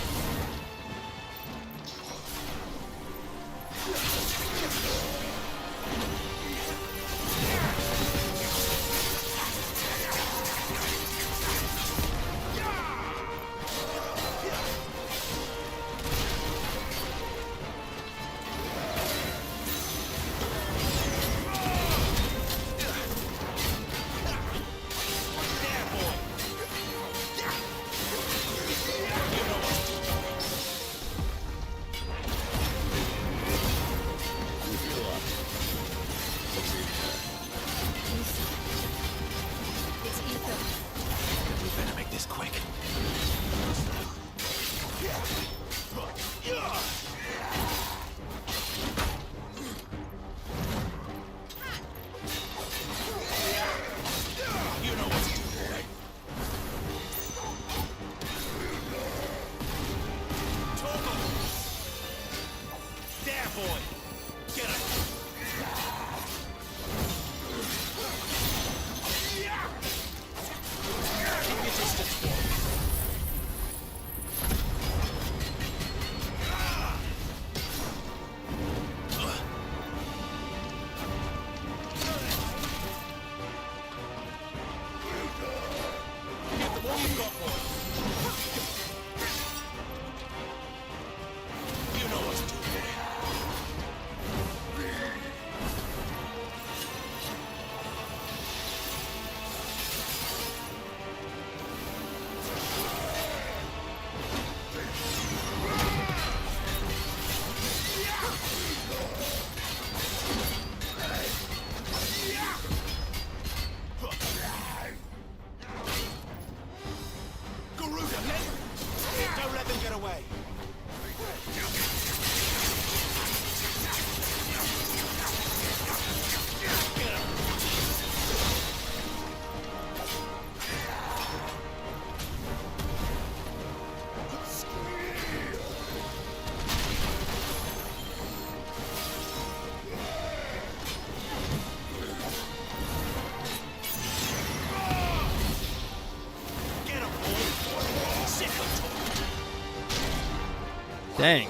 Dang.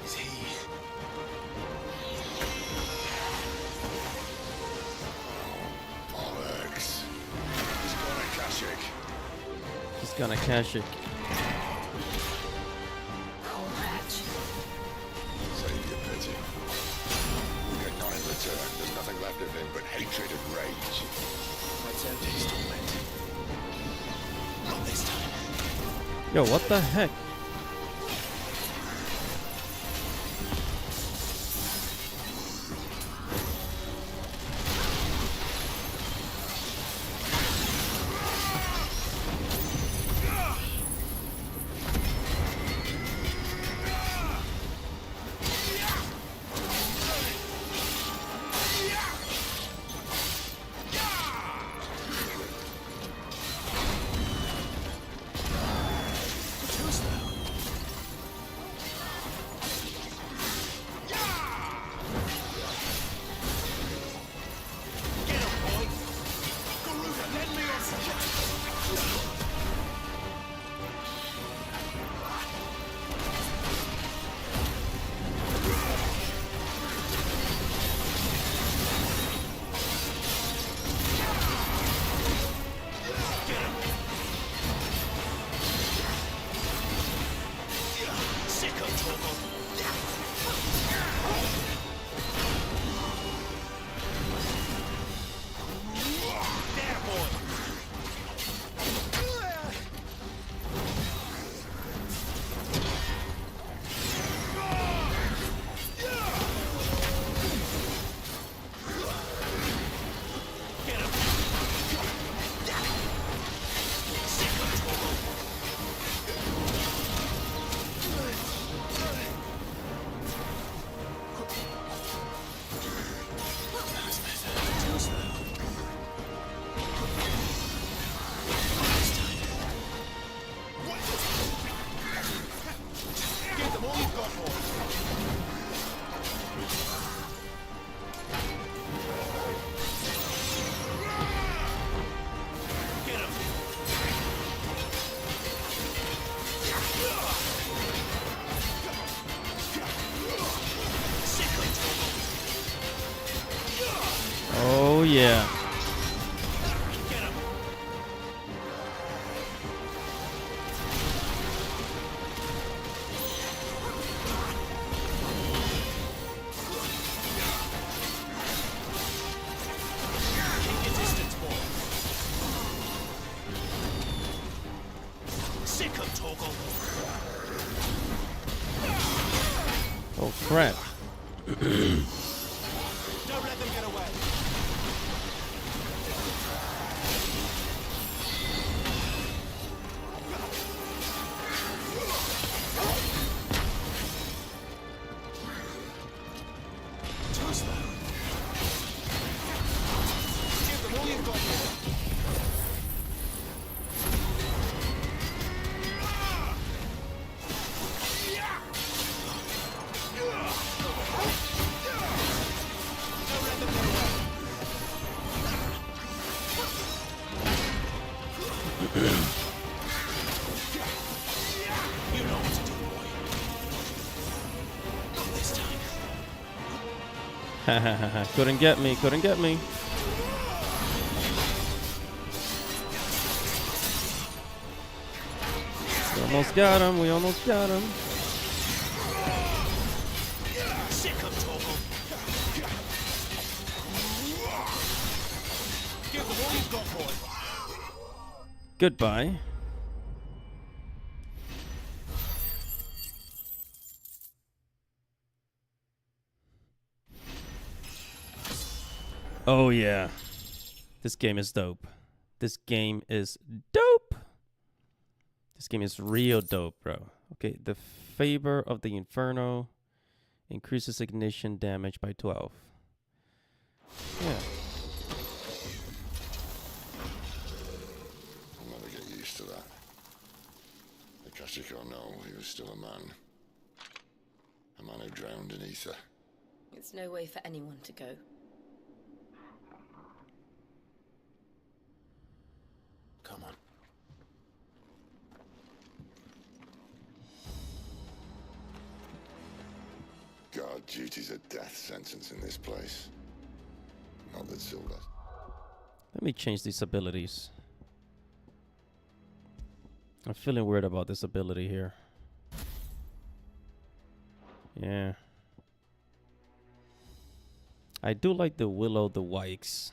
Is he... He's gonna cash it. Save your pity. You get none in return. There's nothing left of him but hatred and rage. My turn to his torment. Not this time. Yo, what the heck? Oh yeah. Oh crap. Couldn't get me, couldn't get me. We almost got him, we almost got him. Goodbye. Oh yeah. This game is dope. This game is dope. This game is real dope, bro. Okay, the Favor of the Inferno increases ignition damage by 12. Yeah. I'll never get used to that. Akashic or no, he was still a man. A man who drowned in ether. It's no way for anyone to go. Come on. Guard duty's a death sentence in this place. Not that Sildar. Let me change these abilities. I'm feeling weird about this ability here. Yeah. I do like the Will o' the Wisps.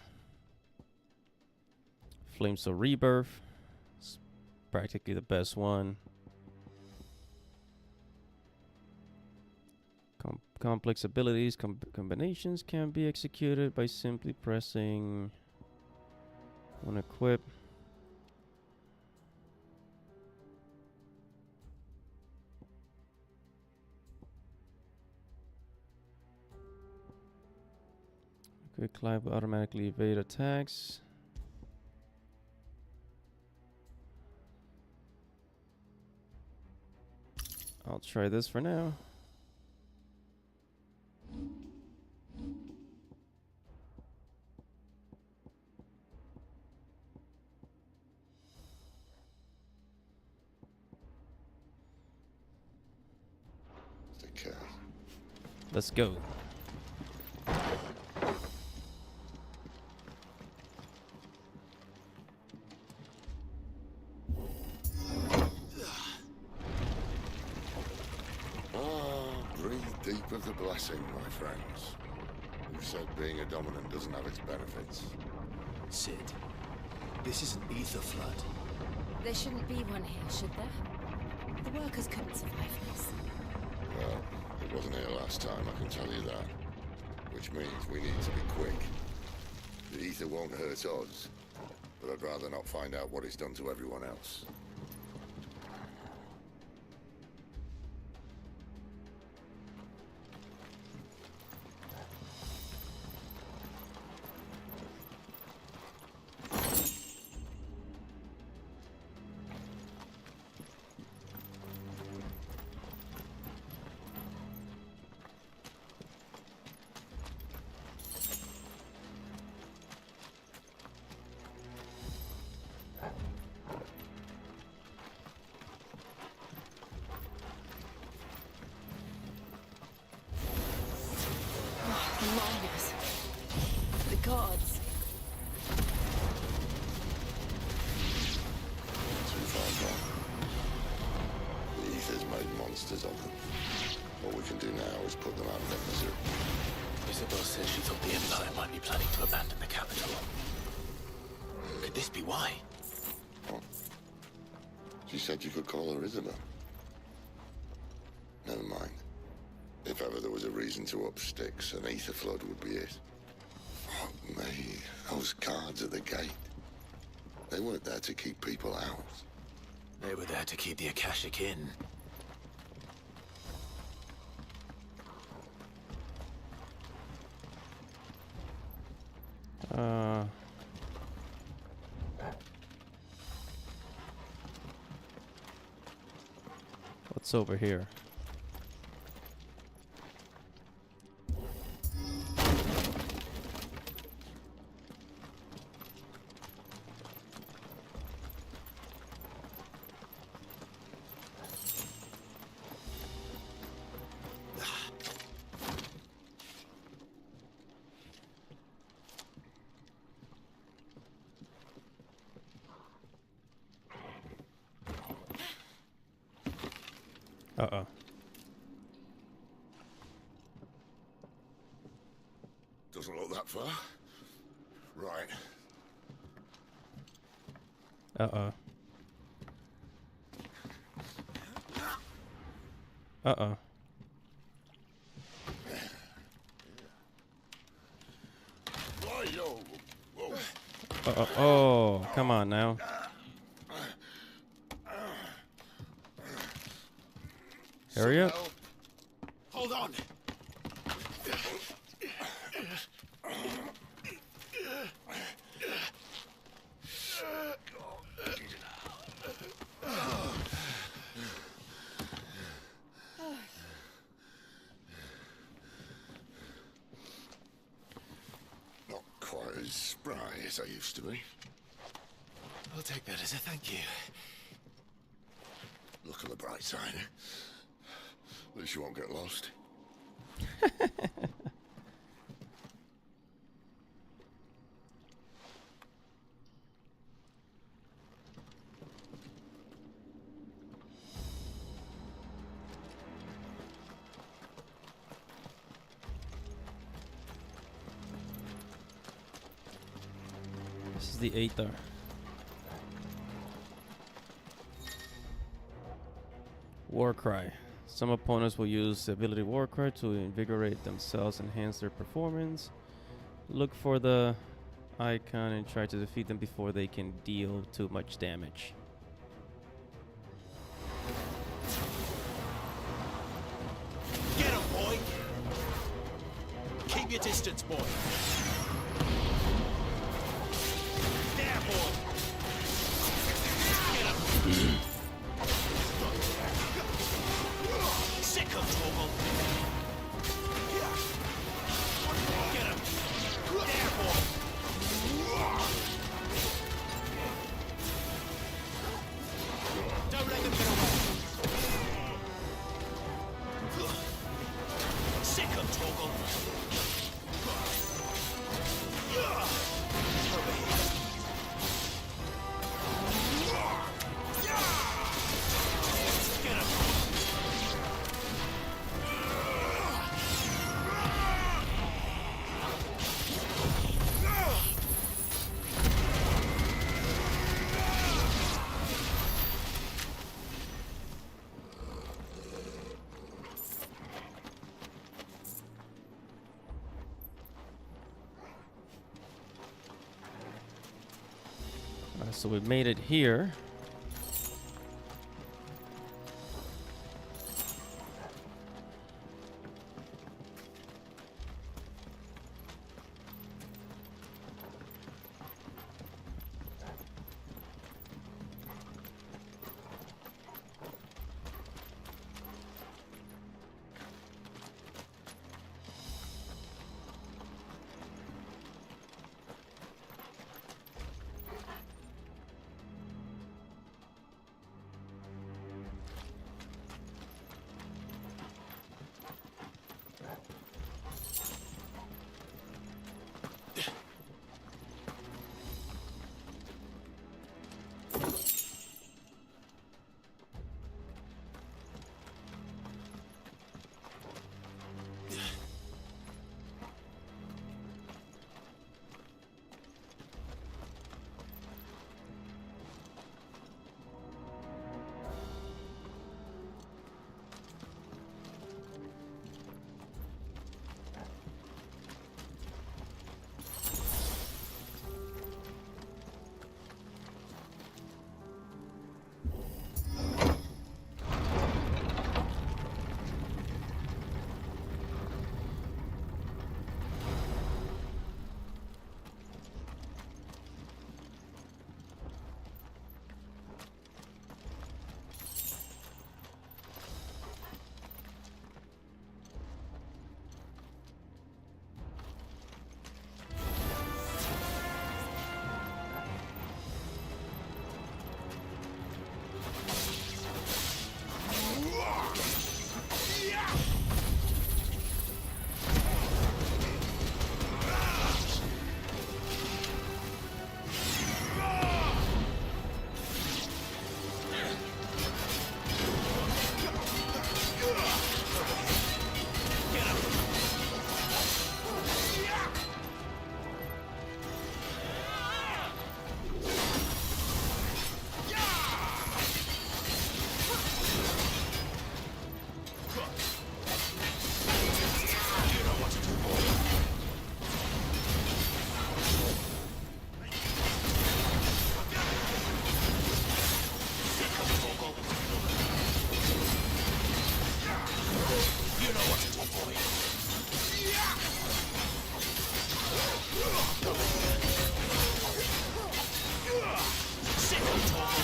Flames of Rebirth. It's practically the best one. Complex abilities, combinations can be executed by simply pressing on equip. Quick Clive will automatically evade attacks. I'll try this for now. Let's go. Breathe deep of the blessing, my friends. Who said being a dominant doesn't have its benefits? Sid, this is an ether flood. There shouldn't be one here, should there? The workers couldn't survive this. Well, it wasn't here last time, I can tell you that. Which means we need to be quick. The ether won't hurt us, but I'd rather not find out what it's done to everyone else. The miners. The gods. Too far gone. The ether's made monsters of them. What we can do now is put them out of their misery. Isabel says she thought the Empire might be planning to abandon the capital. Could this be why? What? She said you could call her Isabel. Never mind. If ever there was a reason to up sticks, an ether flood would be it. Fuck me, those guards at the gate. They weren't there to keep people out. They were there to keep the Akashic in. What's over here? Uh-oh. Doesn't look that far. Right. Uh-oh. Uh-oh. Whoa. Uh-oh. Oh, come on now. Hurry up. Hold on. Not quite as spry as I used to be. I'll take that as a thank you. Look on the bright side. At least you won't get lost. This is the Aether. Warcry. Some opponents will use the ability Warcry to invigorate themselves, enhance their performance. Look for the icon and try to defeat them before they can deal too much damage. Get him, boy! Keep your distance, boy! There, boy! Get him! Sick of Torgal! Get him! There, boy! Don't let them get away! Sick of Torgal! Over here! Get him! So we made it here.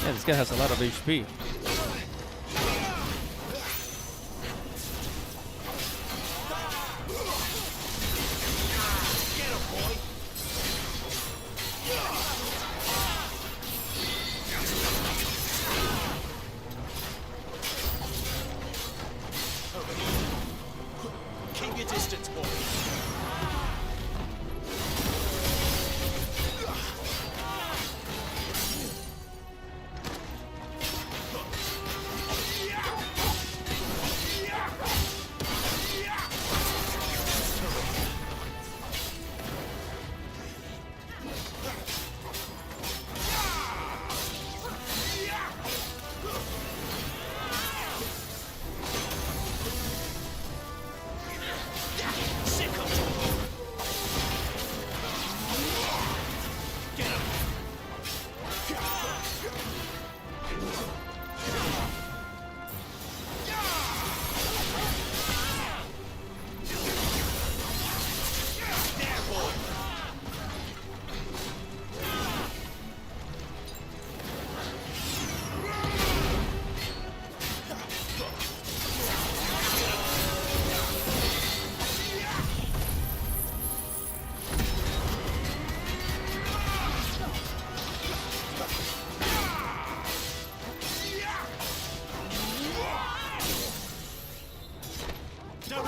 Yeah, this guy has a lot of HP. Keep your distance, boy.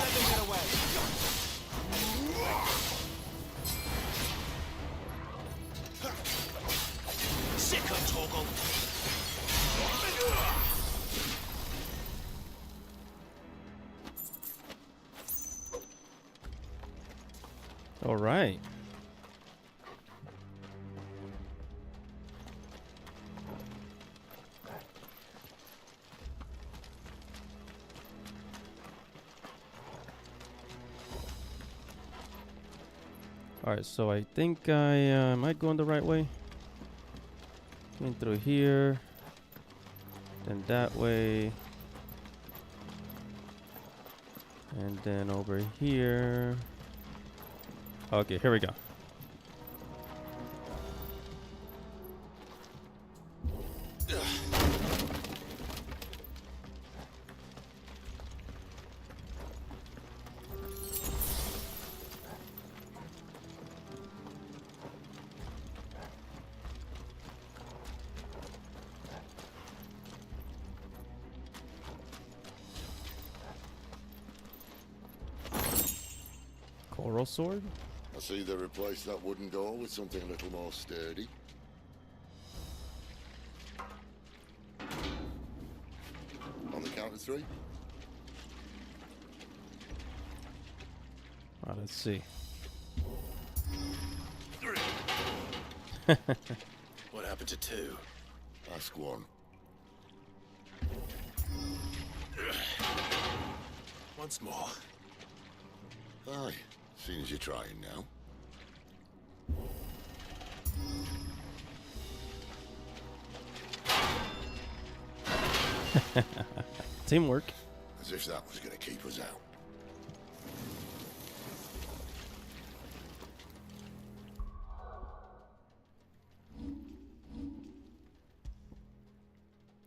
let them get away. Sick of Torgal. All right. All right, so I think I am I going the right way? Going through here, then that way, and then over here. Okay, here we go. Coral sword? I see they replaced that wooden door with something a little more sturdy. On the count of 3? Let's see. What happened to 2? Ask 1. Once more. Aye, seeing as you're trying now. Teamwork. As if that was going to keep us out.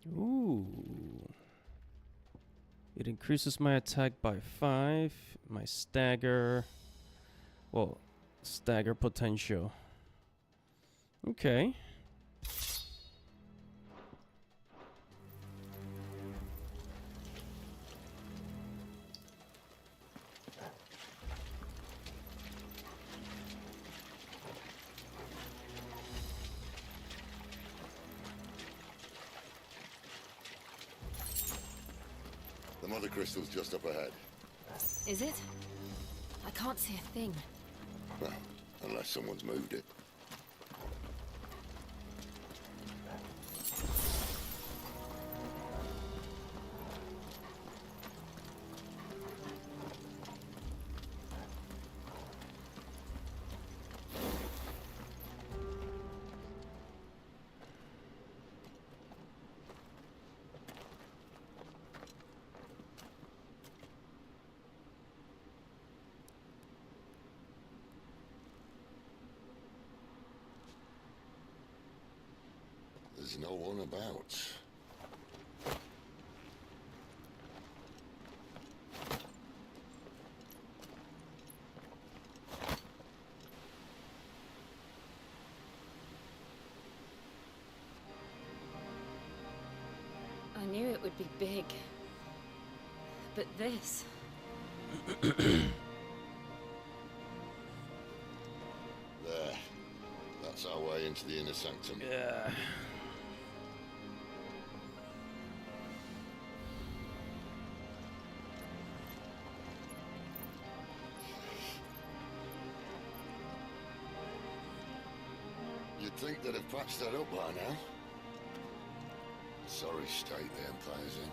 Ooh. It increases my attack by 5. My stagger. Well, stagger potential. Okay. The mother crystal's just up ahead. Is it? I can't see a thing. Well, unless someone's moved it. There's no one about. I knew it would be big. But this... There. That's our way into the inner sanctum. Yeah. You'd think they'd have patched that up by now. Sorry state the Empire's in.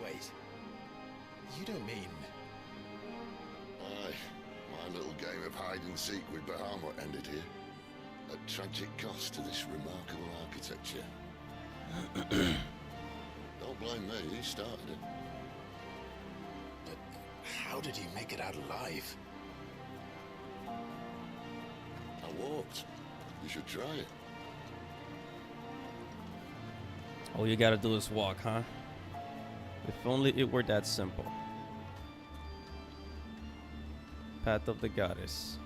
Wait. You don't mean... Aye. My little game of hide-and-seek with Bahamut ended here. At tragic cost to this remarkable architecture. Don't blame me, he started it. But how did he make it out alive? I walked. You should try it. All you gotta do is walk, huh? If only it were that simple. Path of the Goddess.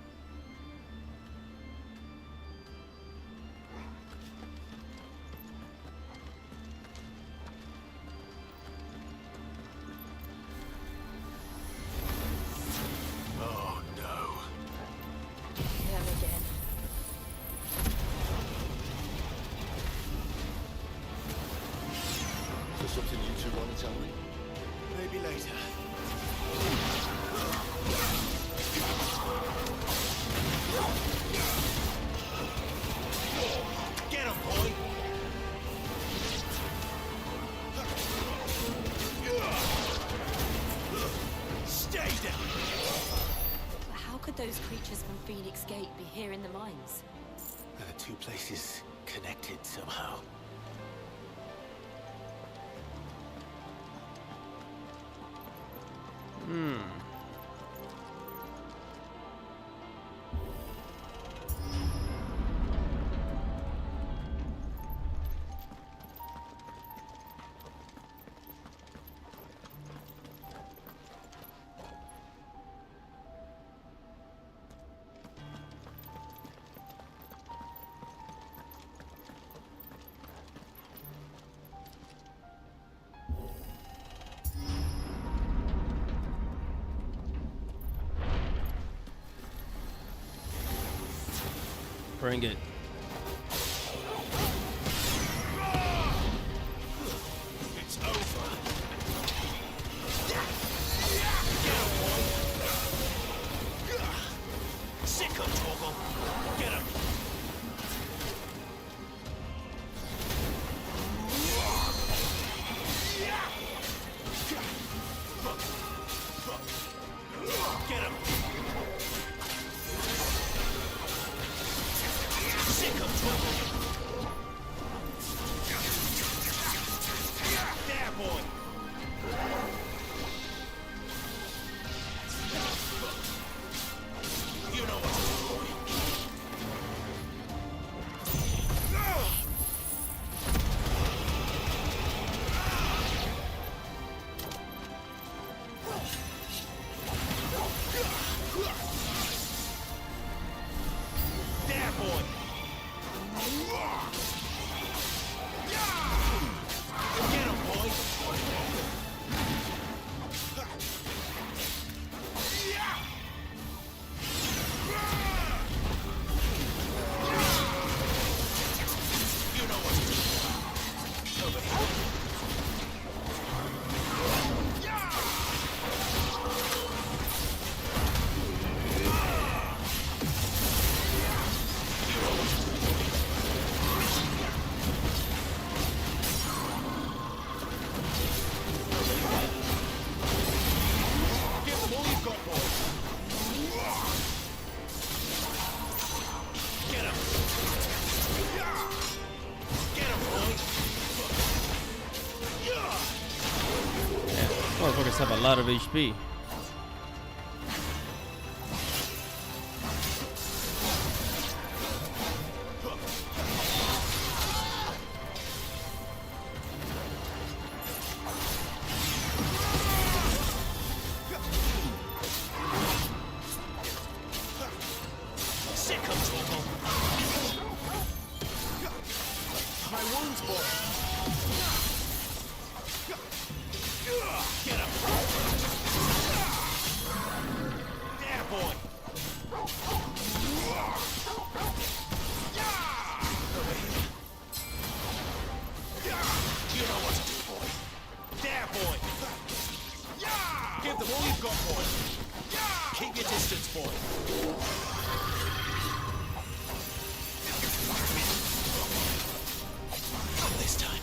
moment. Maybe later. Get him, boy! Stay down! But how could those creatures from Phoenix Gate be here in the mines? Are the two places connected somehow? Bring it. It's over. Sick of Torgal. Get him. Get him. Sick of Torgal. There, boy. You know what to do, boy. There, boy. Get him, boy. You know what to do. Over here. Give them all you've got, boy. Get him. Get him, boy. Motherfuckers have a lot of HP. Sick of Torgal. My wounds, boy. Get him. There, boy. Over here. You know what to do, boy. There, boy. Give them all you've got, boy. Keep your distance, boy. Not this time.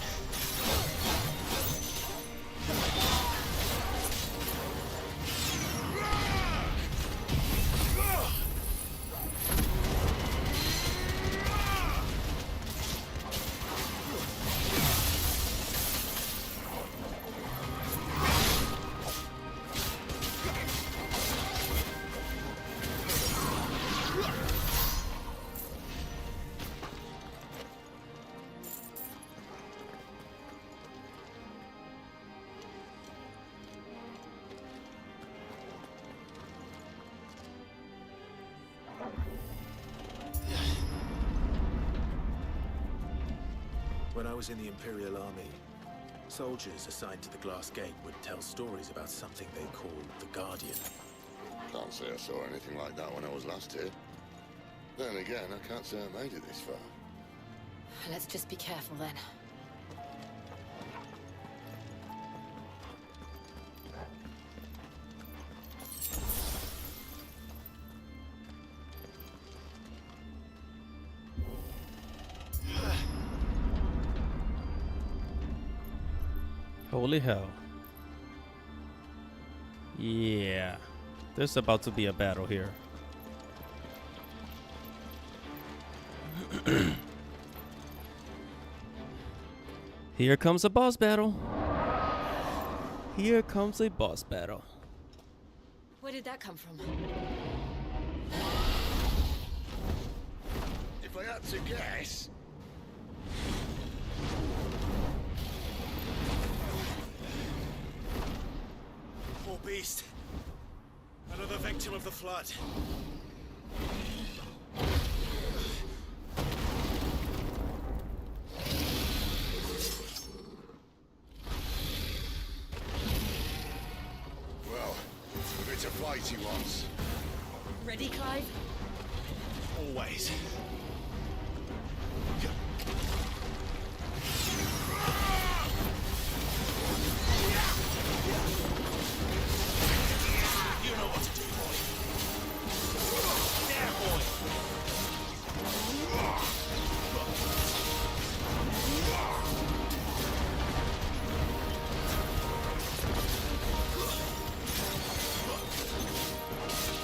When I was in the Imperial Army, soldiers assigned to the Glass Gate would tell stories about something they called the Guardian. Can't say I saw anything like that when I was last here. Then again, I can't say I made it this far. Let's just be careful then. Holy hell. Yeah. There's about to be a battle here. Here comes a boss battle. Here comes a boss battle. Where did that come from? If I had to guess... Poor beast. Another victim of the flood. Well, a bit of fight he wants. Ready, Clive? Always. You know what to do, boy. There, boy.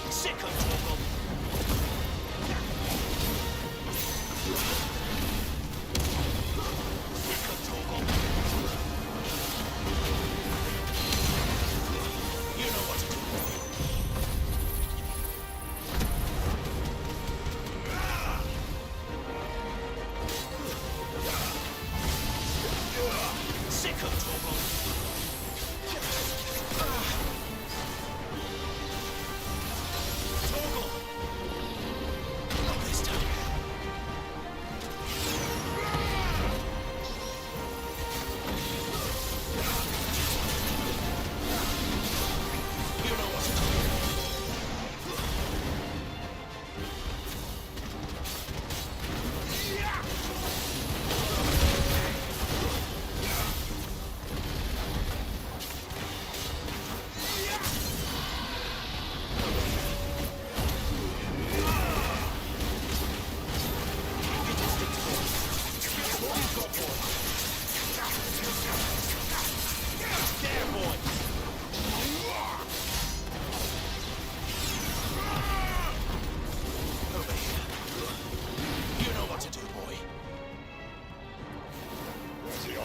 Sick of trouble.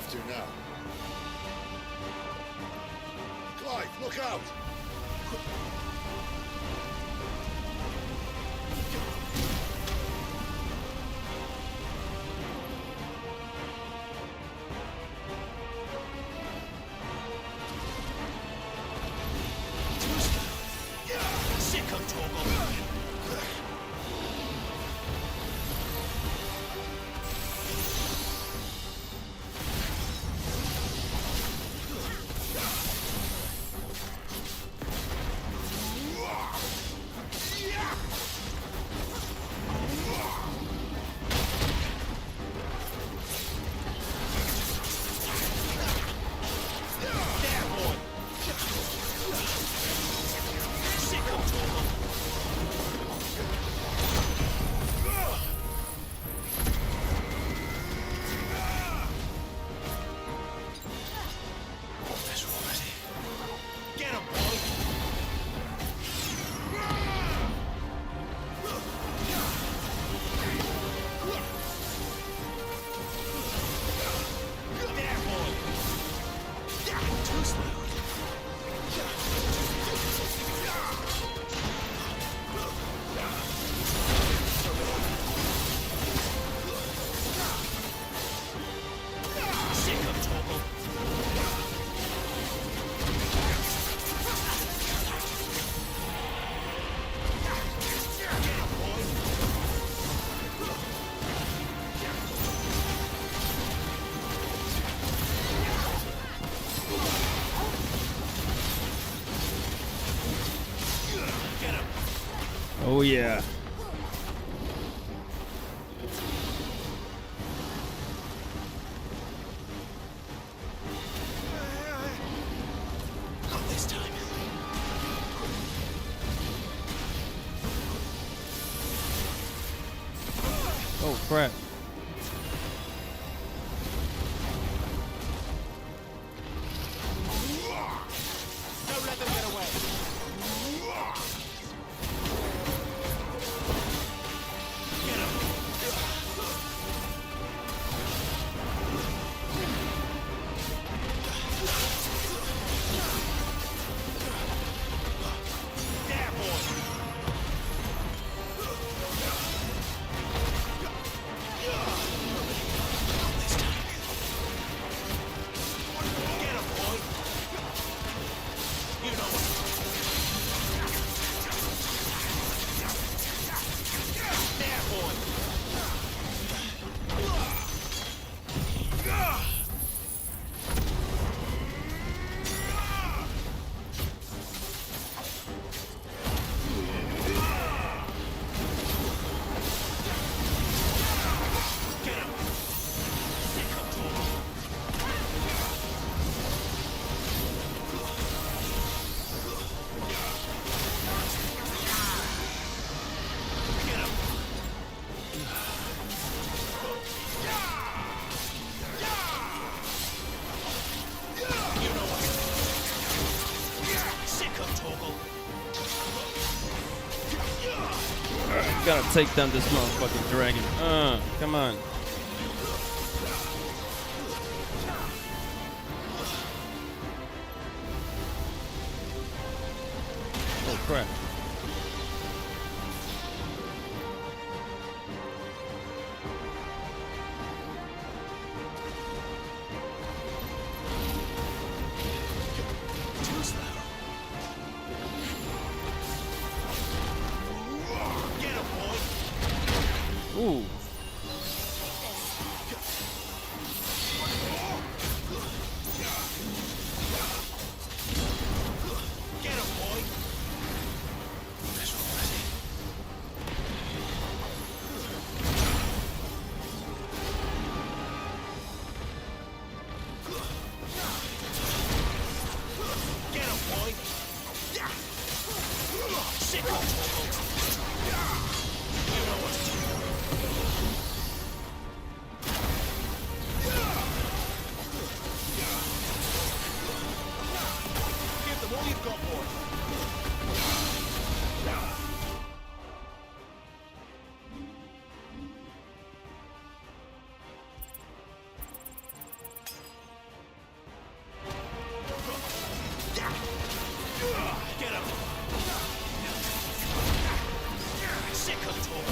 To now. Clive, look out! Sick of trouble. Oh yeah. Not this time. Oh crap. Gotta take down this motherfucking dragon. Come on. Oh crap. Ooh. Get him, boy! Get him, boy! Sick of you know what to do. Give them all you've got, boy. Get him! Sick of talk.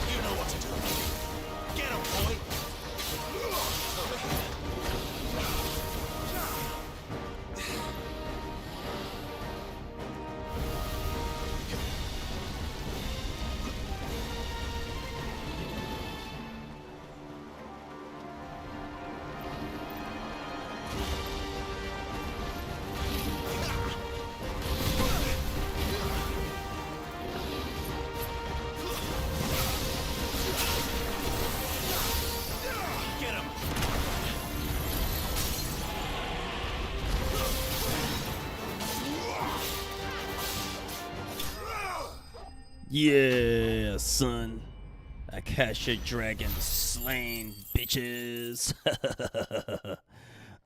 You know what to do. Get him, boy! Over here. Get him! Yeah, son. Akasha Dragon slain, bitches.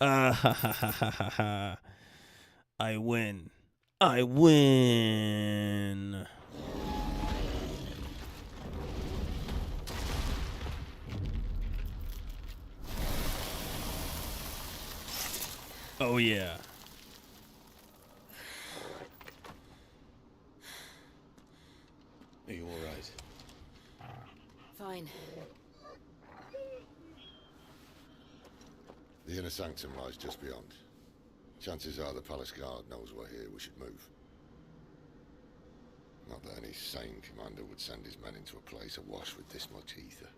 Ah ha ha ha ha ha ha. I win. I win. Oh yeah. Are you all right? Fine. The inner sanctum lies just beyond. Chances are the palace guard knows we're here. We should move. Not that any sane commander would send his men into a place awash with this much ether.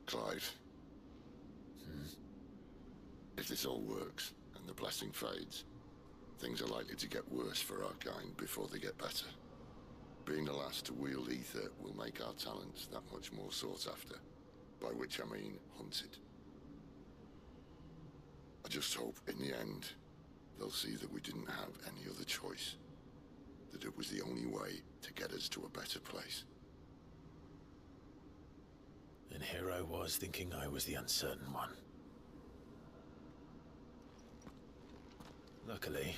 Clive. If this all works, and the blessing fades, things are likely to get worse for our kind before they get better. Being the last to wield ether will make our talents that much more sought after, by which I mean hunted. I just hope, in the end, they'll see that we didn't have any other choice, that it was the only way to get us to a better place. And here I was thinking I was the uncertain one. Luckily,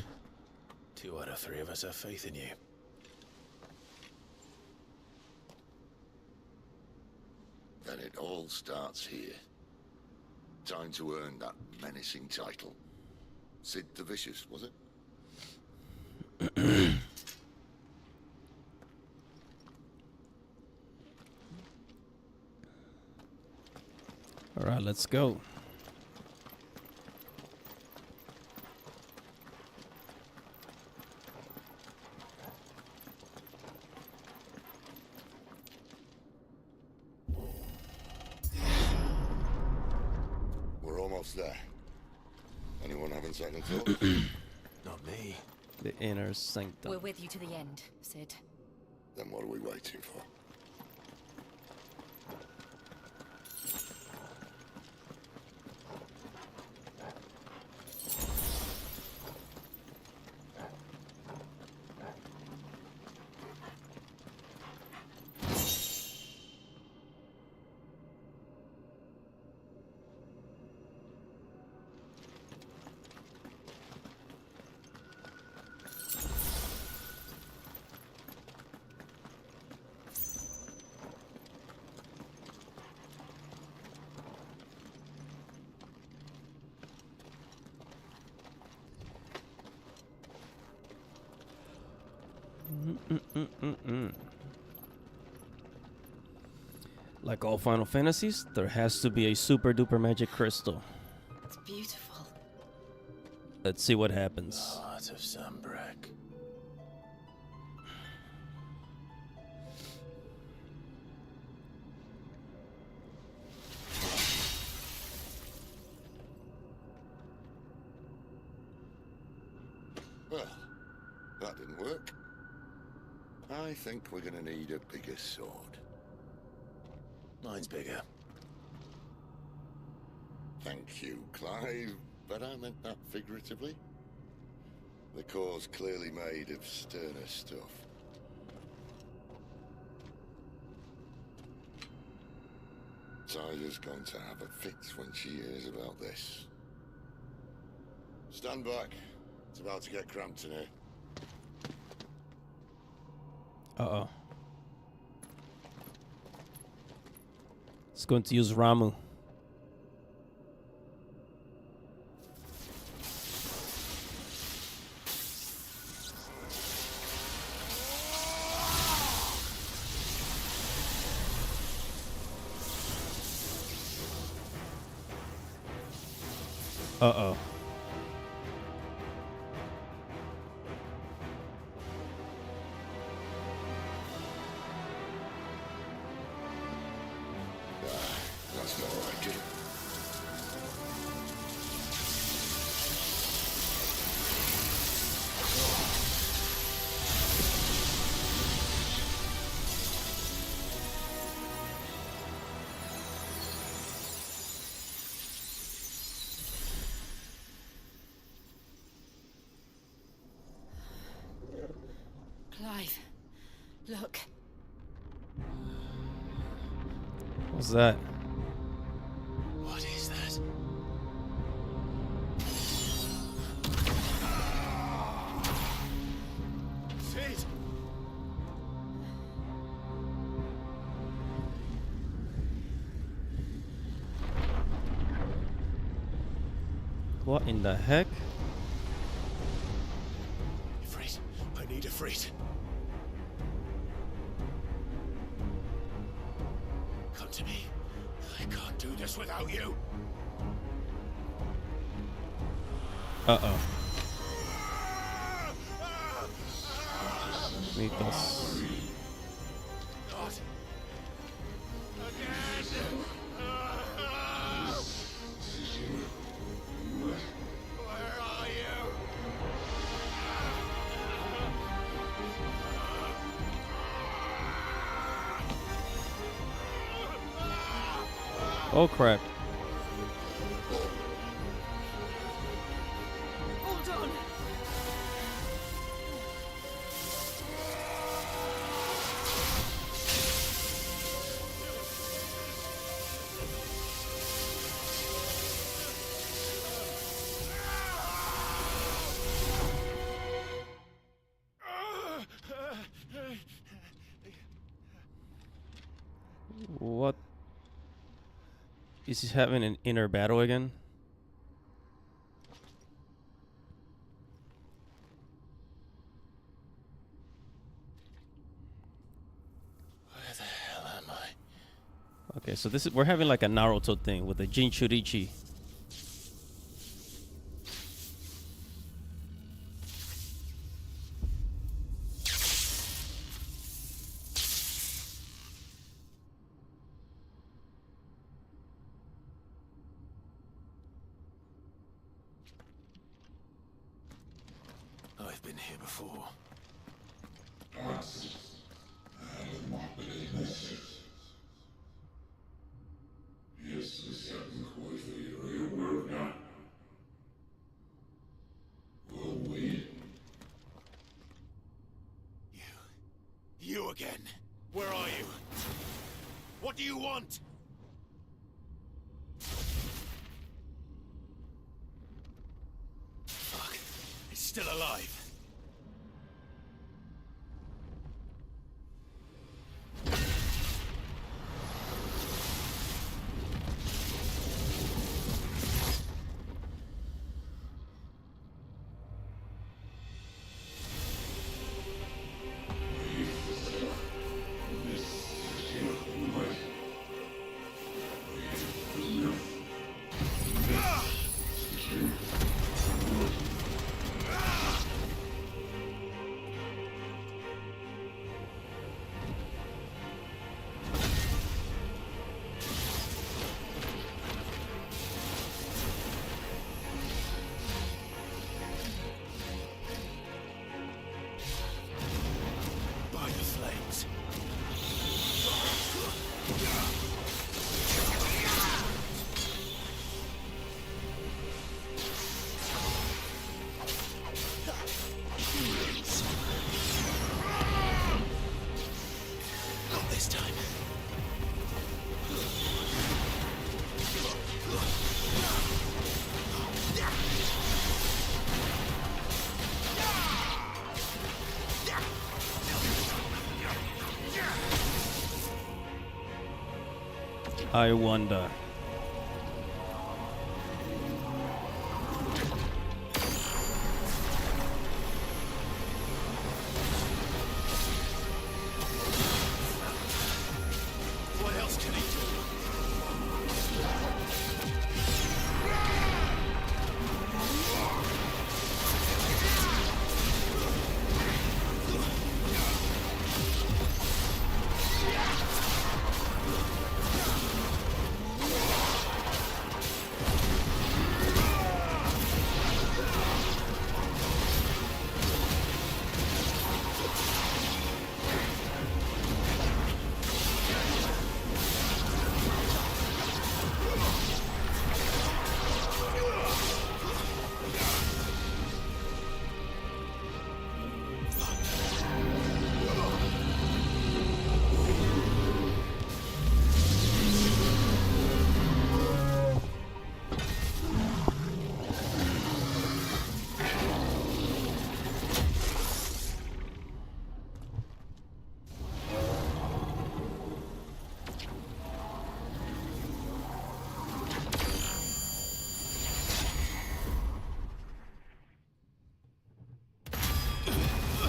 2 out of 3 of us have faith in you. Then it all starts here. Time to earn that menacing title. Sid the Vicious, was it? All right, let's go. We're almost there. Anyone having second thoughts? Not me. The inner sanctum. We're with you to the end, Sid. Then what are we waiting for? Mm-mm-mm-mm-mm. Like all Final Fantasies, there has to be a super duper magic crystal. It's beautiful. Let's see what happens. Heart of Sunbreak. Well, that didn't work. I think we're gonna need a bigger sword. Mine's bigger. Thank you, Clive, but I meant that figuratively. The core's clearly made of sterner stuff. Tyler's going to have a fit when she hears about this. Stand back. It's about to get cramped in here. Uh-oh. It's going to use Ramu. Uh-oh. That's not what I did. Clive, look. What's that? What is that? Sid! What in the heck? Ifrit, I need Ifrit. Come to me. I can't do this without you. Uh-oh. Mythos. Not again. Where are you? Oh crap. Hold on. What? Is he having an inner battle again? Where the hell am I? Okay, so this is we're having like a Naruto thing with the Jinchurichi. I've been here before. You again. Where are you? What do you want? Fuck. It's still alive. I wonder. What else can he do?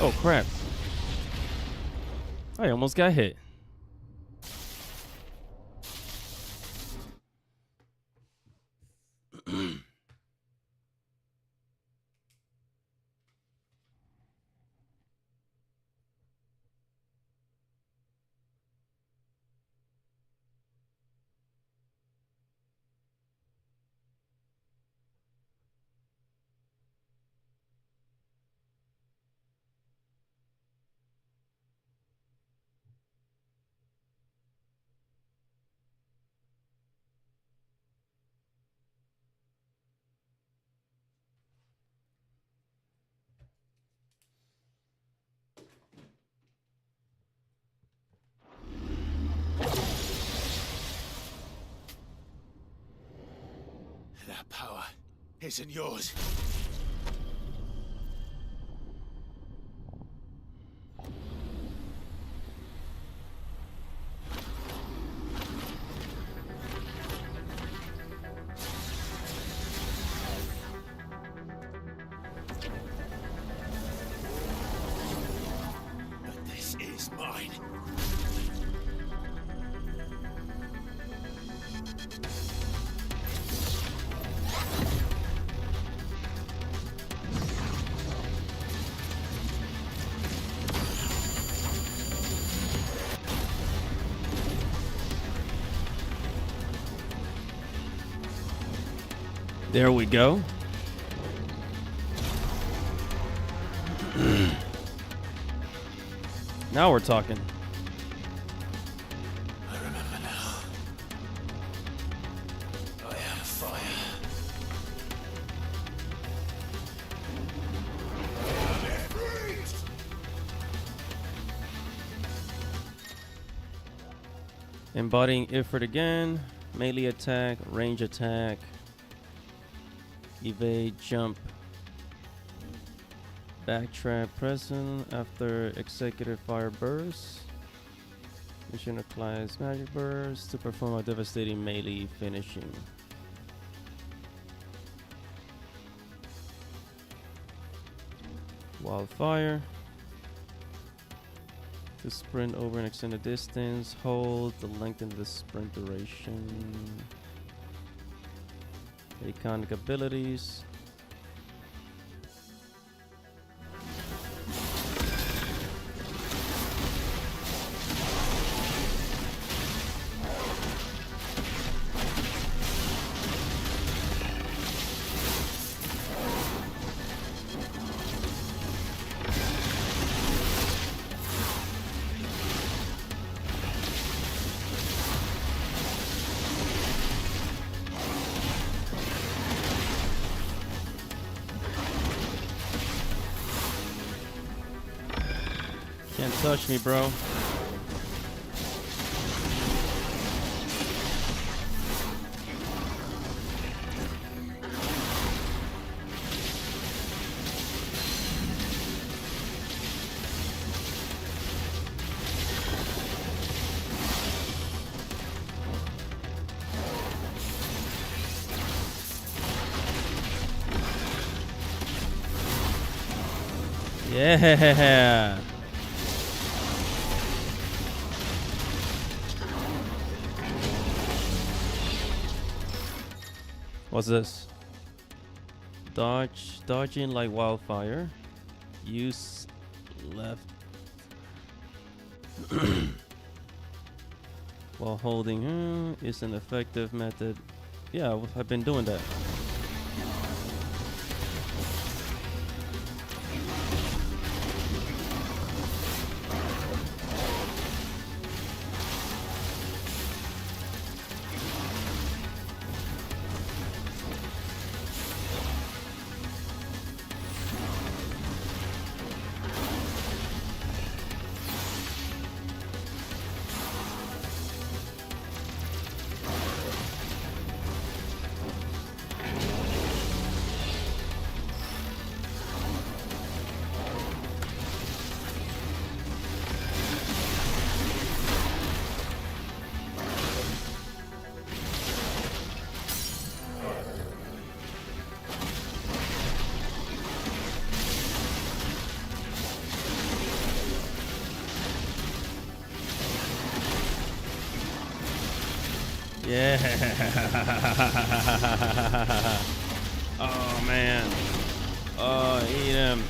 Oh crap. I almost got hit. That power isn't yours. But this is mine. There we go. Now we're talking. I remember now. I am fire. Embodying Ifrit again. Melee attack, range attack, evade, jump, backtrap, present after executive fire burst. Mission applies magic burst to perform a devastating melee finishing. Wildfire. To sprint over an extended distance, hold to lengthen the sprint duration. Iconic abilities. Can't touch me, bro. Yeah. What's this? Dodging like wildfire. Use left while holding is an effective method. Yeah, I've been doing that. Yeah. Oh man. Oh, eat him.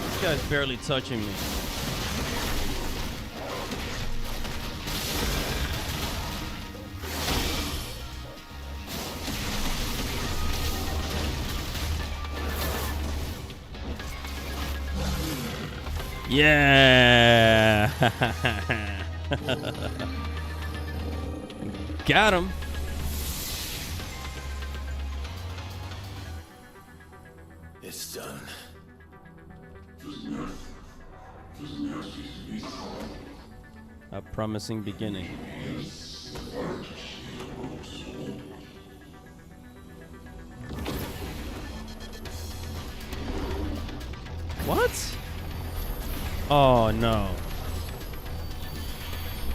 This guy's barely touching me. Yeah. Got him. It's done. A promising beginning. What? Oh no.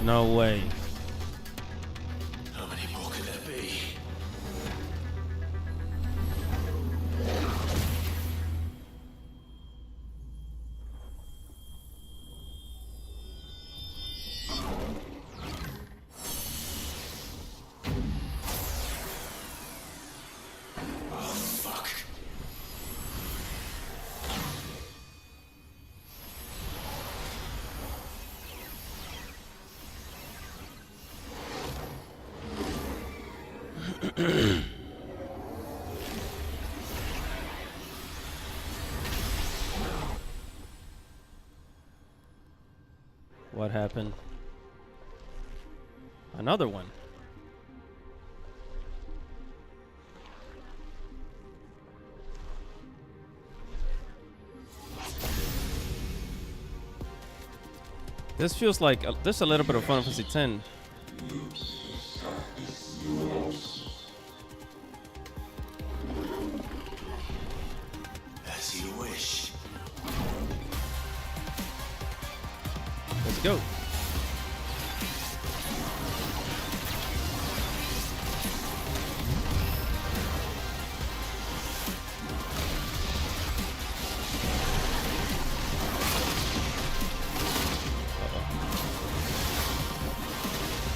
No way. How many more can there be? Oh, fuck. What happened? Another one. This feels like there's a little bit of Final Fantasy X. As you wish. Let's go.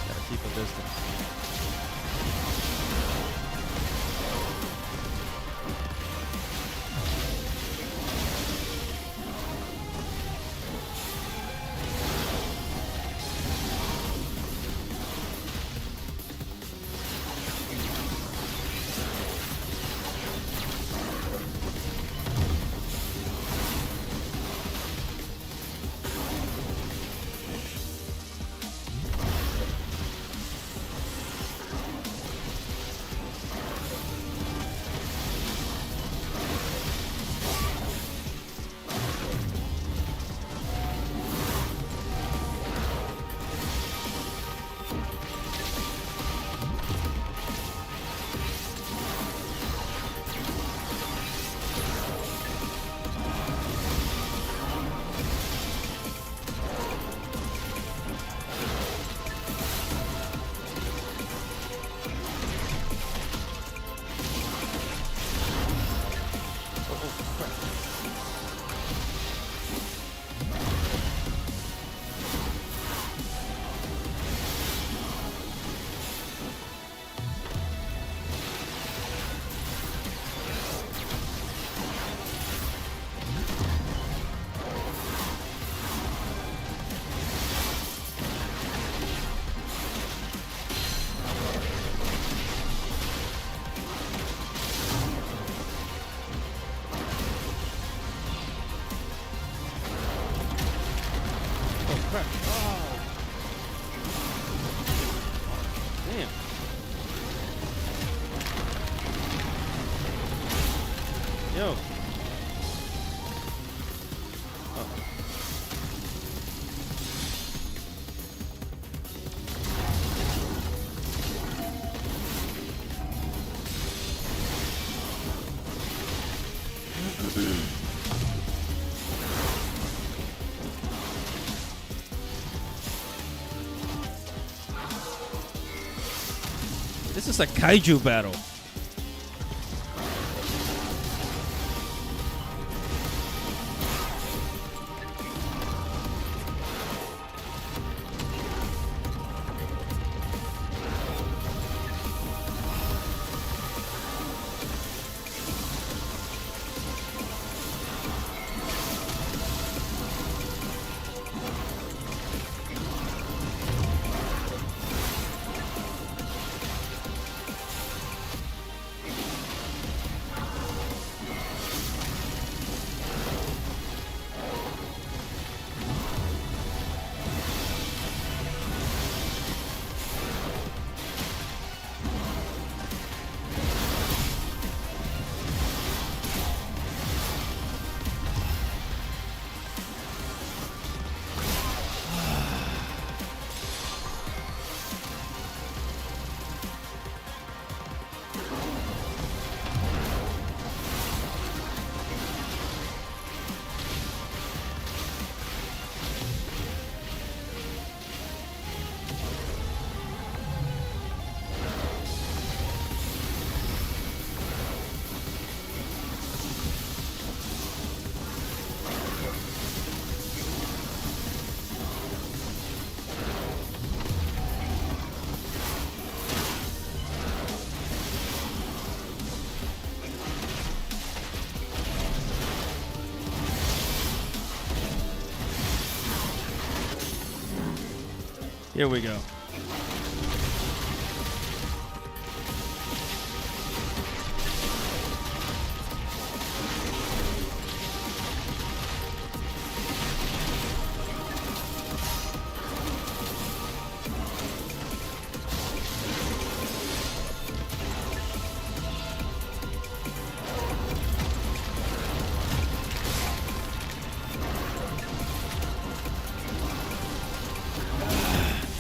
Gotta keep a distance. Yo. This is a kaiju battle. Here we go.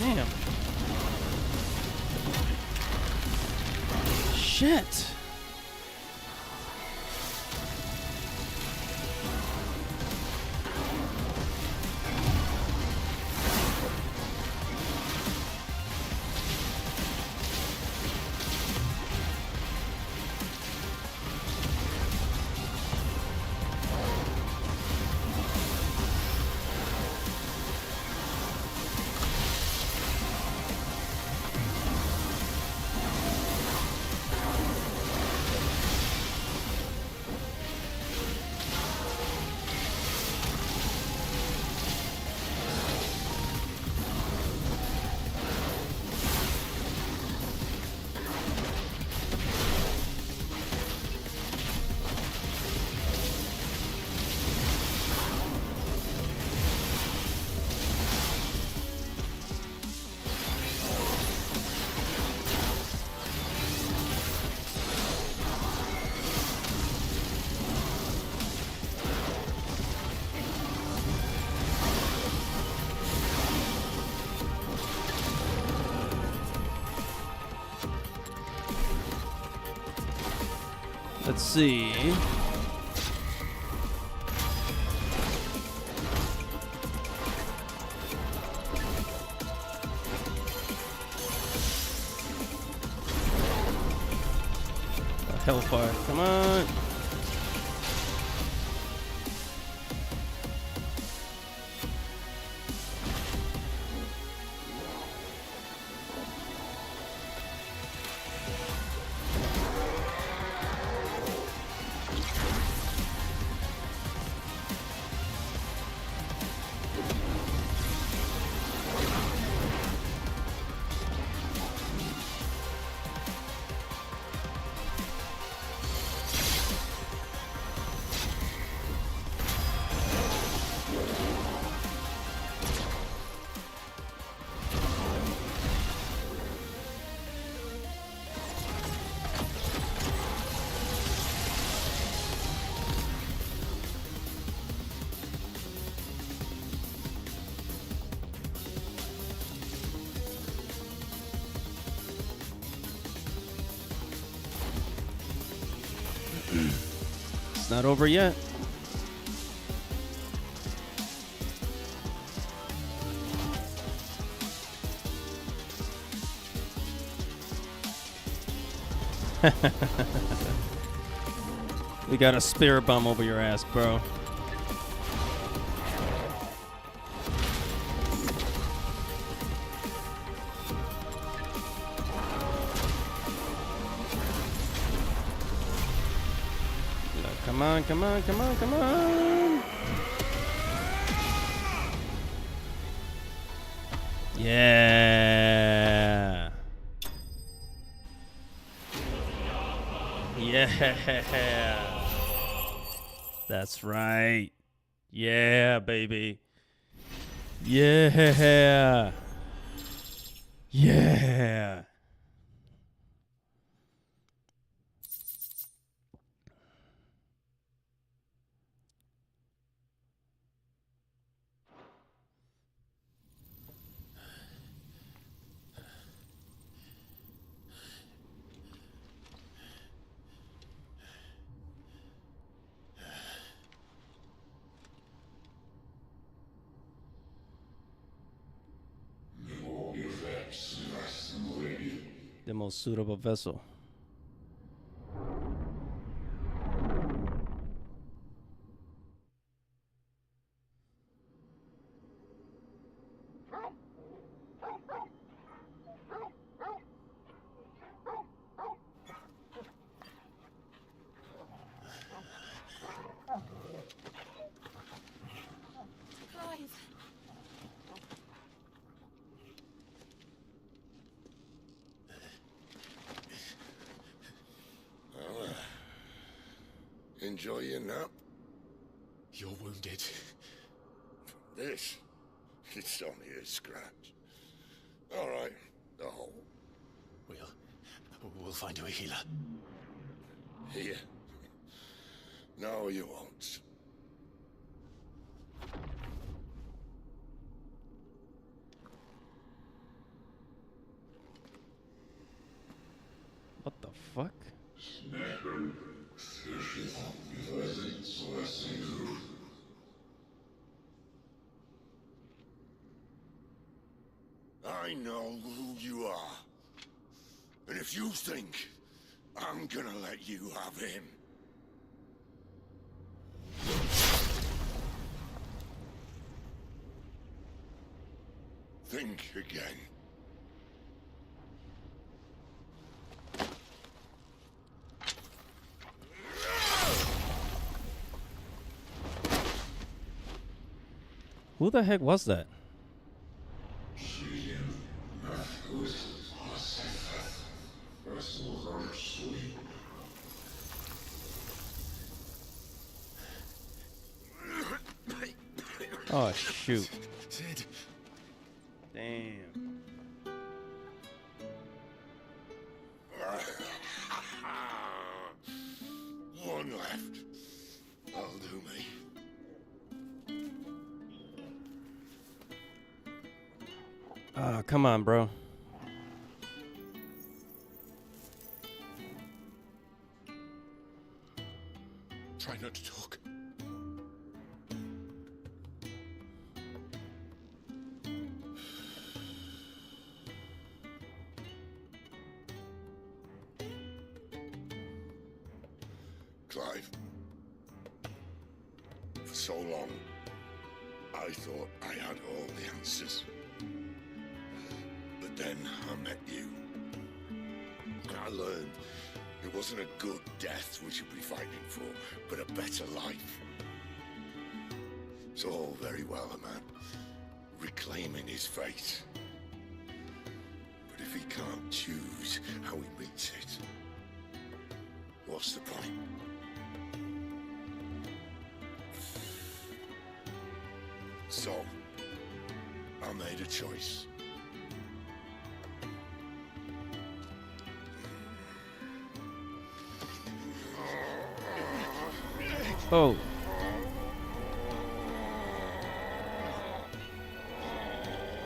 Damn. Shit. Let's see. Hellfire, come on. It's not over yet. We got a spirit bomb over your ass, bro. Come on, come on, come on, come on. Yeah. Yeah. That's right. Yeah, baby. Yeah. Yeah. The most suitable vessel. Clive. Well, enjoy your nap. You're wounded. This, it's only a scratch. All right, the hole. We'll find you a healer. Here. No, you won't. What the fuck? I know who you are. And if you think I'm gonna let you have him... think again. Who the heck was that? Oh, shoot. Sid. Damn. One left. That'll do me. Oh, come on, bro. Try not to talk. Clive. For so long, I thought I had all the answers. But then I met you. And I learned it wasn't a good death we should be fighting for, but a better life. It's all very well, a man reclaiming his fate. But if he can't choose how he meets it, what's the point? So, I made a choice. Oh.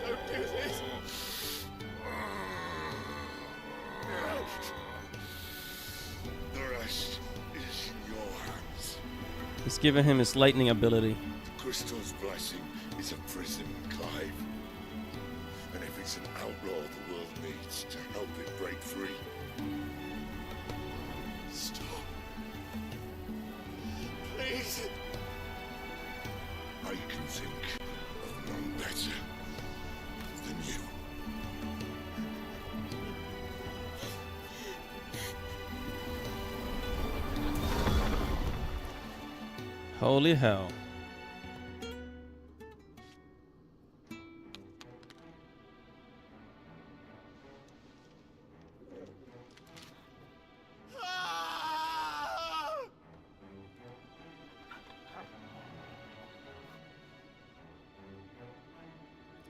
Don't do this. The rest is in your hands. He's giving him his lightning ability. The crystal's blessing is a prison, Clive. And if it's an outlaw the world needs to help it break free. Stop. Please. I can think of none better than you. Holy hell.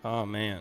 Oh man.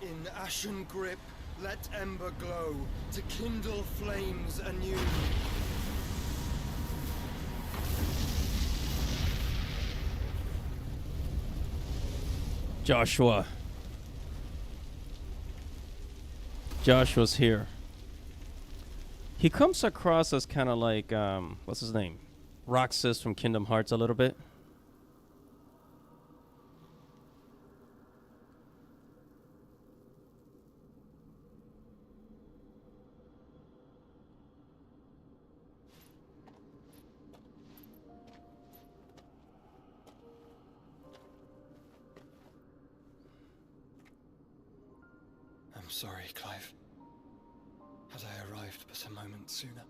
In ashen grip, let ember glow, to kindle flames anew. Joshua. Joshua's here. He comes across as kind of like, what's his name? Roxas from Kingdom Hearts a little bit. I'm sorry, Clive. Had I arrived but a moment sooner.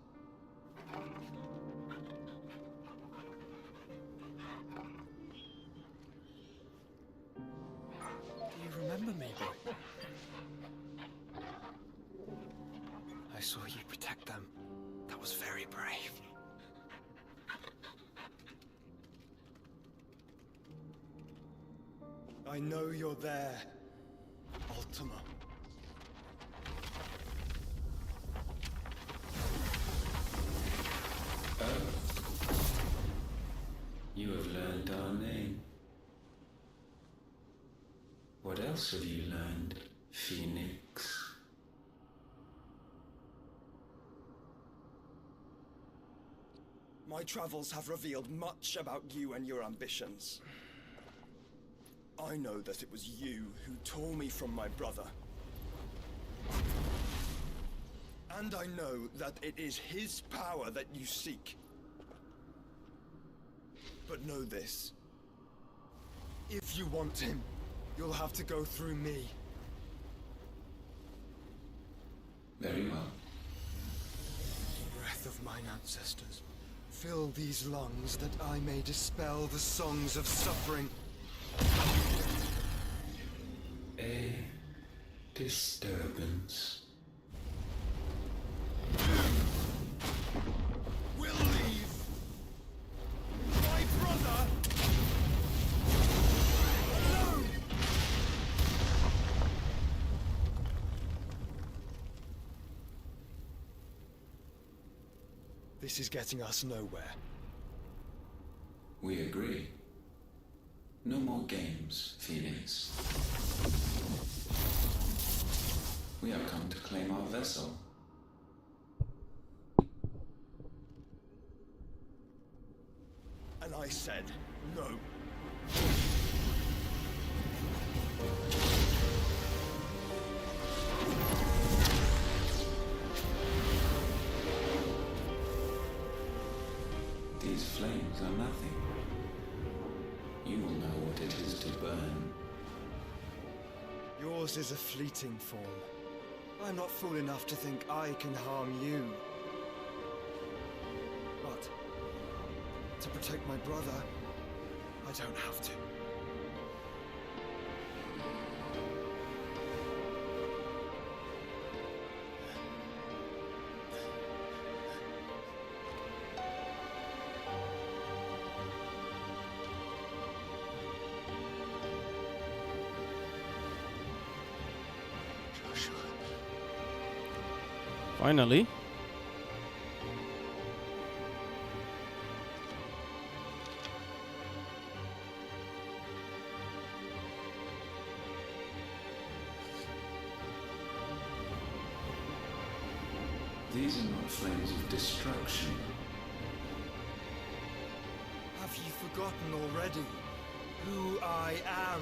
Do you remember me, boy? I saw you protect them. That was very brave. I know you're there, Ultima. You have learned our name. What else have you learned, Phoenix? My travels have revealed much about you and your ambitions. I know that it was you who tore me from my brother. And I know that it is his power that you seek. But know this. If you want him, you'll have to go through me. Very well. Breath of mine ancestors, fill these lungs that I may dispel the songs of suffering. A disturbance. We'll leave. My brother. Alone. This is getting us nowhere. We agree. No more games, Phoenix. We have come to claim our vessel. And I said no. These flames are nothing. You will know what it is to burn. Yours is a fleeting form. I'm not fool enough to think I can harm you. But to protect my brother, I don't have to. Finally. These are not flames of destruction. Have you forgotten already who I am?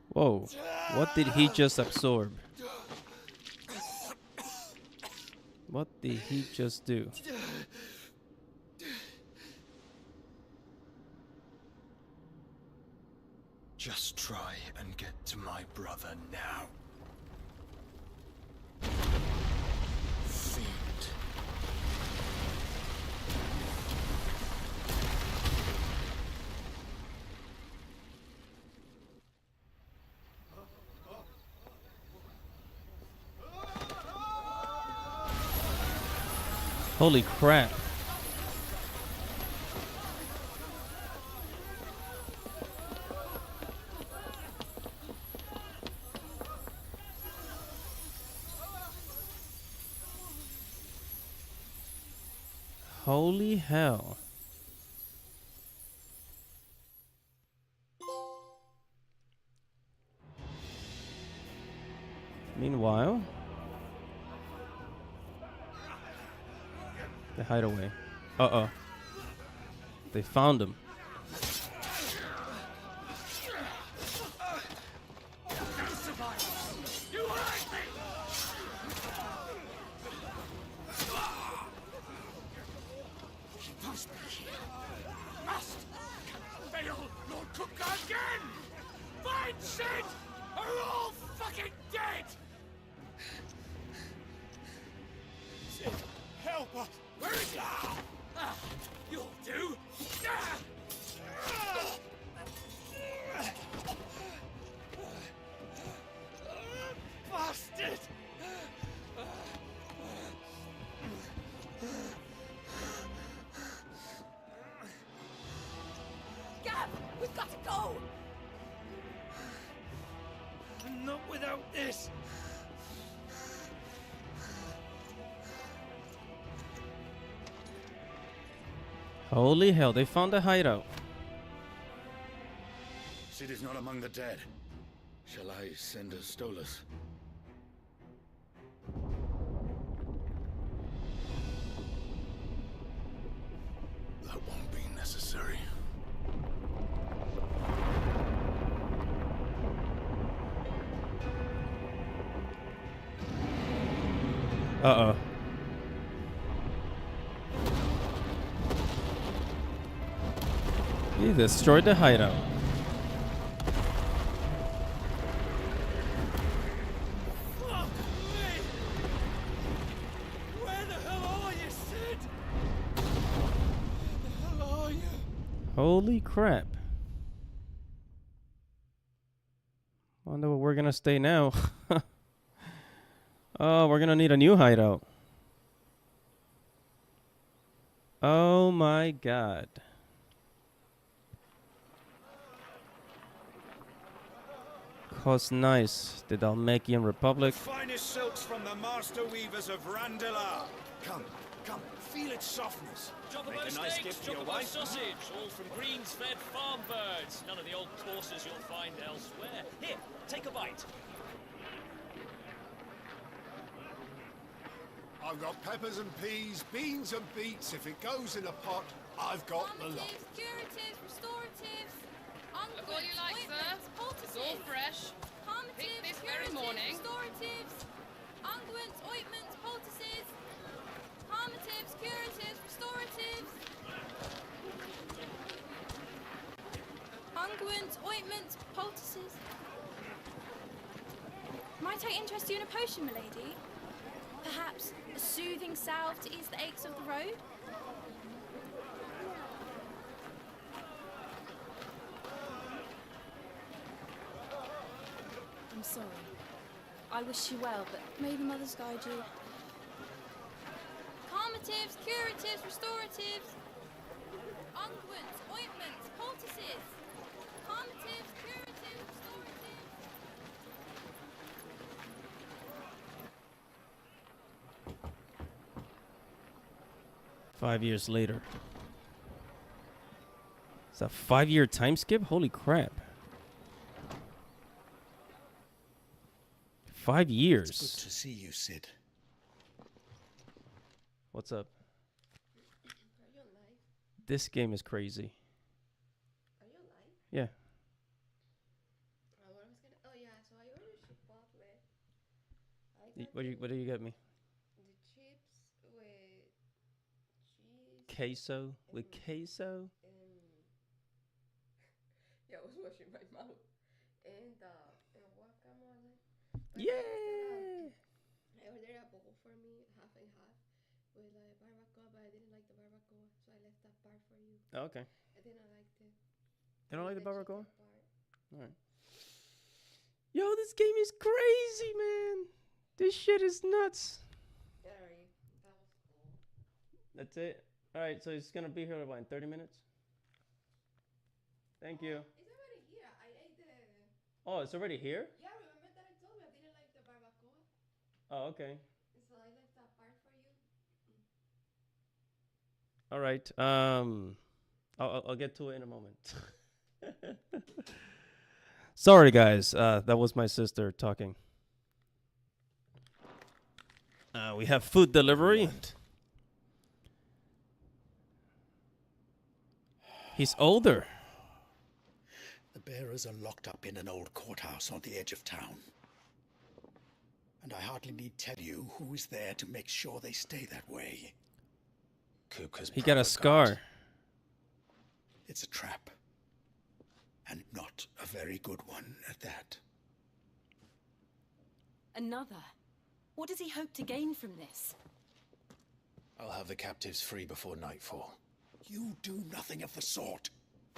Whoa. What did he just absorb? What did he just do? Just try and get to my brother now. Fiend. Holy crap. Holy hell. Meanwhile, the hideaway. Uh-oh. They found him. Help us! Where is he? You'll do! Bastard! Gav, we've got to go! Not without this! Holy hell, they found a hideout. Sid is not among the dead. Shall I send a Stolas? That won't be necessary. Uh-oh. He destroyed the hideout. Fuck me! Where the hell are you, Sid? Where the hell are you? Holy crap. Wonder where we're gonna stay now. Oh, we're gonna need a new hideout. Oh my god. Cause nice, the Dalmatian Republic. Finest silks from the master weavers of Randallar. Come, come, feel its softness. Chocobo Make a nice steaks, gift for your chocobo wife. sausage, all from greens-fed farm birds. None of the old courses you'll find elsewhere. Here, take a bite. I've got peppers and peas, beans and beets. If it goes in a pot, I've got the lot. Curatives, restoratives, Look all you like, sir. It's all fresh. Picked this very morning. Restoratives, unguents, ointments, poultices, harmatives, curatives, restoratives. Unguents, ointments, poultices. Might I interest you in a potion, milady? Perhaps a soothing salve to ease the aches of the road? I'm sorry. I wish you well, but may the mothers guide you. Calmatives, curatives, restoratives. Unguents, ointments, poultices. Calmatives, curatives, restoratives. 5 years later. It's a 5-year time skip? Holy crap. 5 years. It's good to see you, Sid. What's up? This game is crazy. Are you alive? Yeah. What I was gonna. Oh yeah, so I ordered chipotle. What do you get me? The chips with cheese. Queso with queso. Yeah, I was washing my mouth. And guacamole. Yeah. I ordered a bowl for me, half and half, with barbacoa, but I didn't like the barbacoa, so I left that part for you. Oh, okay. And then I liked it. You don't like the barbacoa? Part. All right. Yo, this game is crazy, man. This shit is nuts. Sorry, that was cool. That's it. All right, so it's gonna be here in 30 minutes. Thank you. It's already here. I ate the. Oh, it's already here? Yeah, remember that I told you I didn't like the barbacoa? Oh, okay. So I left that part for you. All right. I'll get to it in a moment. Sorry, guys. That was my sister talking. We have food delivery. He's older. The bearers are locked up in an old courthouse on the edge of town. And I hardly need tell you who is there to make sure they stay that way. Kupka's He got a scar. It's a trap. And not a very good one at that. Another? What does he hope to gain from this? I'll have the captives free before nightfall. You do nothing of the sort.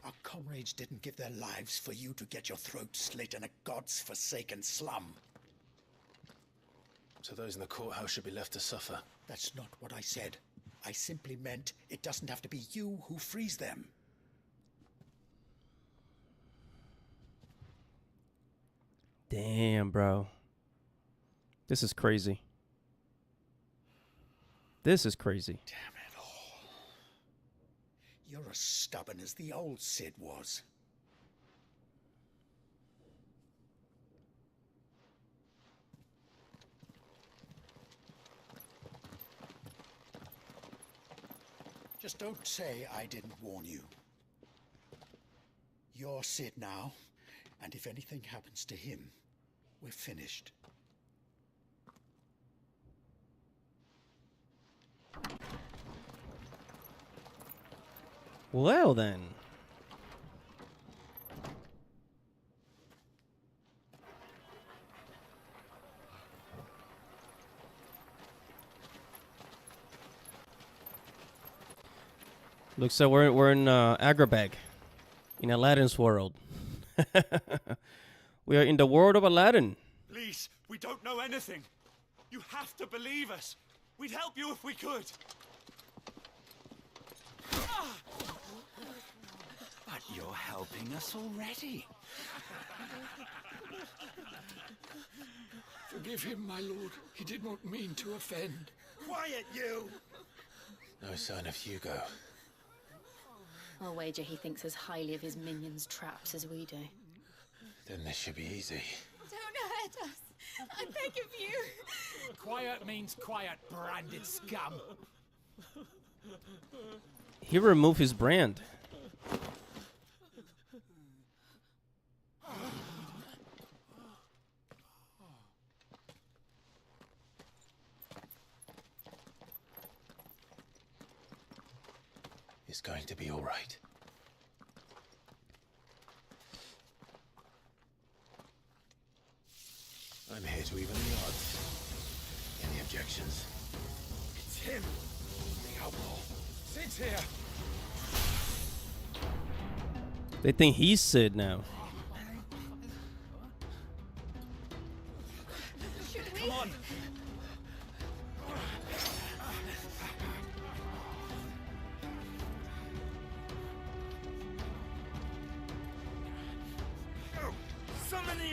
Our comrades didn't give their lives for you to get your throat slit in a god's-forsaken slum. So those in the courthouse should be left to suffer. That's not what I said. I simply meant it doesn't have to be you who frees them. Damn, bro. This is crazy. This is crazy. Damn it all. You're as stubborn as the old Sid was. Just don't say I didn't warn you. You're Sid now, and if anything happens to him, we're finished. Well, then. Looks like we're in Agrabah, in Aladdin's world. We are in the world of Aladdin. Please, we don't know anything. You have to believe us. We'd help you if we could. But you're helping us already. Forgive him, my lord. He did not mean to offend. Quiet, you! No sign of Hugo. I'll wager he thinks as highly of his minions' traps as we do. Then this should be easy. Don't hurt us. I beg of you. Quiet means quiet, branded scum. He removed his brand. It's going to be all right. I'm here to even the odds. Any objections? It's him, the outlaw. Sid's here. They think he's Sid now. Come on.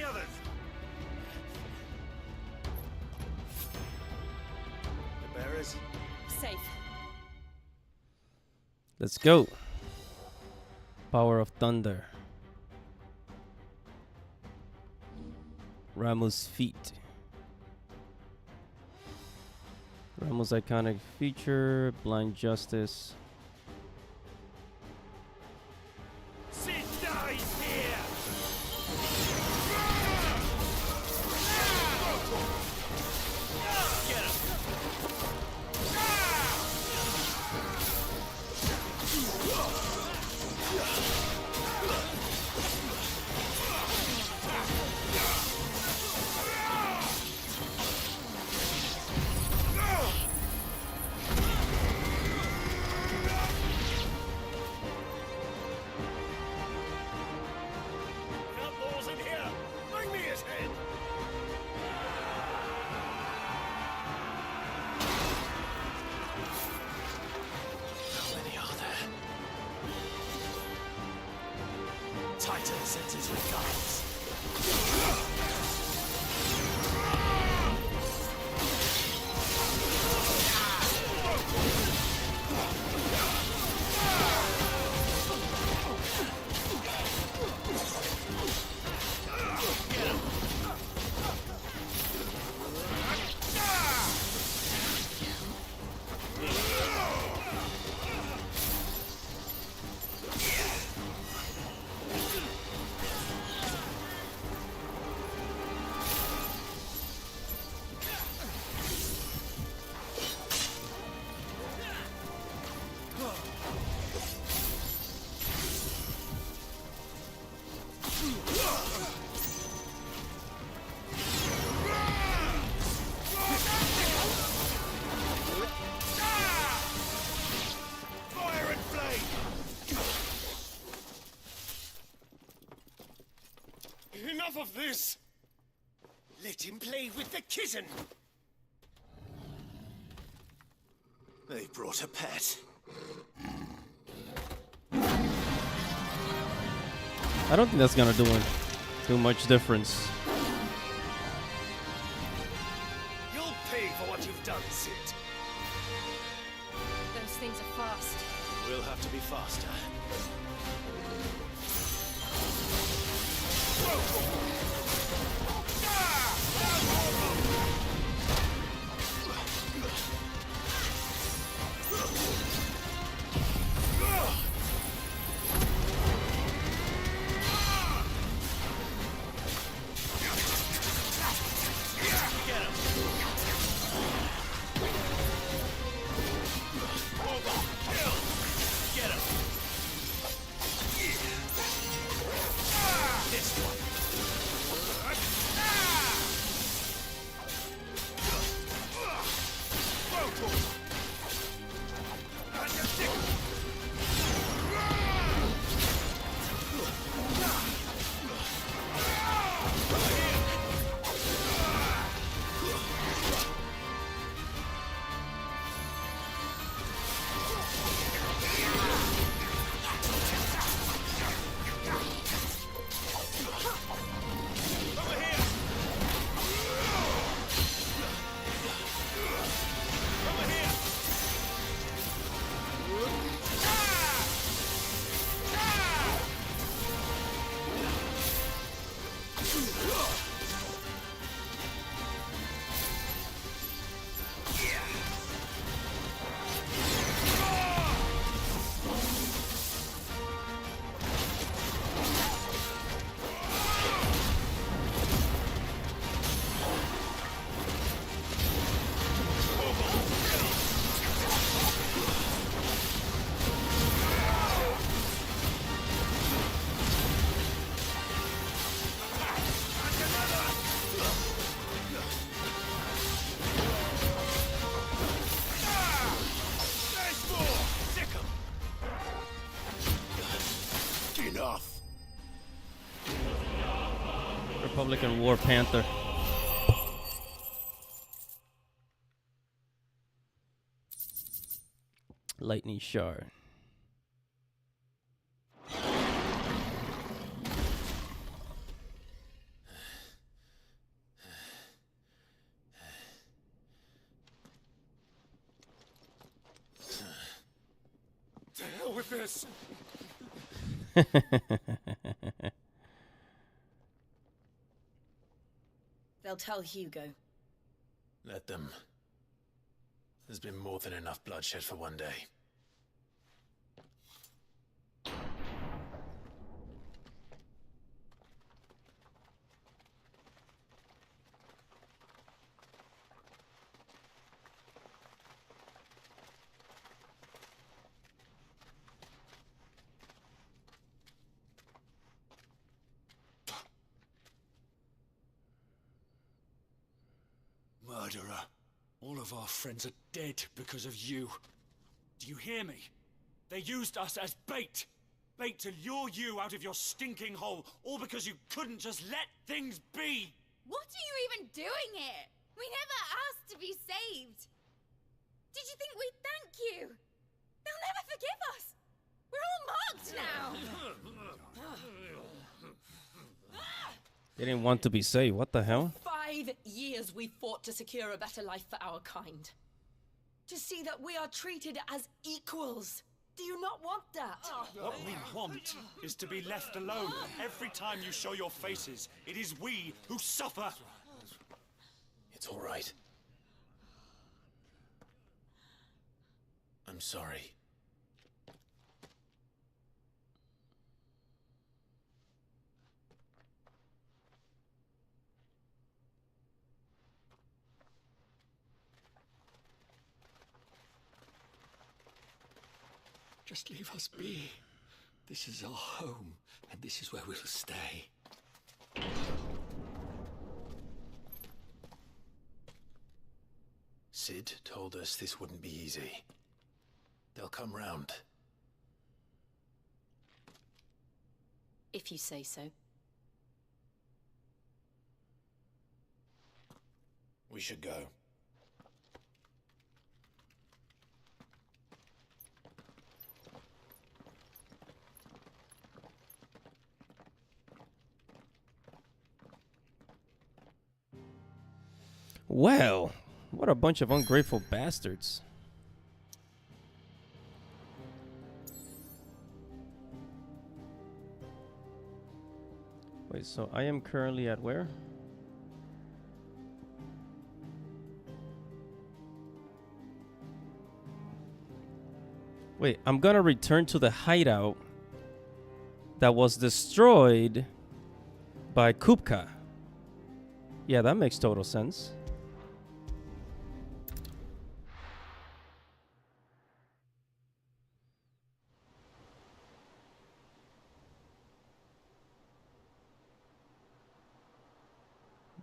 others? The bearers? Safe. Let's go. Power of Thunder. Ramu's feet. Ramu's iconic feature, Blind Justice. Sid dies here! Get him! Outlaws in here! Bring me his head! How many are there? Titan sends his regards. Fire and flame! Enough of this! Let him play with the kitten! They brought a pet. I don't think that's gonna do too much difference. You'll pay for what you've done, Sid. Those things are fast. We'll have to be faster. Enough. Republican War Panther. Lightning Shard. this! They'll tell Hugo. Let them. There's been more than enough bloodshed for one day. Murderer. All of our friends are dead because of you. Do you hear me? They used us as bait. Bait to lure you out of your stinking hole, all because you couldn't just let things be. What are you even doing here? We never asked to be saved. Did you think we'd thank you? They'll never forgive us. We're all marked now. They didn't want to be saved. What the hell? 5 years we fought to secure a better life for our kind. To see that we are treated as equals. Do you not want that? What we want is to be left alone. Every time you show your faces, it is we who suffer. It's all right. I'm sorry. Just leave us be. This is our home, and this is where we'll stay. Sid told us this wouldn't be easy. They'll come round. If you say so. We should go. Well, what a bunch of ungrateful bastards. Wait, so I am currently at where? Wait, I'm gonna return to the hideout that was destroyed by Kupka. Yeah, that makes total sense.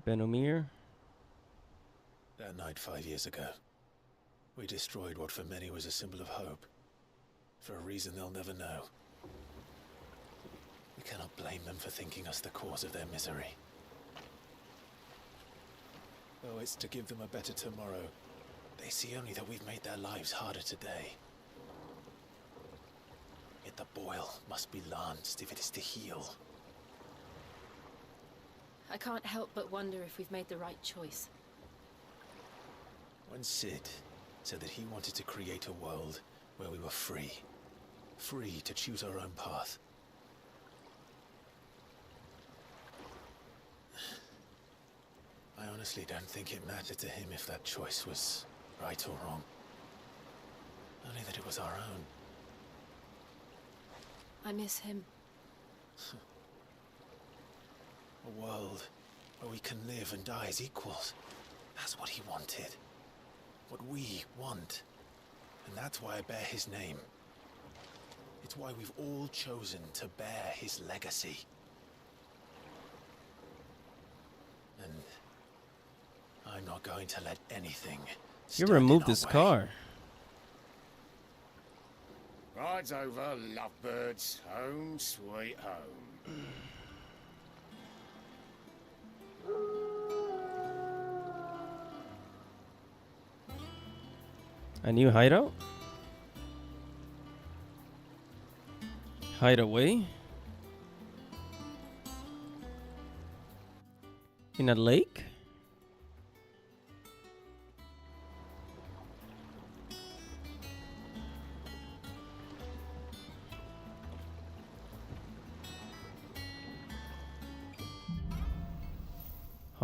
Benomir. That night 5 years ago, we destroyed what for many was a symbol of hope. For a reason they'll never know. We cannot blame them for thinking us the cause of their misery. Though it's to give them a better tomorrow, they see only that we've made their lives harder today. Yet the boil must be lanced if it is to heal. I can't help but wonder if we've made the right choice. When Sid said that he wanted to create a world where we were free. Free to choose our own path. I honestly don't think it mattered to him if that choice was right or wrong. Only that it was our own. I miss him. A world where we can live and die as equals. That's what he wanted. What we want. And that's why I bear his name. It's why we've all chosen to bear his legacy. And I'm not going to let anything You removed this car. Ride's over, lovebirds. Home, sweet home. A new hideout? Hideaway? In a lake?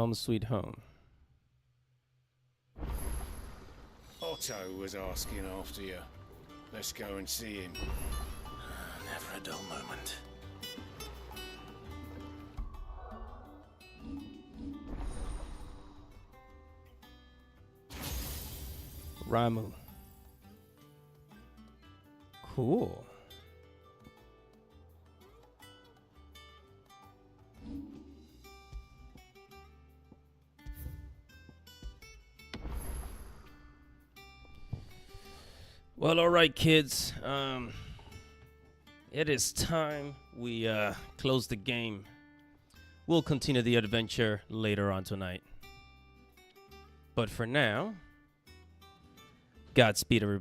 Home Sweet Home. Otto was asking after you. Let's go and see him. Never a dull moment. Ramu. Cool. Well, all right, kids. It is time we close the game. We'll continue the adventure later on tonight. But for now, Godspeed, everybody.